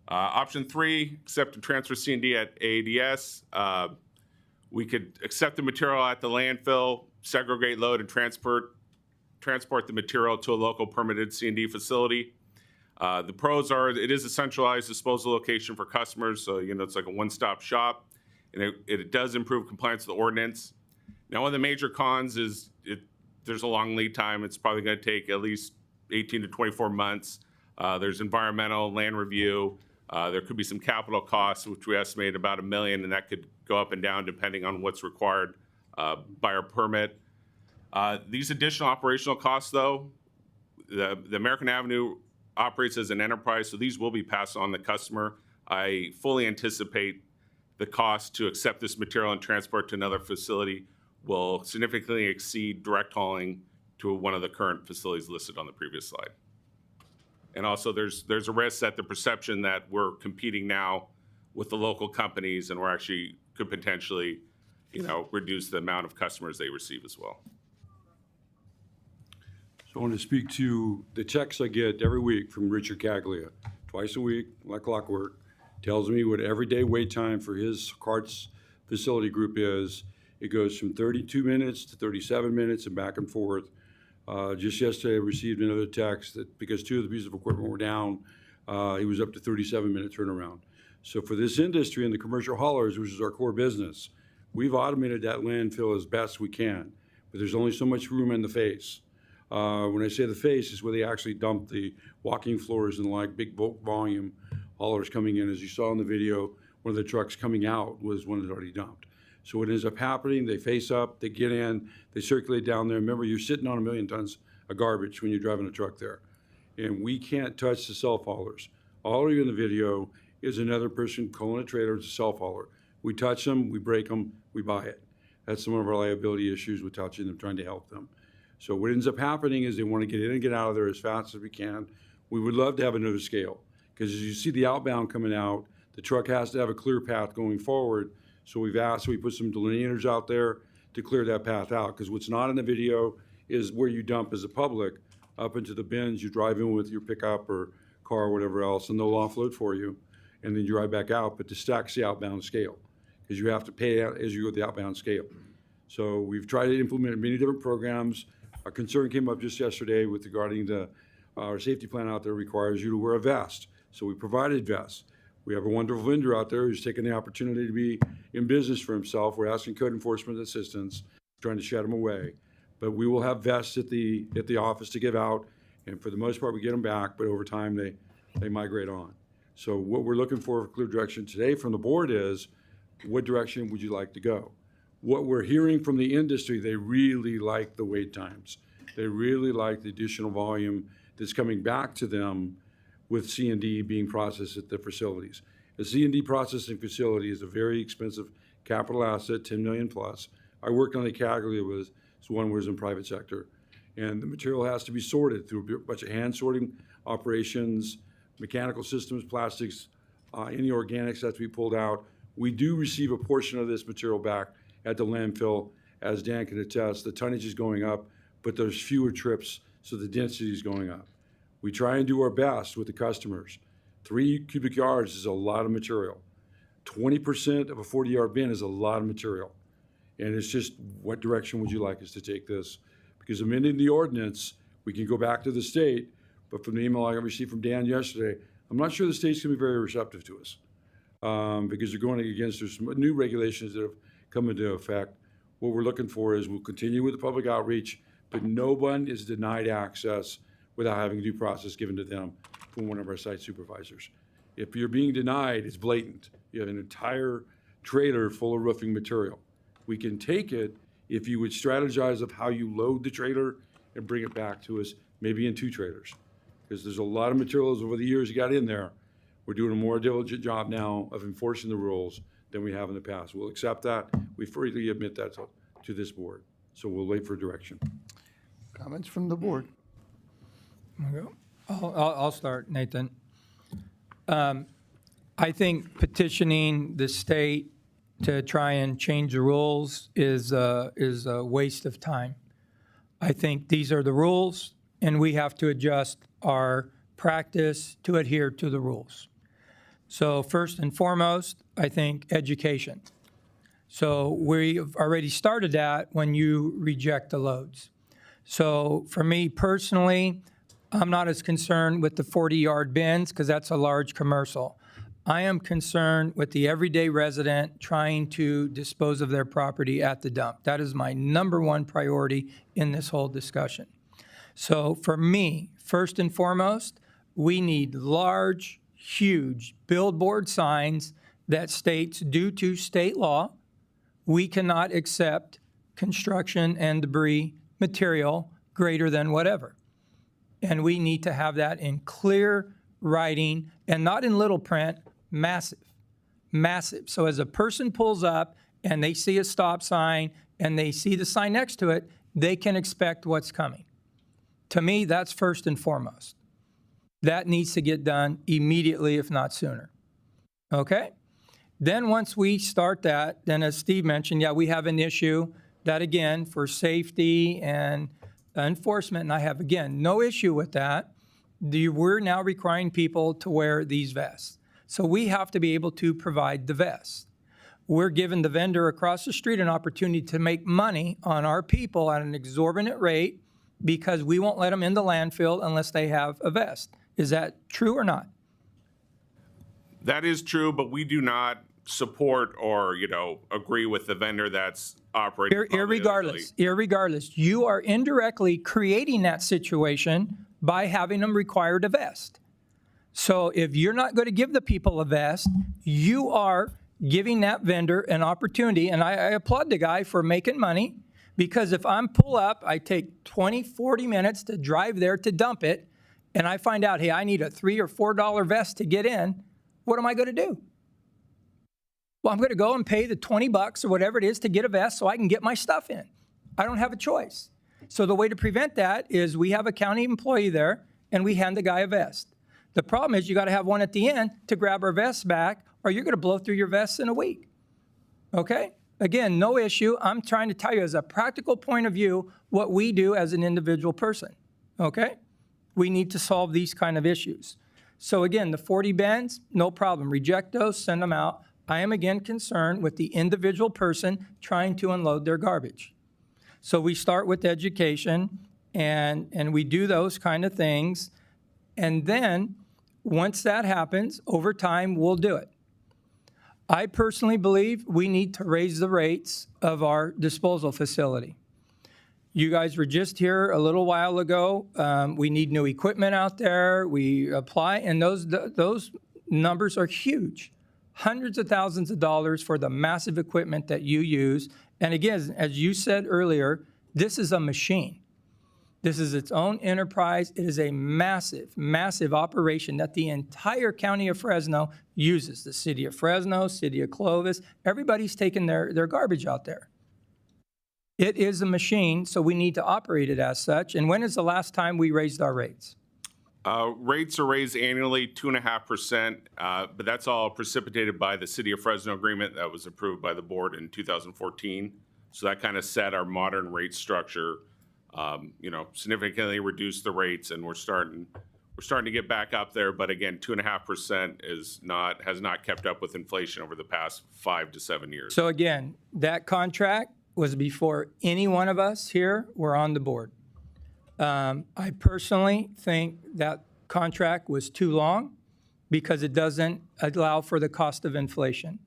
Option 3, accept and transfer C&D at AADS. We could accept the material at the landfill, segregate, load, and transport the material to a local permitted C&D facility. The pros are it is a centralized disposal location for customers, so it's like a one-stop shop, and it does improve compliance with the ordinance. Now, one of the major cons is there's a long lead time. It's probably going to take at least 18 to 24 months. There's environmental land review. There could be some capital costs, which we estimate about $1 million, and that could go up and down depending on what's required by our permit. These additional operational costs, though, the American Avenue operates as an enterprise, so these will be passed on to the customer. I fully anticipate the cost to accept this material and transport to another facility will significantly exceed direct hauling to one of the current facilities listed on the previous slide. And also, there's a risk that the perception that we're competing now with the local companies, and we're actually could potentially, reduce the amount of customers they receive as well. So I want to speak to the checks I get every week from Richard Caglia, twice a week, like clockwork, tells me what everyday wait time for his carts facility group is. It goes from 32 minutes to 37 minutes and back and forth. Just yesterday, I received another text that because 2 of the pieces of equipment were down, he was up to 37-minute turnaround. So for this industry and the commercial haulers, which is our core business, we've automated that landfill as best we can, but there's only so much room in the face. When I say the face, is where they actually dump the walking floors and like big bulk volume haulers coming in. As you saw in the video, one of the trucks coming out was one that's already dumped. So what ends up happening, they face up, they get in, they circulate down there. Remember, you're sitting on 1 million tons of garbage when you're driving a truck there. And we can't touch the self-haulers. All of you in the video is another person calling a trailer as a self-hauler. We touch them, we break them, we buy it. That's some of our liability issues with touching them, trying to help them. So what ends up happening is they want to get in and get out of there as fast as we can. We would love to have another scale, because as you see the outbound coming out, the truck has to have a clear path going forward. So we put some delineators out there to clear that path out, because what's not in the video is where you dump as a public up into the bins. You drive in with your pickup or car or whatever else, and they'll offload for you, and then you drive back out. But the stack's the outbound scale, because you have to pay out as you go the outbound scale. So we've tried to implement many different programs. A concern came up just yesterday with regarding our safety plan out there requires you to wear a vest. So we provided vests. We have a wonderful vendor out there who's taken the opportunity to be in business for himself. We're asking code enforcement assistance, trying to shut him away. But we will have vests at the office to give out, and for the most part, we get them back, but over time, they migrate on. So what we're looking for clear direction today from the board is, what direction would you like to go? What we're hearing from the industry, they really like the wait times. They really like the additional volume that's coming back to them with C&D being processed at the facilities. A C&D processing facility is a very expensive capital asset, 10 million plus. I worked on the Caglia was one where it was in private sector. And the material has to be sorted through a bunch of hand sorting operations, mechanical systems, plastics, any organics that has to be pulled out. We do receive a portion of this material back at the landfill. As Dan can attest, the tonnage is going up, but there's fewer trips, so the density is going up. We try and do our best with the customers. 3 cubic yards is a lot of material. 20% of a 40-yard bin is a lot of material. And it's just, what direction would you like us to take this? Because amending the ordinance, we can go back to the state, but from the email I received from Dan yesterday, I'm not sure the state's gonna be very receptive to us, because they're going against, there's some new regulations that have come into effect. What we're looking for is we'll continue with the public outreach, but no one is denied access without having due process given to them from one of our site supervisors. If you're being denied, it's blatant. You have an entire trailer full of roofing material. We can take it if you would strategize of how you load the trailer and bring it back to us, maybe in 2 trailers. Because there's a lot of materials over the years you got in there. We're doing a more diligent job now of enforcing the rules than we have in the past. We'll accept that. We freely admit that to this board. So we'll wait for direction. Comments from the board? I'll start, Nathan. I think petitioning the state to try and change the rules is a waste of time. I think these are the rules, and we have to adjust our practice to adhere to the rules. So first and foremost, I think education. So we've already started that when you reject the loads. So for me personally, I'm not as concerned with the 40-yard bins because that's a large commercial. I am concerned with the everyday resident trying to dispose of their property at the dump. That is my number one priority in this whole discussion. So for me, first and foremost, we need large, huge billboard signs that states, due to state law, we cannot accept construction and debris material greater than whatever. And we need to have that in clear writing and not in little print, massive, massive. So as a person pulls up and they see a stop sign and they see the sign next to it, they can expect what's coming. To me, that's first and foremost. That needs to get done immediately, if not sooner. Okay? Then once we start that, then as Steve mentioned, yeah, we have an issue that, again, for safety and enforcement, and I have, again, no issue with that. We're now requiring people to wear these vests. So we have to be able to provide the vests. We're giving the vendor across the street an opportunity to make money on our people at an exorbitant rate because we won't let them in the landfill unless they have a vest. Is that true or not? That is true, but we do not support or, agree with the vendor that's operating. Irregardless, you are indirectly creating that situation by having them required a vest. So if you're not going to give the people a vest, you are giving that vendor an opportunity, and I applaud the guy for making money, because if I'm pull up, I take 20, 40 minutes to drive there to dump it, and I find out, hey, I need a $3 or $4 vest to get in, what am I going to do? Well, I'm going to go and pay the $20 or whatever it is to get a vest so I can get my stuff in. I don't have a choice. So the way to prevent that is we have a county employee there, and we hand the guy a vest. The problem is you got to have one at the end to grab our vests back, or you're going to blow through your vests in a week. Okay? Again, no issue. I'm trying to tell you as a practical point of view what we do as an individual person. Okay? We need to solve these kind of issues. So again, the 40 bins, no problem. Reject those, send them out. I am again concerned with the individual person trying to unload their garbage. So we start with education, and we do those kind of things. And then once that happens, over time, we'll do it. I personally believe we need to raise the rates of our disposal facility. You guys were just here a little while ago. We need new equipment out there. We apply, and those numbers are huge. Hundreds of thousands of dollars for the massive equipment that you use. And again, as you said earlier, this is a machine. This is its own enterprise. It is a massive, massive operation that the entire county of Fresno uses. The city of Fresno, city of Clovis, everybody's taking their garbage out there. It is a machine, so we need to operate it as such. And when is the last time we raised our rates? Rates are raised annually 2.5%, but that's all precipitated by the City of Fresno agreement that was approved by the board in 2014. So that kind of set our modern rate structure. Significantly reduced the rates, and we're starting to get back up there. But again, 2.5% has not kept up with inflation over the past 5 to 7 years. So again, that contract was before any one of us here were on the board. I personally think that contract was too long because it doesn't allow for the cost of inflation.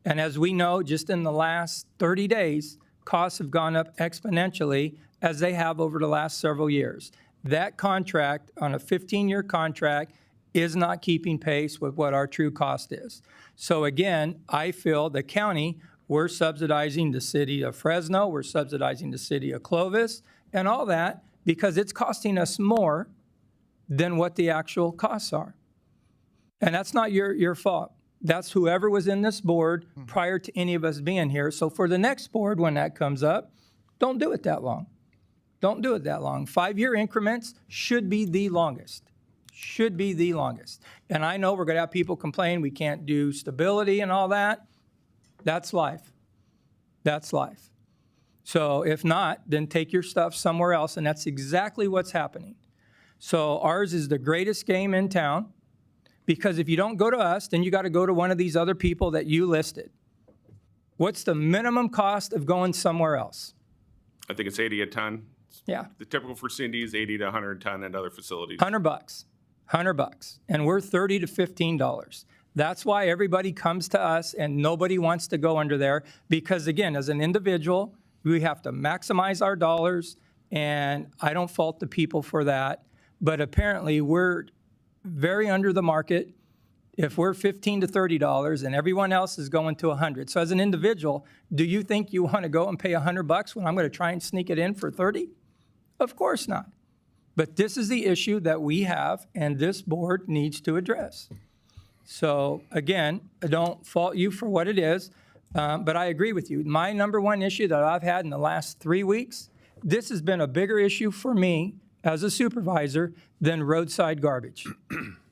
And as we know, just in the last 30 days, costs have gone up exponentially as they have over the last several years. That contract, on a 15-year contract, is not keeping pace with what our true cost is. So again, I feel the county, we're subsidizing the city of Fresno, we're subsidizing the city of Clovis, and all that, because it's costing us more than what the actual costs are. And that's not your fault. That's whoever was in this board prior to any of us being here. So for the next board, when that comes up, don't do it that long. Don't do it that long. 5-year increments should be the longest. Should be the longest. And I know we're going to have people complain we can't do stability and all that. That's life. That's life. So if not, then take your stuff somewhere else, and that's exactly what's happening. So ours is the greatest game in town, because if you don't go to us, then you got to go to one of these other people that you listed. What's the minimum cost of going somewhere else? I think it's 80 a ton. Yeah. The typical for C&D is 80 to 100 a ton at other facilities. $100, and we're $30 to $15. That's why everybody comes to us and nobody wants to go under there, because again, as an individual, we have to maximize our dollars, and I don't fault the people for that, but apparently we're very under the market if we're $15 to $30 and everyone else is going to $100. So as an individual, do you think you want to go and pay $100 when I'm going to try and sneak it in for $30? Of course not. But this is the issue that we have and this board needs to address. So again, I don't fault you for what it is, but I agree with you. My number one issue that I've had in the last 3 weeks, this has been a bigger issue for me as a supervisor than roadside garbage.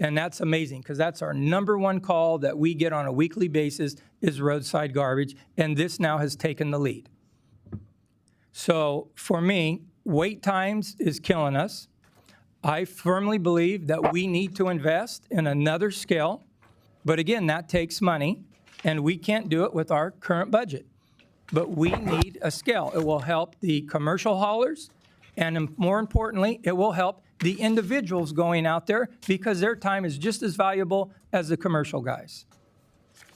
And that's amazing, because that's our number one call that we get on a weekly basis is roadside garbage, and this now has taken the lead. So for me, wait times is killing us. I firmly believe that we need to invest in another scale, but again, that takes money, and we can't do it with our current budget. But we need a scale. It will help the commercial haulers, and more importantly, it will help the individuals going out there, because their time is just as valuable as the commercial guys.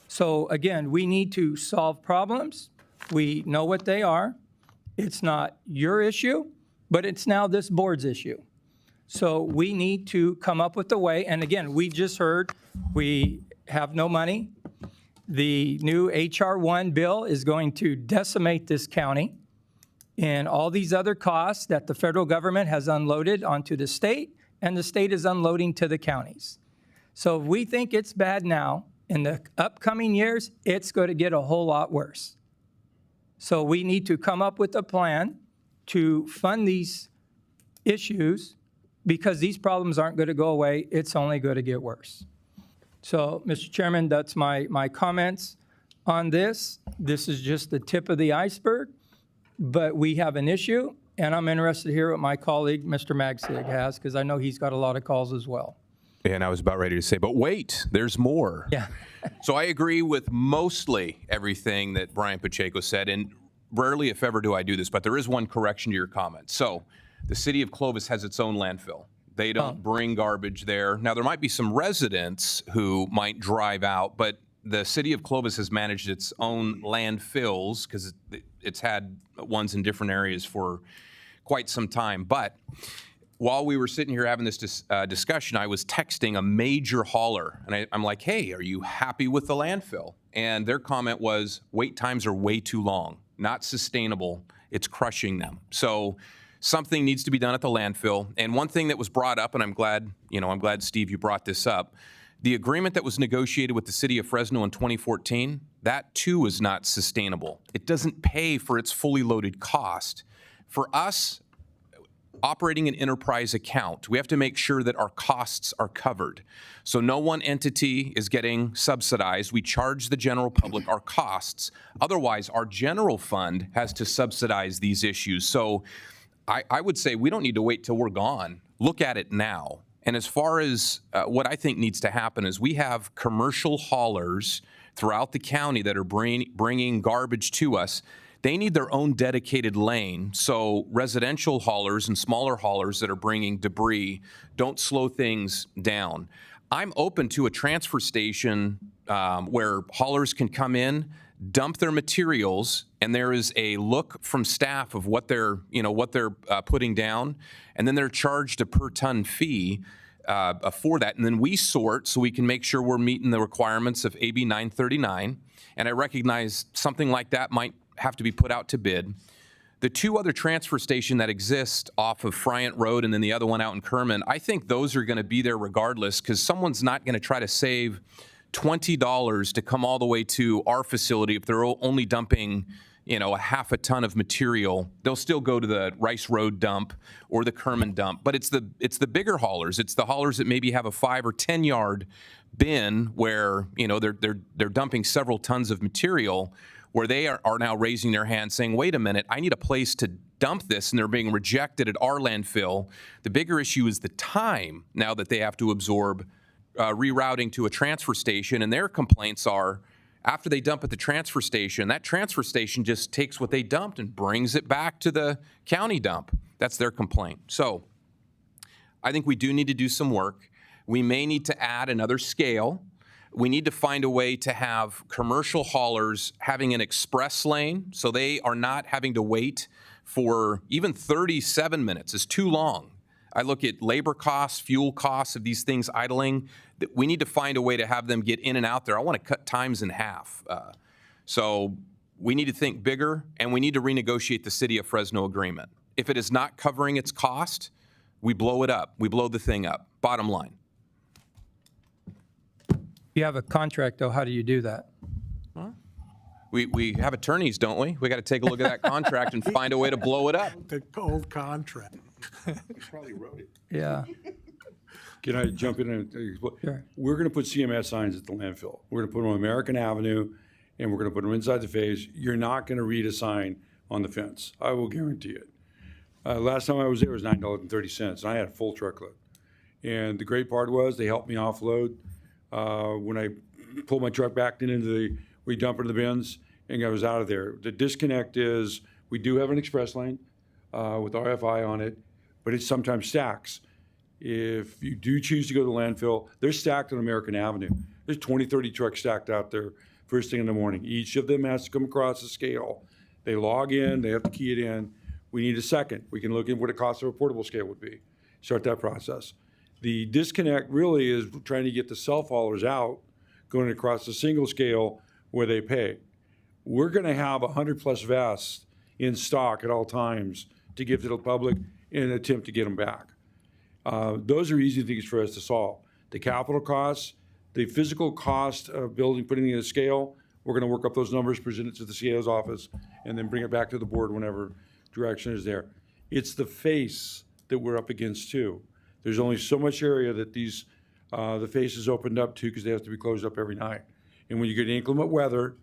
So again, we need to solve problems. We know what they are. It's not your issue, but it's now this board's issue. So we need to come up with a way, and again, we just heard we have no money. The new HR 1 bill is going to decimate this county, and all these other costs that the federal government has unloaded onto the state, and the state is unloading to the counties. So if we think it's bad now, in the upcoming years, it's going to get a whole lot worse. So we need to come up with a plan to fund these issues, because these problems aren't going to go away. It's only going to get worse. So, Mr. Chairman, that's my comments on this. This is just the tip of the iceberg, but we have an issue, and I'm interested to hear what my colleague, Mr. Magsig, has, because I know he's got a lot of calls as well. And I was about ready to say, but wait, there's more. Yeah. So I agree with mostly everything that Brian Pacheco said, and rarely, if ever, do I do this, but there is one correction to your comment. So the city of Clovis has its own landfill. They don't bring garbage there. Now, there might be some residents who might drive out, but the city of Clovis has managed its own landfills, because it's had ones in different areas for quite some time. But while we were sitting here having this discussion, I was texting a major hauler, and I'm like, hey, are you happy with the landfill? And their comment was, wait times are way too long, not sustainable. It's crushing them. So something needs to be done at the landfill. And one thing that was brought up, and I'm glad, Steve, you brought this up, the agreement that was negotiated with the city of Fresno in 2014, that too is not sustainable. It doesn't pay for its fully loaded cost. For us, operating an enterprise account, we have to make sure that our costs are covered. So no one entity is getting subsidized. We charge the general public our costs. Otherwise, our general fund has to subsidize these issues. So I would say we don't need to wait till we're gone. Look at it now. And as far as what I think needs to happen is we have commercial haulers throughout the county that are bringing garbage to us. They need their own dedicated lane. So residential haulers and smaller haulers that are bringing debris don't slow things down. I'm open to a transfer station where haulers can come in, dump their materials, and there is a look from staff of what they're putting down, and then they're charged a per ton fee for that. And then we sort so we can make sure we're meeting the requirements of AB 939. And I recognize something like that might have to be put out to bid. The two other transfer stations that exist off of Friant Road and then the other one out in Kerman, I think those are going to be there regardless, because someone's not going to try to save $20 to come all the way to our facility if they're only dumping, a half a ton of material, they'll still go to the Rice Road dump or the Kerman dump. But it's the bigger haulers. It's the haulers that maybe have a 5 or 10 yard bin where they're dumping several tons of material, where they are now raising their hand saying, wait a minute, I need a place to dump this, and they're being rejected at our landfill. The bigger issue is the time now that they have to absorb rerouting to a transfer station, and their complaints are, after they dump at the transfer station, that transfer station just takes what they dumped and brings it back to the county dump. That's their complaint. So I think we do need to do some work. We may need to add another scale. We need to find a way to have commercial haulers having an express lane, so they are not having to wait for even 37 minutes is too long. I look at labor costs, fuel costs of these things idling. We need to find a way to have them get in and out there. I want to cut times in half. So we need to think bigger, and we need to renegotiate the City of Fresno agreement. If it is not covering its cost, we blow it up. We blow the thing up. Bottom line. You have a contract, though. How do you do that? We have attorneys, don't we? We got to take a look at that contract and find a way to blow it up. The old contract. Probably wrote it. Yeah. Can I jump in and tell you? Sure. We're going to put CMS signs at the landfill. We're going to put them on American Avenue, and we're going to put them inside the face. You're not going to read a sign on the fence. I will guarantee it. Last time I was there, it was $9.30, and I had a full truckload. And the great part was they helped me offload when I pulled my truck back we dump it in the bins, and I was out of there. The disconnect is we do have an express lane with RFI on it, but it sometimes stacks. If you do choose to go to the landfill, they're stacked on American Avenue. There's 20, 30 trucks stacked out there first thing in the morning. Each of them has to come across the scale. They log in, they have to key it in. We need a second. We can look at what the cost of a portable scale would be. Start that process. The disconnect really is trying to get the self-haulers out, going across the single scale where they pay. We're going to have 100+ vests in stock at all times to give to the public in an attempt to get them back. Those are easy things for us to solve. The capital costs, the physical cost of putting in a scale, we're going to work up those numbers, present it to the CAO's office, and then bring it back to the board whenever direction is there. It's the face that we're up against too. There's only so much area that the face is opened up to because they have to be closed up every night. And when you get inclement weather,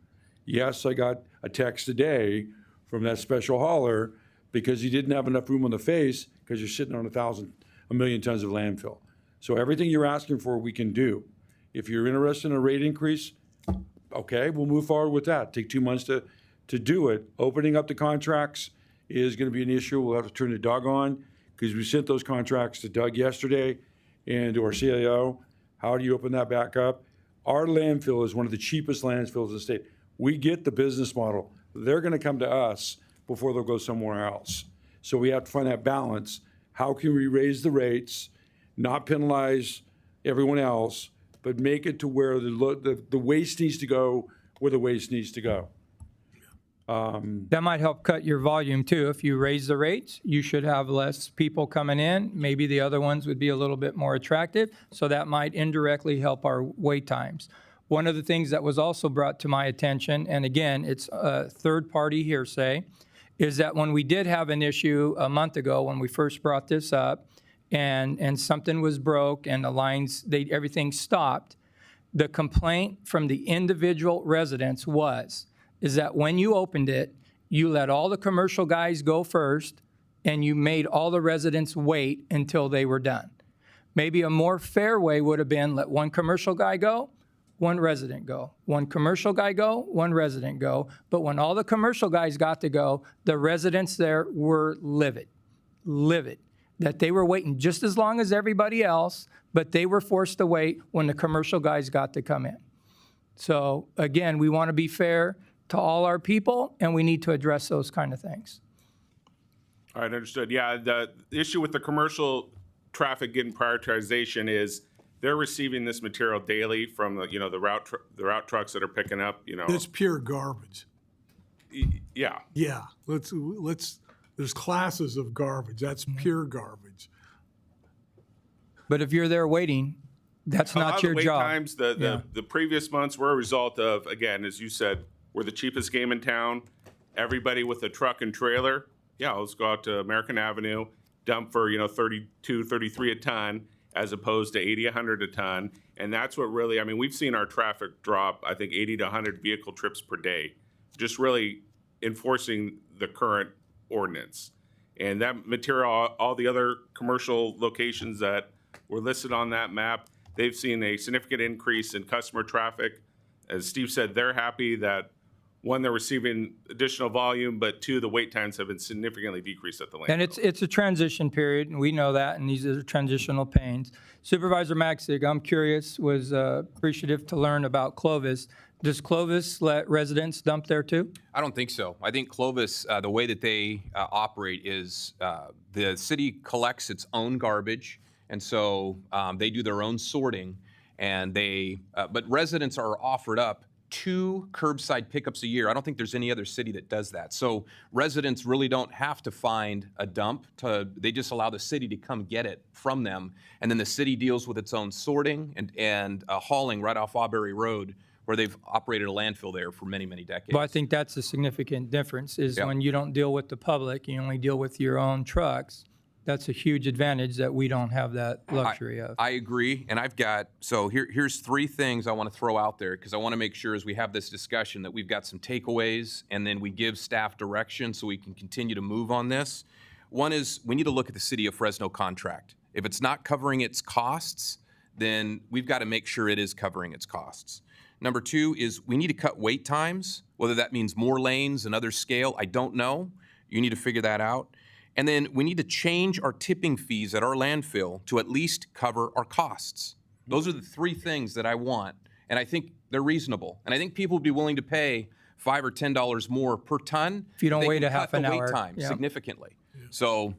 yes, I got a text today from that special hauler because he didn't have enough room on the face because you're sitting on a million tons of landfill. So everything you're asking for, we can do. If you're interested in a rate increase, okay, we'll move forward with that. Take 2 months to do it. Opening up the contracts is going to be an issue. We'll have to turn to Doug on because we sent those contracts to Doug yesterday and to our CAO. How do you open that back up? Our landfill is one of the cheapest landfills in the state. We get the business model. They're going to come to us before they'll go somewhere else. So we have to find that balance. How can we raise the rates, not penalize everyone else, but make it to where the waste needs to go where the waste needs to go? That might help cut your volume too. If you raise the rates, you should have less people coming in. Maybe the other ones would be a little bit more attractive. So that might indirectly help our wait times. One of the things that was also brought to my attention, and again, it's a third-party hearsay, is that when we did have an issue a month ago when we first brought this up, and something was broke and the lines, everything stopped, the complaint from the individual residents is that when you opened it, you let all the commercial guys go first, and you made all the residents wait until they were done. Maybe a more fair way would have been let one commercial guy go, one resident go. One commercial guy go, one resident go. But when all the commercial guys got to go, the residents there were livid, that they were waiting just as long as everybody else, but they were forced to wait when the commercial guys got to come in. So again, we want to be fair to all our people, and we need to address those kind of things. All right, understood. Yeah, the issue with the commercial traffic getting prioritization is they're receiving this material daily from the route trucks that are picking up. It's pure garbage. Yeah. Yeah. Let's. There's classes of garbage. That's pure garbage. But if you're there waiting, that's not your wait job. Times, the previous months were a result of, again, as you said, we're the cheapest game in town, everybody with a truck and trailer, yeah, let's go out to American Avenue, dump for, 32, 33 a ton, as opposed to 80, 100 a ton. And that's what really, I mean, we've seen our traffic drop, I think 80 to 100 vehicle trips per day, just really enforcing the current ordinance. And that material, all the other commercial locations that were listed on that map, they've seen a significant increase in customer traffic. As Steve said, they're happy that, one, they're receiving additional volume, but two, the wait times have been significantly decreased at the landfill. And it's a transition period, and we know that, and these are transitional pains. Supervisor Maxig, I'm curious, was appreciative to learn about Clovis. Does Clovis let residents dump there too? I don't think so. I think Clovis, the way that they operate is the city collects its own garbage, and so they do their own sorting, and but residents are offered up 2 curbside pickups a year. I don't think there's any other city that does that. So residents really don't have to find a dump. They just allow the city to come get it from them, and then the city deals with its own sorting and hauling right off Auberry Road, where they've operated a landfill there for many, many decades. Well, I think that's a significant difference, is when you don't deal with the public, you only deal with your own trucks. That's a huge advantage that we don't have that luxury of. I agree, and I've got, so here's 3 things I want to throw out there, because I want to make sure as we have this discussion that we've got some takeaways, and then we give staff direction so we can continue to move on this. One is, we need to look at the City of Fresno contract. If it's not covering its costs, then we've got to make sure it is covering its costs. Number 2 is, we need to cut wait times, whether that means more lanes, another scale, I don't know. You need to figure that out. And then we need to change our tipping fees at our landfill to at least cover our costs. Those are the 3 things that I want, and I think they're reasonable. And I think people would be willing to pay $5 or $10 more per ton If you don't they wait can a half cut an the hour. wait time Yeah. significantly. So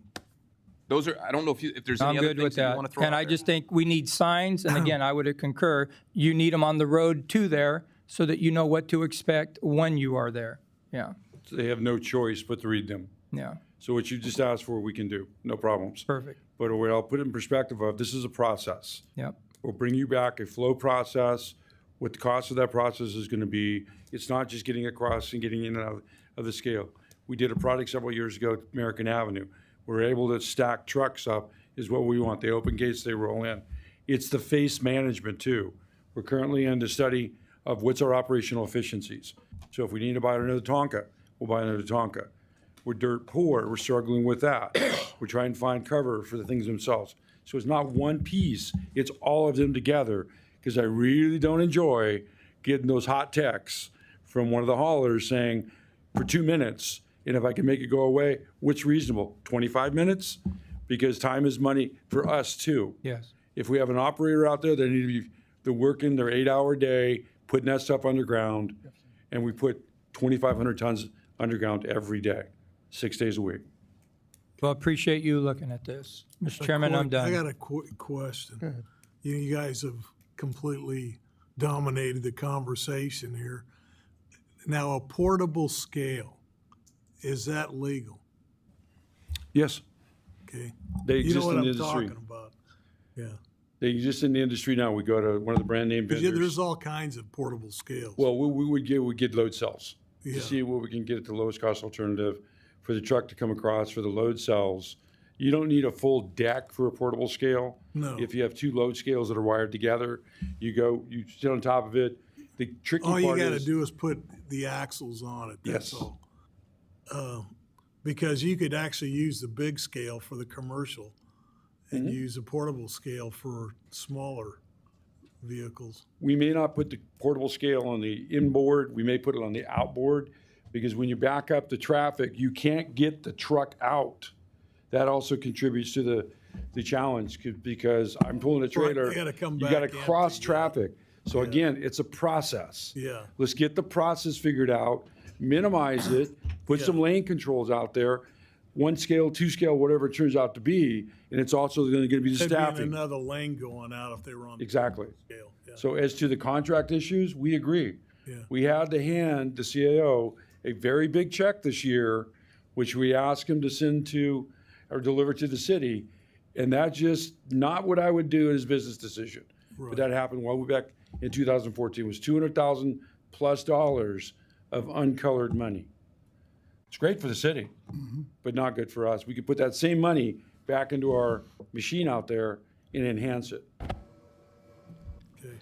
those are, I don't know if there's any I'm other good things with that you that. want to throw And out I there. just think we need signs, and again, I would concur, you need them on the road to there so that you know what to expect when you are there. Yeah, So they have no choice but to read them. yeah, So what you just asked for, we can do, no problems. perfect. But what I'll put it in perspective of, this is a process. Yep. We'll bring you back a flow process, what the cost of that process is gonna be. It's not just getting across and getting in and out of the scale. We did a project several years ago at American Avenue. We're able to stack trucks up, is what we want. They open gates, they roll in. It's the face management too. We're currently in the study of what's our operational efficiencies. So if we need to buy another Tonka, we'll buy another Tonka. We're dirt poor, we're struggling with that. We're trying to find cover for the things themselves. So it's not one piece, it's all of them together, because I really don't enjoy getting those hot texts from one of the haulers saying, for 2 minutes, and if I can make it go away, what's reasonable? 25 minutes? Because time is money for us too. Yes. If we have an operator out there that need to be, they're working their 8-hour day, putting that stuff underground, and we put 2,500 tons underground every day, 6 days a week. Well, appreciate you looking at this. Mr. Chairman, I'm done. I got a quick question. You guys have completely dominated the conversation here. Now, a portable scale, is that legal? Yes, Okay. they You know exist what in the I'm industry. talking about? Yeah. They exist in the industry now. We go to one of the brand name Because vendors. there's all kinds of portable scales. Well, we'd get load cells Yeah. to see what we can get at the lowest cost alternative for the truck to come across for the load cells. You don't need a full deck for a portable scale. No. If you have 2 load scales that are wired together, you sit on top of it. The tricky All part you got to is, do is put the axles on it, that's Yes. all. Because you could actually use the big scale for the commercial and Mm-hmm. use a portable scale for smaller vehicles. we may not put the portable scale on the inboard, we may put it on the outboard, because when you back up the traffic, you can't get the truck out. That also contributes to the challenge, because I'm pulling a trailer. you gotta come You gotta back empty, cross yeah. traffic. So again, it's a process. Yeah. Let's get the process figured out, minimize it, put some lane controls out there, 1 scale, 2 scale, whatever it turns out to be, and it's also gonna be the There'd be staffing. another lane going out if they were on the Exactly. scale. Yeah. So as to the contract issues, we agree. Yeah. We had to hand the CAO a very big check this year, which we asked him to send to or deliver to the city. And that's just not what I would do as a business decision. But that happened while we back in 2014. It was $200,000 plus of uncolored money. It's great for the city, but not good for us. We could put that same money back into our machine out there and enhance it.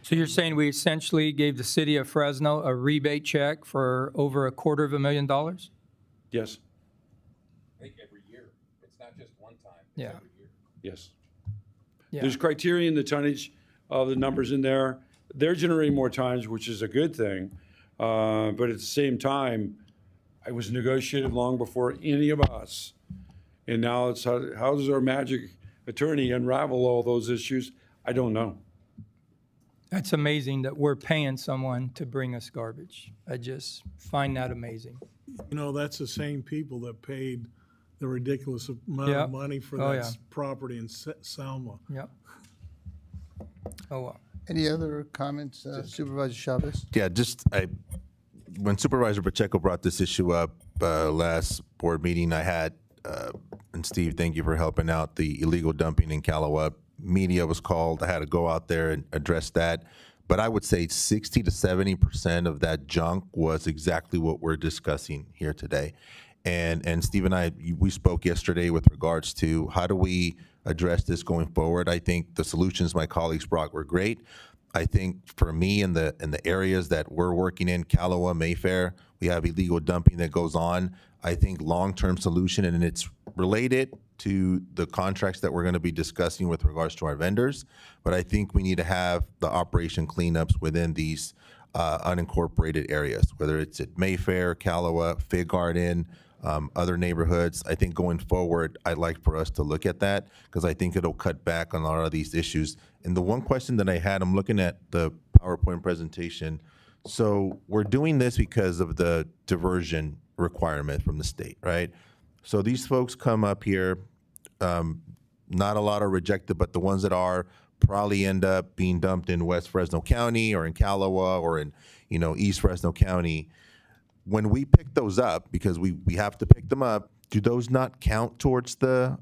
So you're saying we essentially gave the city of Fresno a rebate check for over $250,000? Yes, I think every year. It's not just one time. It's Yeah. every year. yes. Yeah. There's criteria in the tonnage of the numbers in there. They're generating more times, which is a good thing. But at the same time, it was negotiated long before any of us. And now it's how does our magic attorney unravel all those issues? I don't know. That's amazing that we're paying someone to bring us garbage. I just find that amazing. You know, that's the same people that paid the ridiculous amount Yep. of money for Oh, that yeah. property in Selma. Yep. Oh, well. Any other comments, Supervisor Chavez? Yeah, when Supervisor Pacheco brought this issue up last board meeting, I had, and Steve, thank you for helping out, the illegal dumping in Callaway. Media was called. I had to go out there and address that. But I would say 60 to 70% of that junk was exactly what we're discussing here today. And Steve and I, we spoke yesterday with regards to how do we address this going forward. I think the solutions my colleagues brought were great. I think for me in the areas that we're working in, Callaway, Mayfair, we have illegal dumping that goes on. I think long-term solution, and it's related to the contracts that we're going to be discussing with regards to our vendors. But I think we need to have the operation cleanups within these unincorporated areas, whether it's at Mayfair, Callaway, Fig Garden, other neighborhoods. I think going forward, I'd like for us to look at that because I think it'll cut back on a lot of these issues. And the one question that I had, I'm looking at the PowerPoint presentation. So we're doing this because of the diversion requirement from the state, right? So these folks come up here, not a lot are rejected, but the ones that are probably end up being dumped in West Fresno County or in Callaway or in, East Fresno County. When we pick those up, because we have to pick them up, do those not count towards the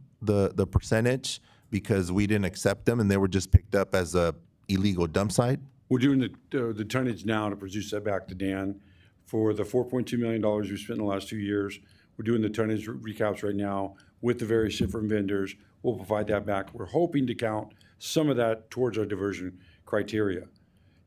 percentage because we didn't accept them and they were just picked up as a illegal dump site? We're doing the tonnage now to produce that back to Dan. For the $4.2 million we spent in the last 2 years, we're doing the tonnage recaps right now with the various different vendors. We'll provide that back. We're hoping to count some of that towards our diversion criteria.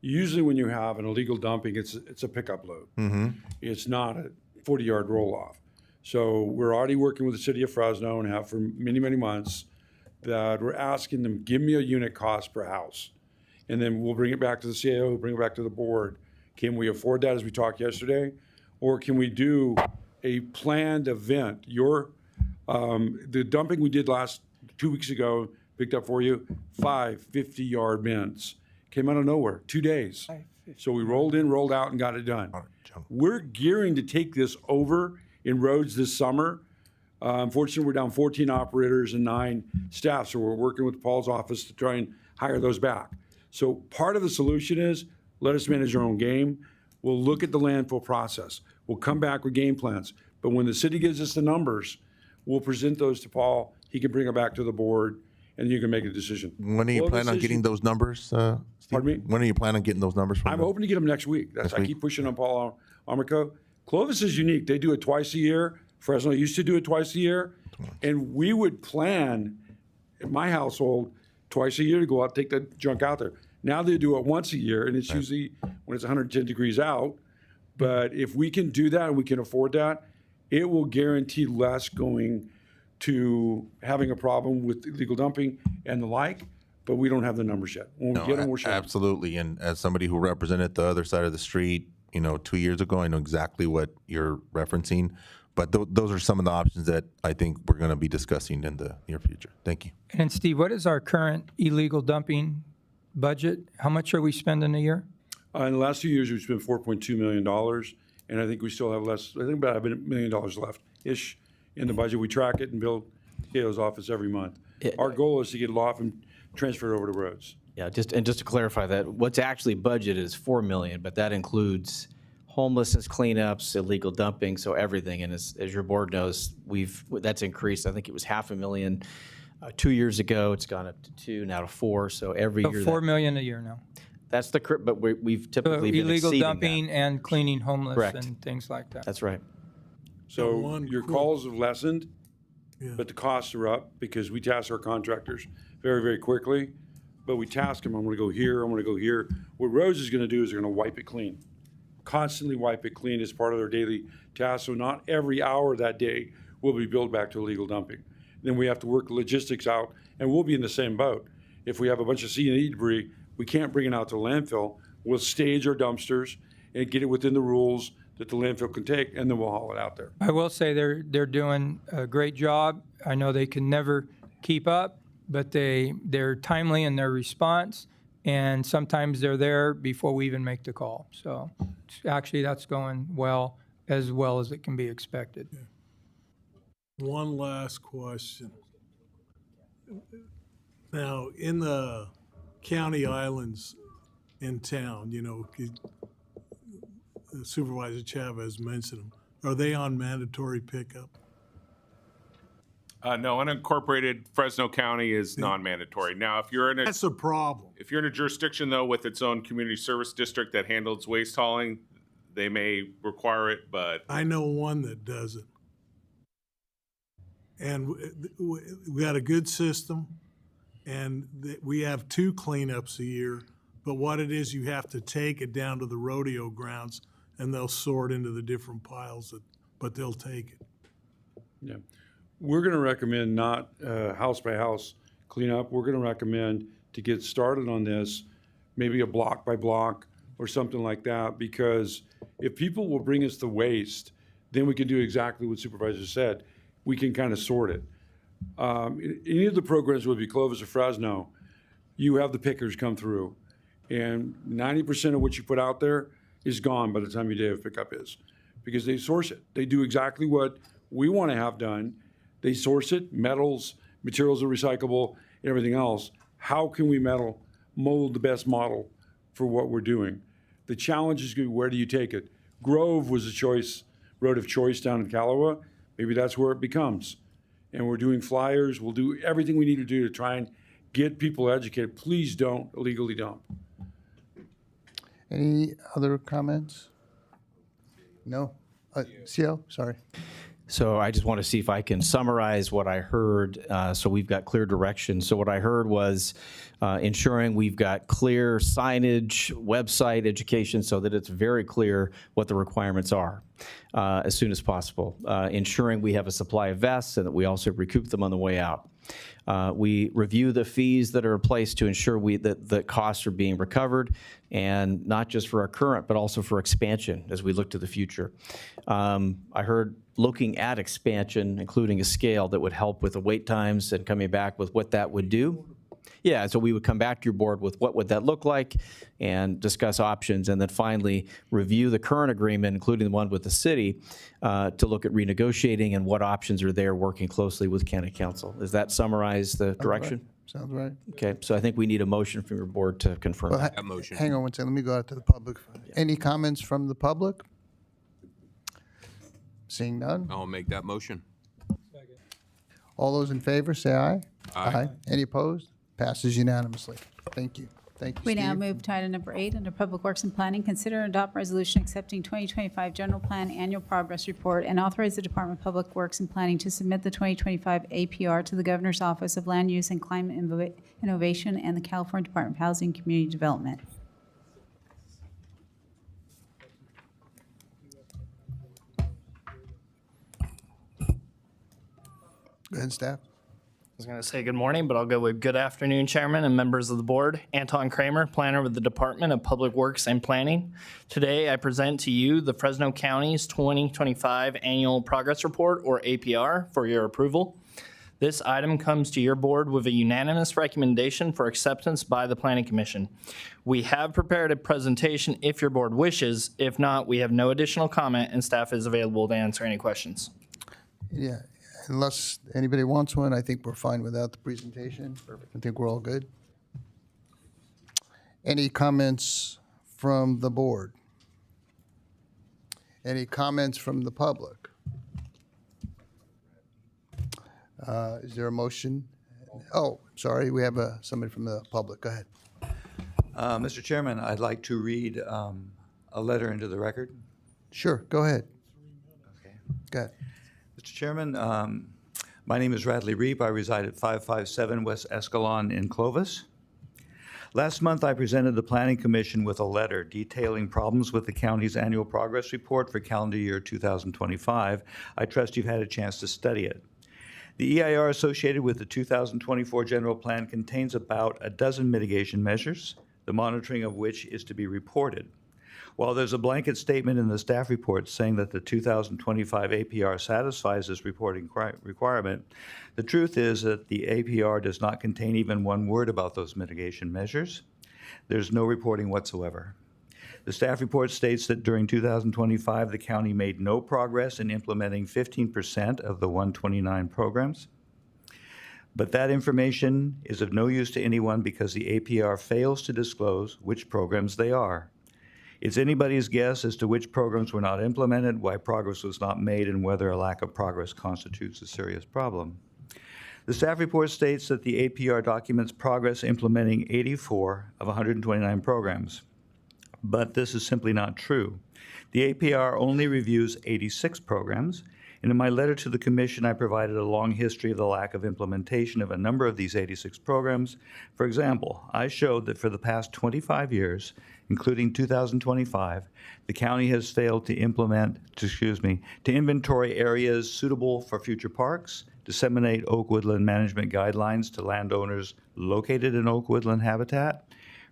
Usually when you have an illegal dumping, it's a pickup load. Mm-hmm. It's not a 40-yard roll-off. So we're already working with the city of Fresno and have for many, many months that we're asking them, give me a unit cost per house. And then we'll bring it back to the CAO, bring it back to the board. Can we afford that as we talked yesterday? Or can we do a planned event? The dumping we did 2 weeks ago, picked up for you, 5 50-yard bins. Came out of nowhere, 2 days. So we rolled in, rolled out, and got it done. We're gearing to take this over in roads this summer. Unfortunately, we're down 14 operators and 9 staff, so we're working with Paul's office to try and hire those back. So part of the solution is let us manage our own game. We'll look at the landfill process. We'll come back with game plans. But when the city gives us the numbers, we'll present those to Paul. He can bring them back to the board, and you can make a decision. When are you planning on getting those numbers, Steve? Pardon me? When are you planning on getting those numbers from I'm them? hoping to get them next week. I keep pushing on Paul Armico. Clovis is unique. They do it twice a year. Fresno used to do it twice a year. And we would plan, in my household, twice a year to go out and take the junk out there. Now they do it once a year, and it's usually when it's 110 degrees out. But if we can do that and we can afford that, it will guarantee less going to having a problem with illegal dumping and the like, but we don't have the numbers yet. When we get them, we'll show them. Absolutely. And as somebody who represented the other side of the street, 2 years ago, I know exactly what you're referencing. But those are some of the options that I think we're going to be discussing in the near future. Thank you. And Steve, what is our current illegal dumping budget? How much are we spending a year? In the last 2 years, we've spent $4.2 million, and I think we still have about $1 million left-ish in the budget. We track it and bill KO's office every month. Our goal is to get it off and transfer it over to roads. Yeah, just to clarify that, what's actually budgeted is $4 million, but that includes homelessness cleanups, illegal dumping, so everything. And as your board knows, that's increased. I think it was $500,000 2 years ago. It's gone up to 2, now to 4. So every year. $4 million a year now. That's but we've typically been illegal exceeding dumping that. and cleaning homeless Correct. and things like that. That's right. Got one your quick- calls have lessened, Yeah. but the costs are up because we task our contractors very, very quickly. But we task them, I'm gonna go here, I'm gonna go here. What Rose is gonna do is they're gonna wipe it clean. Constantly wipe it clean as part of their daily task, so not every hour that day will be billed back to illegal dumping. Then we have to work logistics out, and we'll be in the same boat. If we have a bunch of C&E debris, we can't bring it out to landfill. We'll stage our dumpsters and get it within the rules that the landfill can take, and then we'll haul it out there. I will say they're doing a great job. I know they can never keep up, but they're timely in their response, and sometimes they're there before we even make the call. So actually, that's going well as it can be expected. One last question. Now, in the county islands in town, Supervisor Chavez mentioned them. Are they on mandatory pickup? No, unincorporated Fresno County is non-mandatory. Now, if you're in That's a problem. if you're in a jurisdiction though with its own community service district that handles waste hauling, they may require it, but I know one that doesn't. And we got a good system, and we have 2 cleanups a year, but what it is, you have to take it down to the rodeo grounds, and they'll sort into the different piles, but they'll take it. Yeah. We're gonna recommend not house by house cleanup. We're gonna recommend to get started on this, maybe a block by block or something like that, because if people will bring us the waste, then we can do exactly what Supervisor said. We can kind of sort it. Any of the programs, would be Clovis or Fresno, you have the pickers come through, and 90% of what you put out there is gone by the time your day of pickup is, because they source it. They do exactly what we want to have done. They source it, metals, materials are recyclable, and everything else. How can we mold the best model for what we're doing? The challenge is where do you take it? Grove was a road of choice down in Callaway. Maybe that's where it becomes. And we're doing flyers. We'll do everything we need to do to try and get people educated. Please don't illegally dump. Any other comments? No? CO, sorry. So I just want to see if I can summarize what I heard, so we've got clear direction. So what I heard was ensuring we've got clear signage, website education, so that it's very clear what the requirements are as soon as possible. Ensuring we have a supply of vests and that we also recoup them on the way out. We review the fees that are in place to ensure that the costs are being recovered, and not just for our current, but also for expansion as we look to the future. I heard looking at expansion, including a scale that would help with the wait times and coming back with what that would do. Yeah, so we would come back to your board with what would that look like and discuss options, and then finally review the current agreement, including the one with the city, to look at renegotiating and what options are there, working closely with county council. Does that summarize the direction? Sounds right. Okay, so I think we need a motion from your board to confirm Well, that. hang on one second, let me go out to the public. Any comments from the public? Seeing none? I'll make that motion. All those in favor, say aye. Aye. Any opposed? Passes unanimously. Thank you. Thank you, We now Steve. move to item number 8 under Public Works and Planning. Consider and adopt resolution accepting 2025 General Plan Annual Progress Report and authorize the Department of Public Works and Planning to submit the 2025 APR to the Governor's Office of Land Use and Climate Innovation and the California Department of Housing and Community Development. Go ahead, staff. I was going to say good morning, but I'll go with good afternoon, Chairman and members of the board. Anton Kramer, planner with the Department of Public Works and Planning. Today, I present to you the Fresno County's 2025 Annual Progress Report, or APR, for your approval. This item comes to your board with a unanimous recommendation for acceptance by the Planning Commission. We have prepared a presentation if your board wishes. If not, we have no additional comment, and staff is available to answer any questions. Yeah, unless anybody wants one, I think we're fine without the presentation. I think we're all good. Any comments from the board? Any comments from the public? Is there a motion? Oh, sorry, we have somebody from the public. Go ahead. Mr. Chairman, I'd like to read a letter into the record. Sure, go ahead. Go ahead. Mr. Chairman, my name is Radley Reep. I reside at 557 West Escalon in Clovis. Last month, I presented the Planning Commission with a letter detailing problems with the county's annual progress report for calendar year 2025. I trust you've had a chance to study it. The EIR associated with the 2024 general plan contains about a dozen mitigation measures, the monitoring of which is to be reported. While there's a blanket statement in the staff report saying that the 2025 APR satisfies this reporting requirement, the truth is that the APR does not contain even one word about those mitigation measures. There's no reporting whatsoever. The staff report states that during 2025, the county made no progress in implementing 15% of the 129 programs. But that information is of no use to anyone because the APR fails to disclose which programs they are. It's anybody's guess as to which programs were not implemented, why progress was not made, and whether a lack of progress constitutes a serious problem. The staff report states that the APR documents progress implementing 84 of 129 programs. But this is simply not true. The APR only reviews 86 programs, and in my letter to the Commission, I provided a long history of the lack of implementation of a number of these 86 programs. For example, I showed that for the past 25 years, including 2025, the county has failed to inventory areas suitable for future parks, disseminate oak woodland management guidelines to landowners located in oak woodland habitat,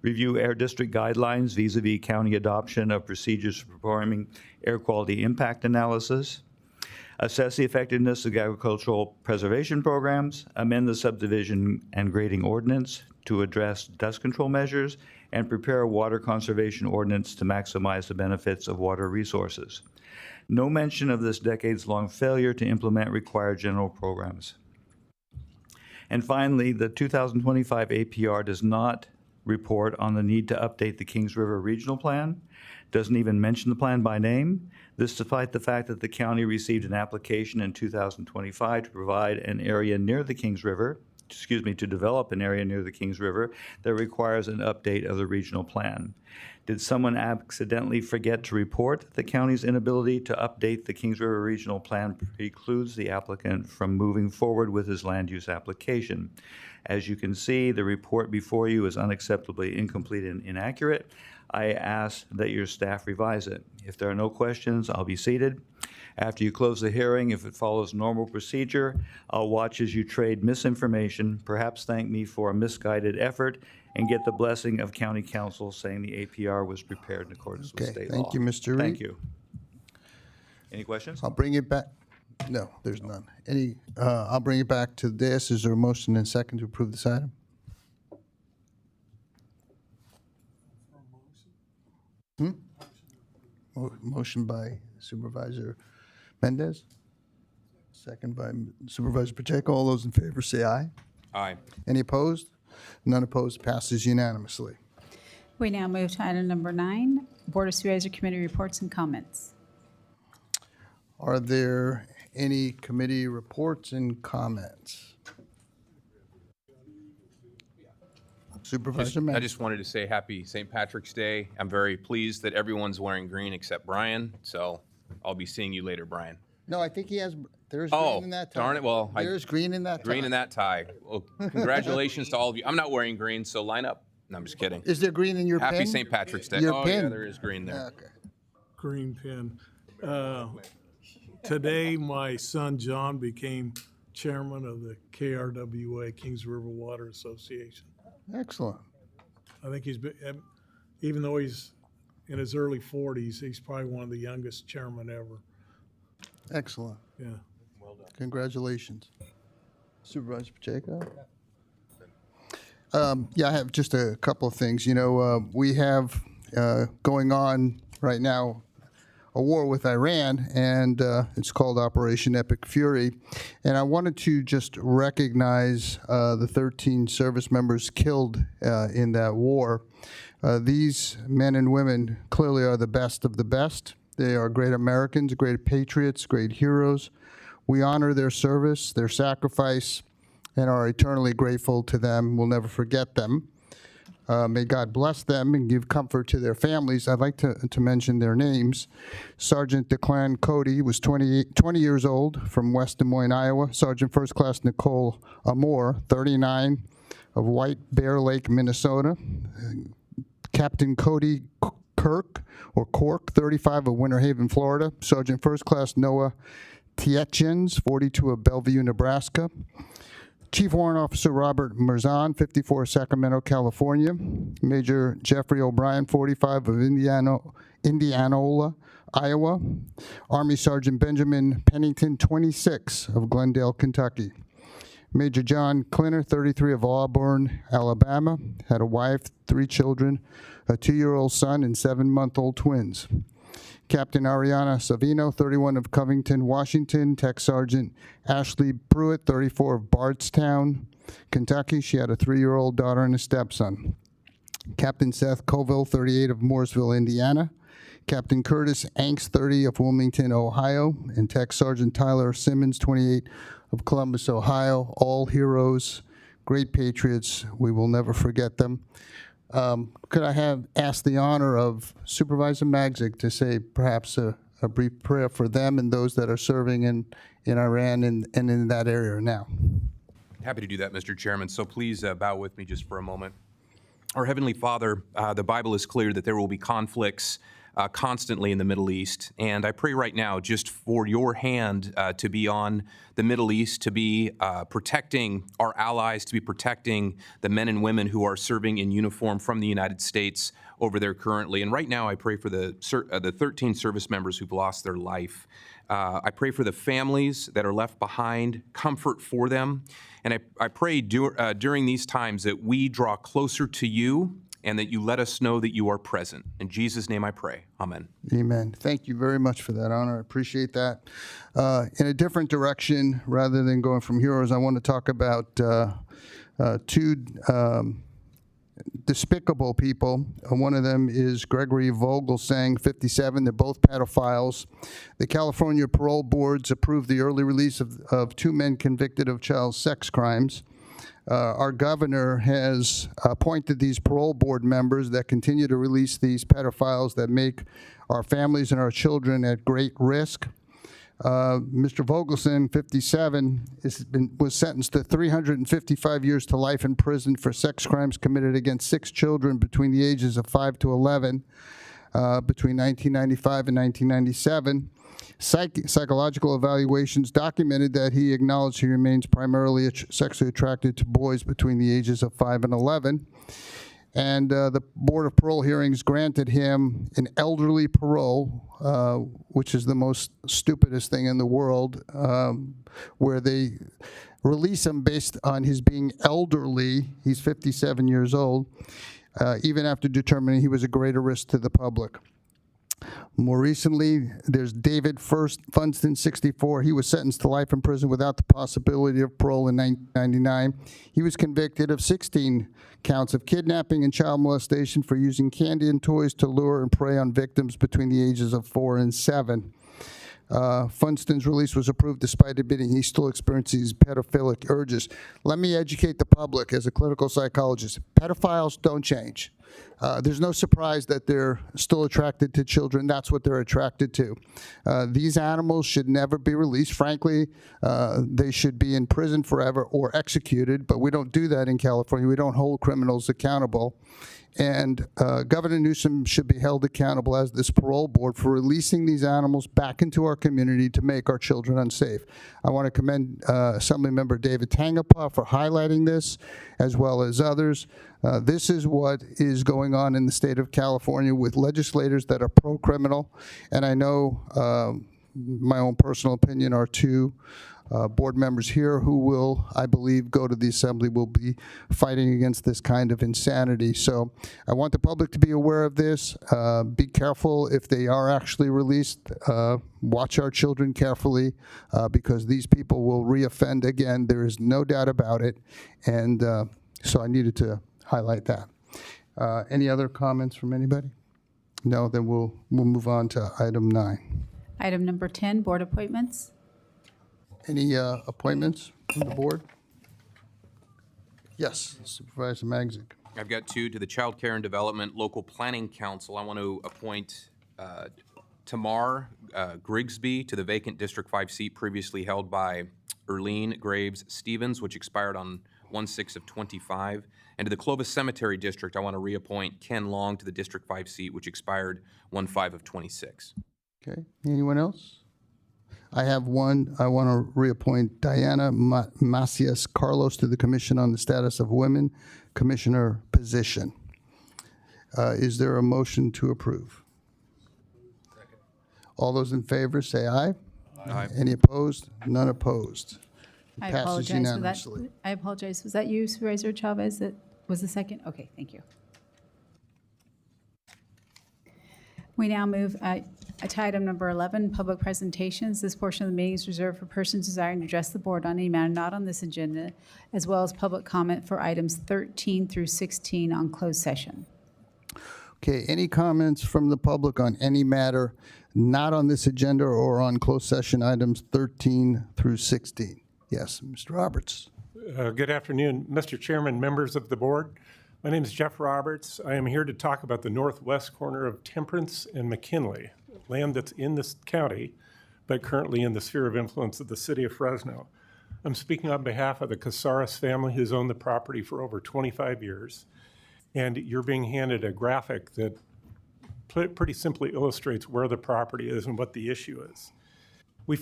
review air district guidelines vis-a-vis county adoption of procedures for performing air quality impact analysis, assess the effectiveness of agricultural preservation programs, amend the subdivision and grading ordinance to address dust control measures, and prepare a water conservation ordinance to maximize the benefits of water resources. No mention of this decades-long failure to implement required general programs. And finally, the 2025 APR does not report on the need to update the Kings River Regional Plan, doesn't even mention the plan by name. This despite the fact that the county received an application in 2025 to provide an area near the Kings River, to develop an area near the Kings River that requires an update of the regional plan. Did someone accidentally forget to report that the county's inability to update the Kings River Regional Plan precludes the applicant from moving forward with his land use application? As you can see, the report before you is unacceptably incomplete and inaccurate. I ask that your staff revise it. If there are no questions, I'll be seated. After you close the hearing, if it follows normal procedure, I'll watch as you trade misinformation, perhaps thank me for a misguided effort, and get the blessing of county council saying the APR was prepared in accordance with state law. Thank you, Mr. Reed. Thank you. Any questions? I'll bring it back. No, there's none. I'll bring it back to this. Is there a motion and second to approve this item? Motion by Supervisor Mendez, second by Supervisor Pacheco. All those in favor say aye. Aye. Any opposed? None opposed. Passes unanimously. We now move to item number 9, Board of Supervisor Committee reports and comments. Are there any committee reports and comments? Supervisor I Mendez. just wanted to say happy St. Patrick's Day. I'm very pleased that everyone's wearing green except Brian, so I'll be seeing you later, Brian. No, I think he has, there's Oh, green in that tie. darn it, well, There's green in that tie. Green in that tie. Well, congratulations to all of you. I'm not wearing green, so line up. No, I'm just kidding. Is there green in your pen? Happy St. Patrick's Day. Your Oh, pen? yeah, there is green there. Okay. Green pin. Today, my son John became chairman of the KRWA, Kings River Water Association. Excellent. I think he's been, even though he's in his early 40s, he's probably one of the youngest chairmen ever. Excellent. Yeah. Well done. Congratulations. Supervisor Pacheco? Yeah, I have just a couple of things. You know, we have going on right now a war with Iran, and it's called Operation Epic Fury. And I wanted to just recognize the 13 service members killed in that war. These men and women clearly are the best of the best. They are great Americans, great patriots, great heroes. We honor their service, their sacrifice, and are eternally grateful to them. We'll never forget them. May God bless them and give comfort to their families. I'd like to mention their names. Sergeant Declan Cody was 20 years old from West Des Moines, Iowa. Sergeant First Class Nicole Amore, 39, of White Bear Lake, Minnesota. Captain Cody Cork, 35, of Winter Haven, Florida. Sergeant First Class Noah Tietjens, 42, of Bellevue, Nebraska. Chief Warrant Officer Robert Merzan, 54, Sacramento, California. Major Jeffrey O'Brien, 45, of Indianola, Iowa. Army Sergeant Benjamin Pennington, 26, of Glendale, Kentucky. Major John Clinner, 33, of Auburn, Alabama. Had a wife, 3 children, a 2-year-old son, and 7-month-old twins. Captain Ariana Savino, 31, of Covington, Washington. Tech Sergeant Ashley Pruitt, 34, of Bardstown, Kentucky. She had a 3-year-old daughter and a stepson. Captain Seth Colville, 38, of Mooresville, Indiana. Captain Curtis Anks, 30, of Wilmington, Ohio. And Tech Sergeant Tyler Simmons, 28, of Columbus, Ohio. All heroes, great patriots. We will never forget them. Could I ask the honor of Supervisor Magzik to say perhaps a brief prayer for them and those that are serving in Iran and in that area now? Happy to do that, Mr. Chairman. So please bow with me just for a moment. Our Heavenly Father, the Bible is clear that there will be conflicts constantly in the Middle East. And I pray right now just for your hand to be on the Middle East, to be protecting our allies, to be protecting the men and women who are serving in uniform from the United States over there currently. And right now I pray for the 13 service members who've lost their life. I pray for the families that are left behind, comfort for them. And I pray during these times that we draw closer to you and that you let us know that you are present. In Jesus' name I pray. Amen. Amen. Thank you very much for that honor. I appreciate that. In a different direction, rather than going from heroes, I want to talk about 2 despicable people. One of them is Gregory Vogelsang, 57. They're both pedophiles. The California parole boards approved the early release of 2 men convicted of child sex crimes. Our governor has appointed these parole board members that continue to release these pedophiles that make our families and our children at great risk. Mr. Vogelson, 57, was sentenced to 355 years to life in prison for sex crimes committed against 6 children between the ages of 5 to 11 between 1995 and 1997. Psychological evaluations documented that he acknowledged he remains primarily sexually attracted to boys between the ages of 5 and 11. And the Board of Parole Hearings granted him an elderly parole, which is the most stupidest thing in the world, where they release him based on his being elderly. He's 57 years old, even after determining he was a greater risk to the public. More recently, there's David Funston, 64. He was sentenced to life in prison without the possibility of parole in 1999. He was convicted of 16 counts of kidnapping and child molestation for using candy and toys to lure and prey on victims between the ages of 4 and 7. Funston's release was approved despite admitting he still experiences pedophilic urges. Let me educate the public as a clinical psychologist. Pedophiles don't change. There's no surprise that they're still attracted to children. That's what they're attracted to. These animals should never be released. Frankly, they should be in prison forever or executed, but we don't do that in California. We don't hold criminals accountable. And Governor Newsom should be held accountable as this parole board for releasing these animals back into our community to make our children unsafe. I want to commend Assemblymember David Tangapa for highlighting this, as well as others. This is what is going on in the state of California with legislators that are pro-criminal. And I know my own personal opinion are 2 board members here who will, I believe, go to the Assembly, will be fighting against this kind of insanity. So I want the public to be aware of this. Be careful if they are actually released. Watch our children carefully because these people will reoffend again. There is no doubt about it. And so I needed to highlight that. Any other comments from anybody? No, then we'll move on to item 9. Item number 10, board appointments. Any appointments from the board? Yes, Supervisor Magzik. I've got two. To the Child Care and Development Local Planning Council, I want to appoint Tamar Grigsby to the vacant District 5 seat previously held by Erlene Graves Stevens, which expired on 1/6/25. And to the Clovis Cemetery District, I want to reappoint Ken Long to the District 5 seat, which expired 1/5/26. Okay, anyone else? I have one. I want to reappoint Diana Macias Carlos to the Commission on the Status of Women Commissioner position. Is there a motion to approve? All those in favor say aye. Aye. Any opposed? None opposed. It I passes apologize for that. unanimously. I apologize. Was that you, Supervisor Chavez, that was the second? Okay, thank you. We now move to item number 11, public presentations. This portion of the meeting is reserved for persons desiring to address the board on any matter not on this agenda, as well as public comment for items 13 through 16 on closed session. Okay, any comments from the public on any matter not on this agenda or on closed session items 13 through 16? Yes, Mr. Roberts. Good afternoon, Mr. Chairman, members of the board. My name is Jeff Roberts. I am here to talk about the northwest corner of Temperance and McKinley, land that's in this county, but currently in the sphere of influence of the city of Fresno. I'm speaking on behalf of the Casares family who's owned the property for over 25 years. And you're being handed a graphic that pretty simply illustrates where the property is and what the issue is. We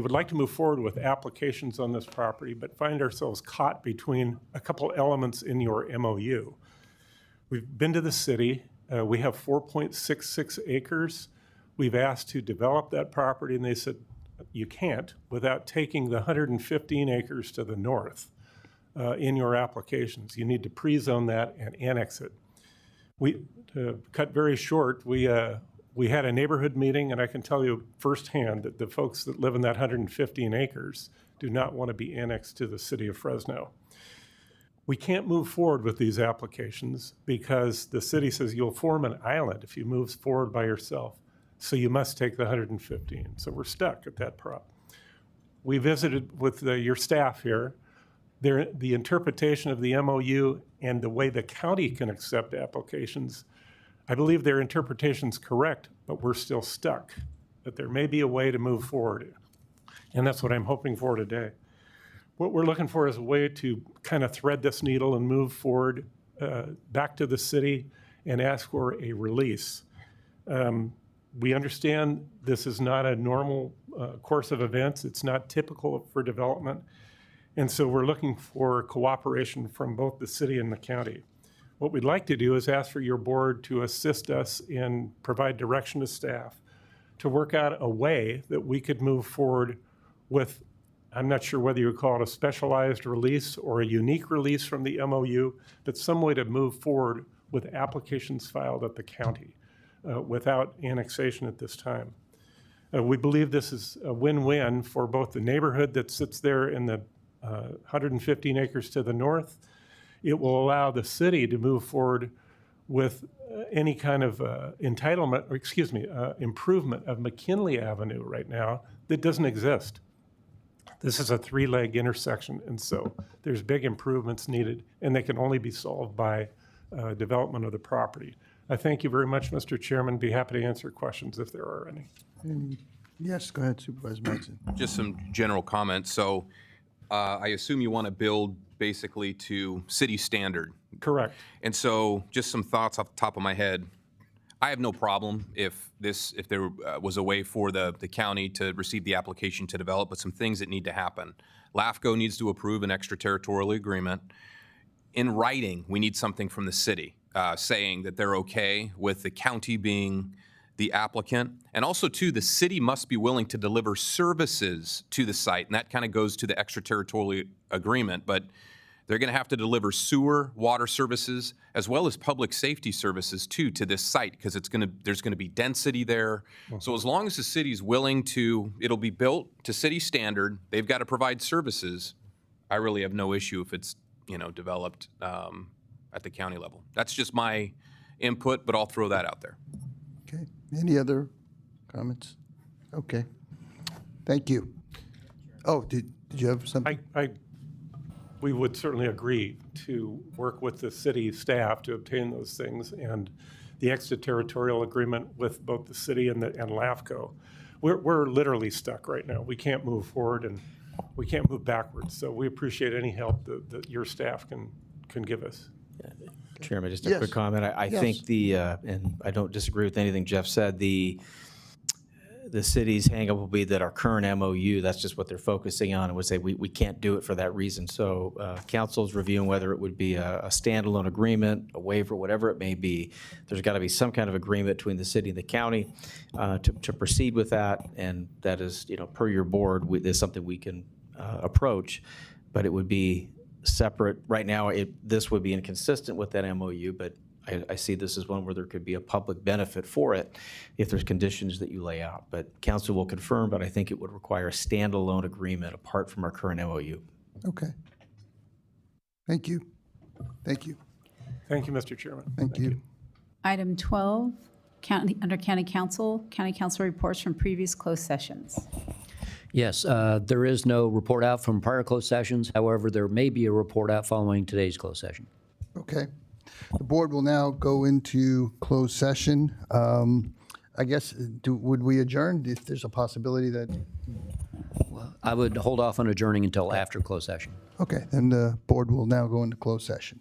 would like to move forward with applications on this property, but find ourselves caught between a couple elements in your MOU. We've been to the city. We have 4.66 acres. We've asked to develop that property, and they said, you can't without taking the 115 acres to the north in your applications. You need to pre-zone that and annex it. To cut very short, we had a neighborhood meeting, and I can tell you firsthand that the folks that live in that 115 acres do not want to be annexed to the city of Fresno. We can't move forward with these applications because the city says you'll form an island if you move forward by yourself. So you must take the 115. So we're stuck at that prop. We visited with your staff here. The interpretation of the MOU and the way the county can accept applications, I believe their interpretation's correct, but we're still stuck. That there may be a way to move forward. And that's what I'm hoping for today. What we're looking for is a way to kind of thread this needle and move forward back to the city and ask for a release. We understand this is not a normal course of events. It's not typical for development. And so we're looking for cooperation from both the city and the county. What we'd like to do is ask for your board to assist us and provide direction to staff to work out a way that we could move forward with, I'm not sure whether you would call it a specialized release or a unique release from the MOU, but some way to move forward with applications filed at the county without annexation at this time. We believe this is a win-win for both the neighborhood that sits there in the 115 acres to the north. It will allow the city to move forward with any kind of entitlement, or improvement of McKinley Avenue right now that doesn't exist. This is a three-leg intersection, and so there's big improvements needed, and they can only be solved by development of the property. I thank you very much, Mr. Chairman. Be happy to answer questions if there are any. Yes, go ahead, Supervisor Madsen. Just some general comments. So I assume you want to build basically to city standard. Correct. And so just some thoughts off the top of my head. I have no problem if there was a way for the county to receive the application to develop, but some things that need to happen. LAFCO needs to approve an extraterritorial agreement. In writing, we need something from the city saying that they're okay with the county being the applicant. And also, too, the city must be willing to deliver services to the site, and that kind of goes to the extraterritorial agreement, but they're going to have to deliver sewer, water services, as well as public safety services, too, to this site, because there's going to be density there. So as long as the city's willing to, it'll be built to city standard, they've got to provide services, I really have no issue if it's, developed at the county level. That's just my input, but I'll throw that out there. Okay, any other comments? Okay, thank you. Oh, did you have something? we would certainly agree to work with the city staff to obtain those things, and the extraterritorial agreement with both the city and LAFCO. We're literally stuck right now. We can't move forward and we can't move backwards. So we appreciate any help that your staff can give us. Chairman, just a Yes. quick comment. I Yes. think and I don't disagree with anything Jeff said, the city's hangup will be that our current MOU, that's just what they're focusing on, and would say we can't do it for that reason. So council's reviewing whether it would be a standalone agreement, a waiver, whatever it may be. There's got to be some kind of agreement between the city and the county to proceed with that, and that is, per your board, is something we can approach, but it would be separate. Right now, this would be inconsistent with that MOU, but I see this as one where there could be a public benefit for it if there's conditions that you lay out. But council will confirm, but I think it would require a standalone agreement apart from our current MOU. Okay. Thank you. Thank you. Thank you, Mr. Chairman. Thank you. Item 12, under County Council reports from previous closed sessions. Yes, there is no report out from prior closed sessions. However, there may be a report out following today's closed session. Okay. The board will now go into closed session. I guess, would we adjourn if there's a possibility that? I would hold off on adjourning until after closed session. Okay, then the board will now go into closed session.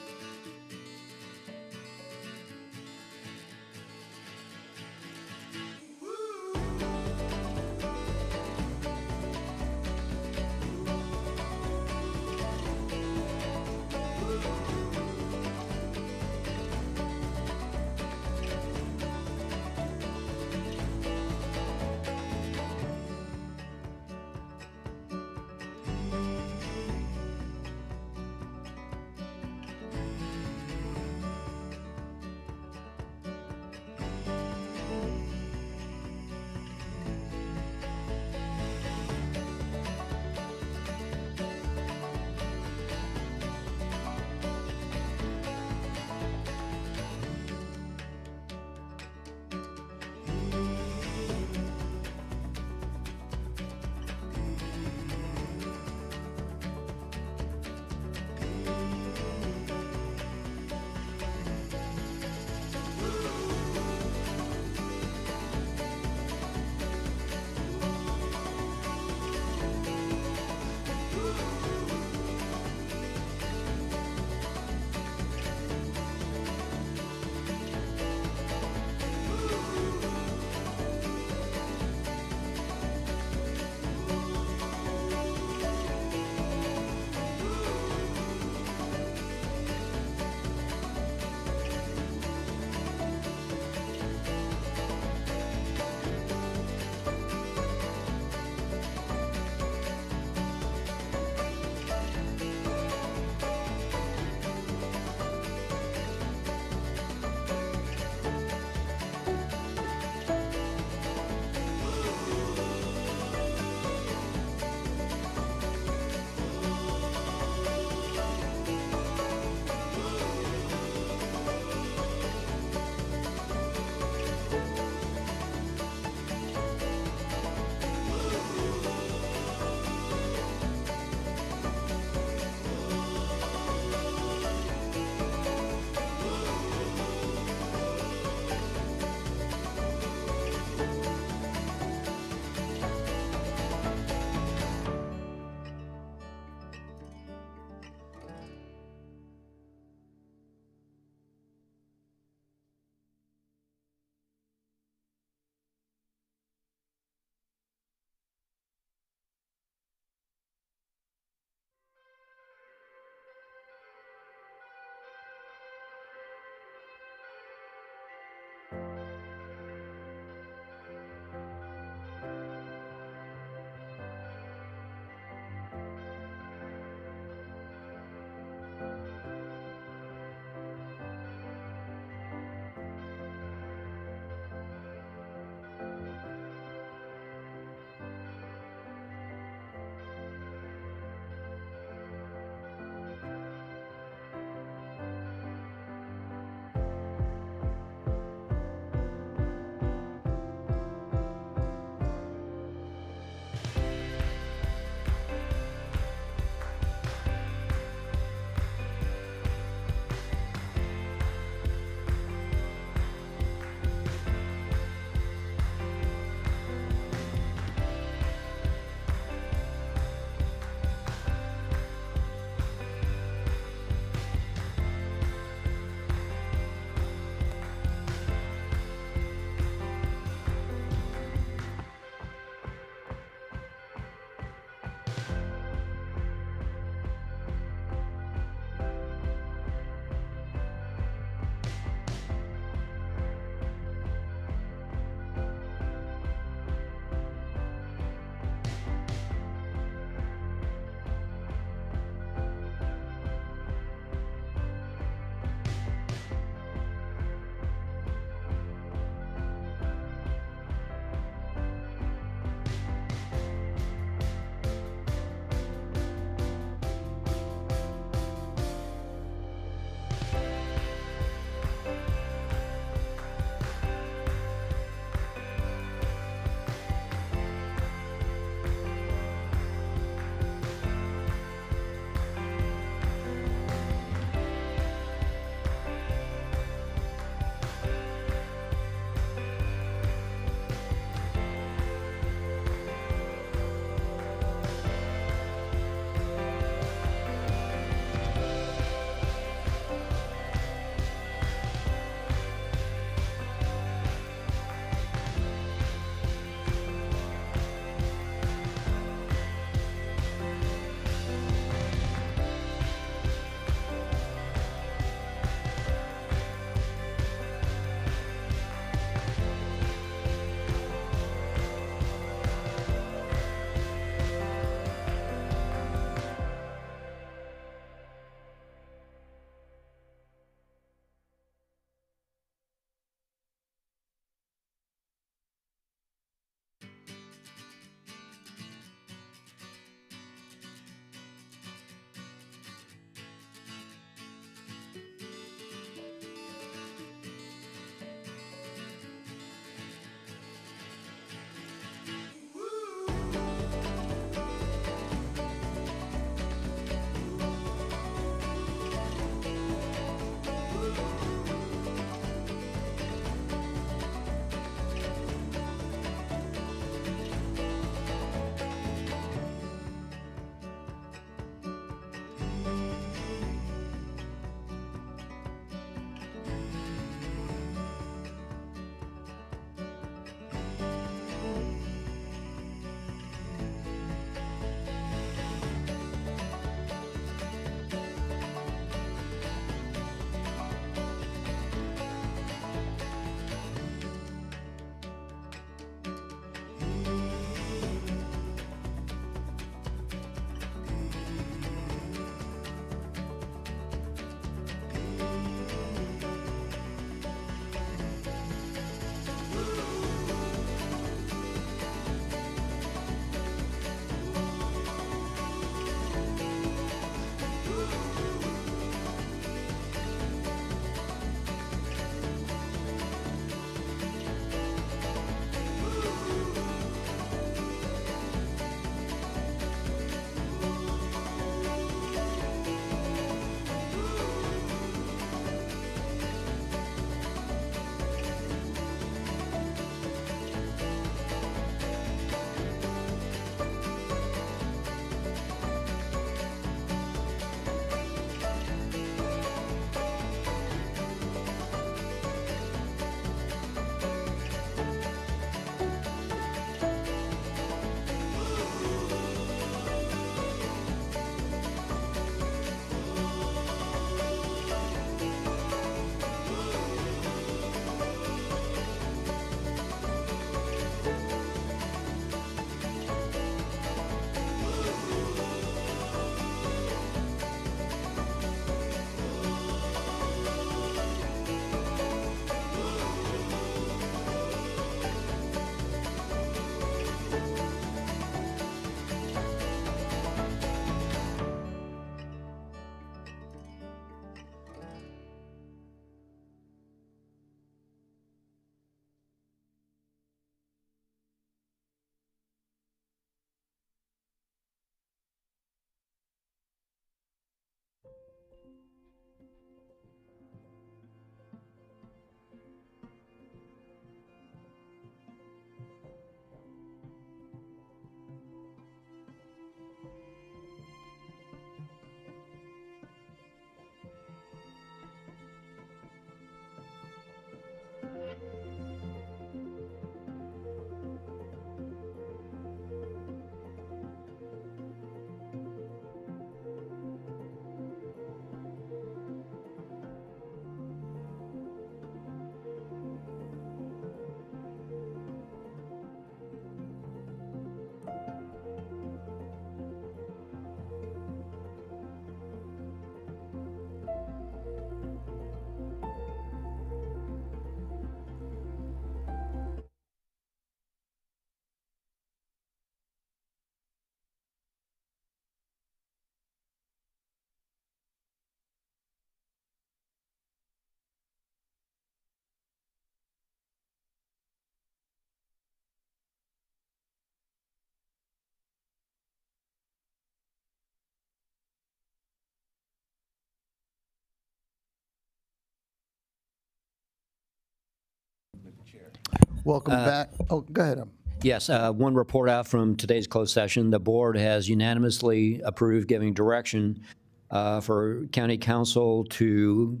Welcome back. Oh, go ahead. Yes, one report out from today's closed session. The board has unanimously approved giving direction for county council to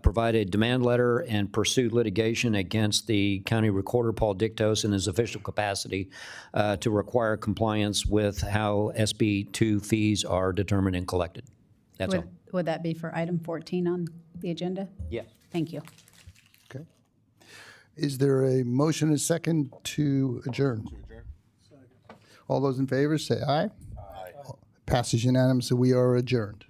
provide a demand letter and pursue litigation against the county recorder, Paul Dictos, in his official capacity to require compliance with how SB 2 fees are determined and collected. That's all. Would that be for item 14 on the agenda? Yes. Thank you. Okay. Is there a motion and second to adjourn? All those in favor say aye. Aye. Passes unanimously. We are adjourned.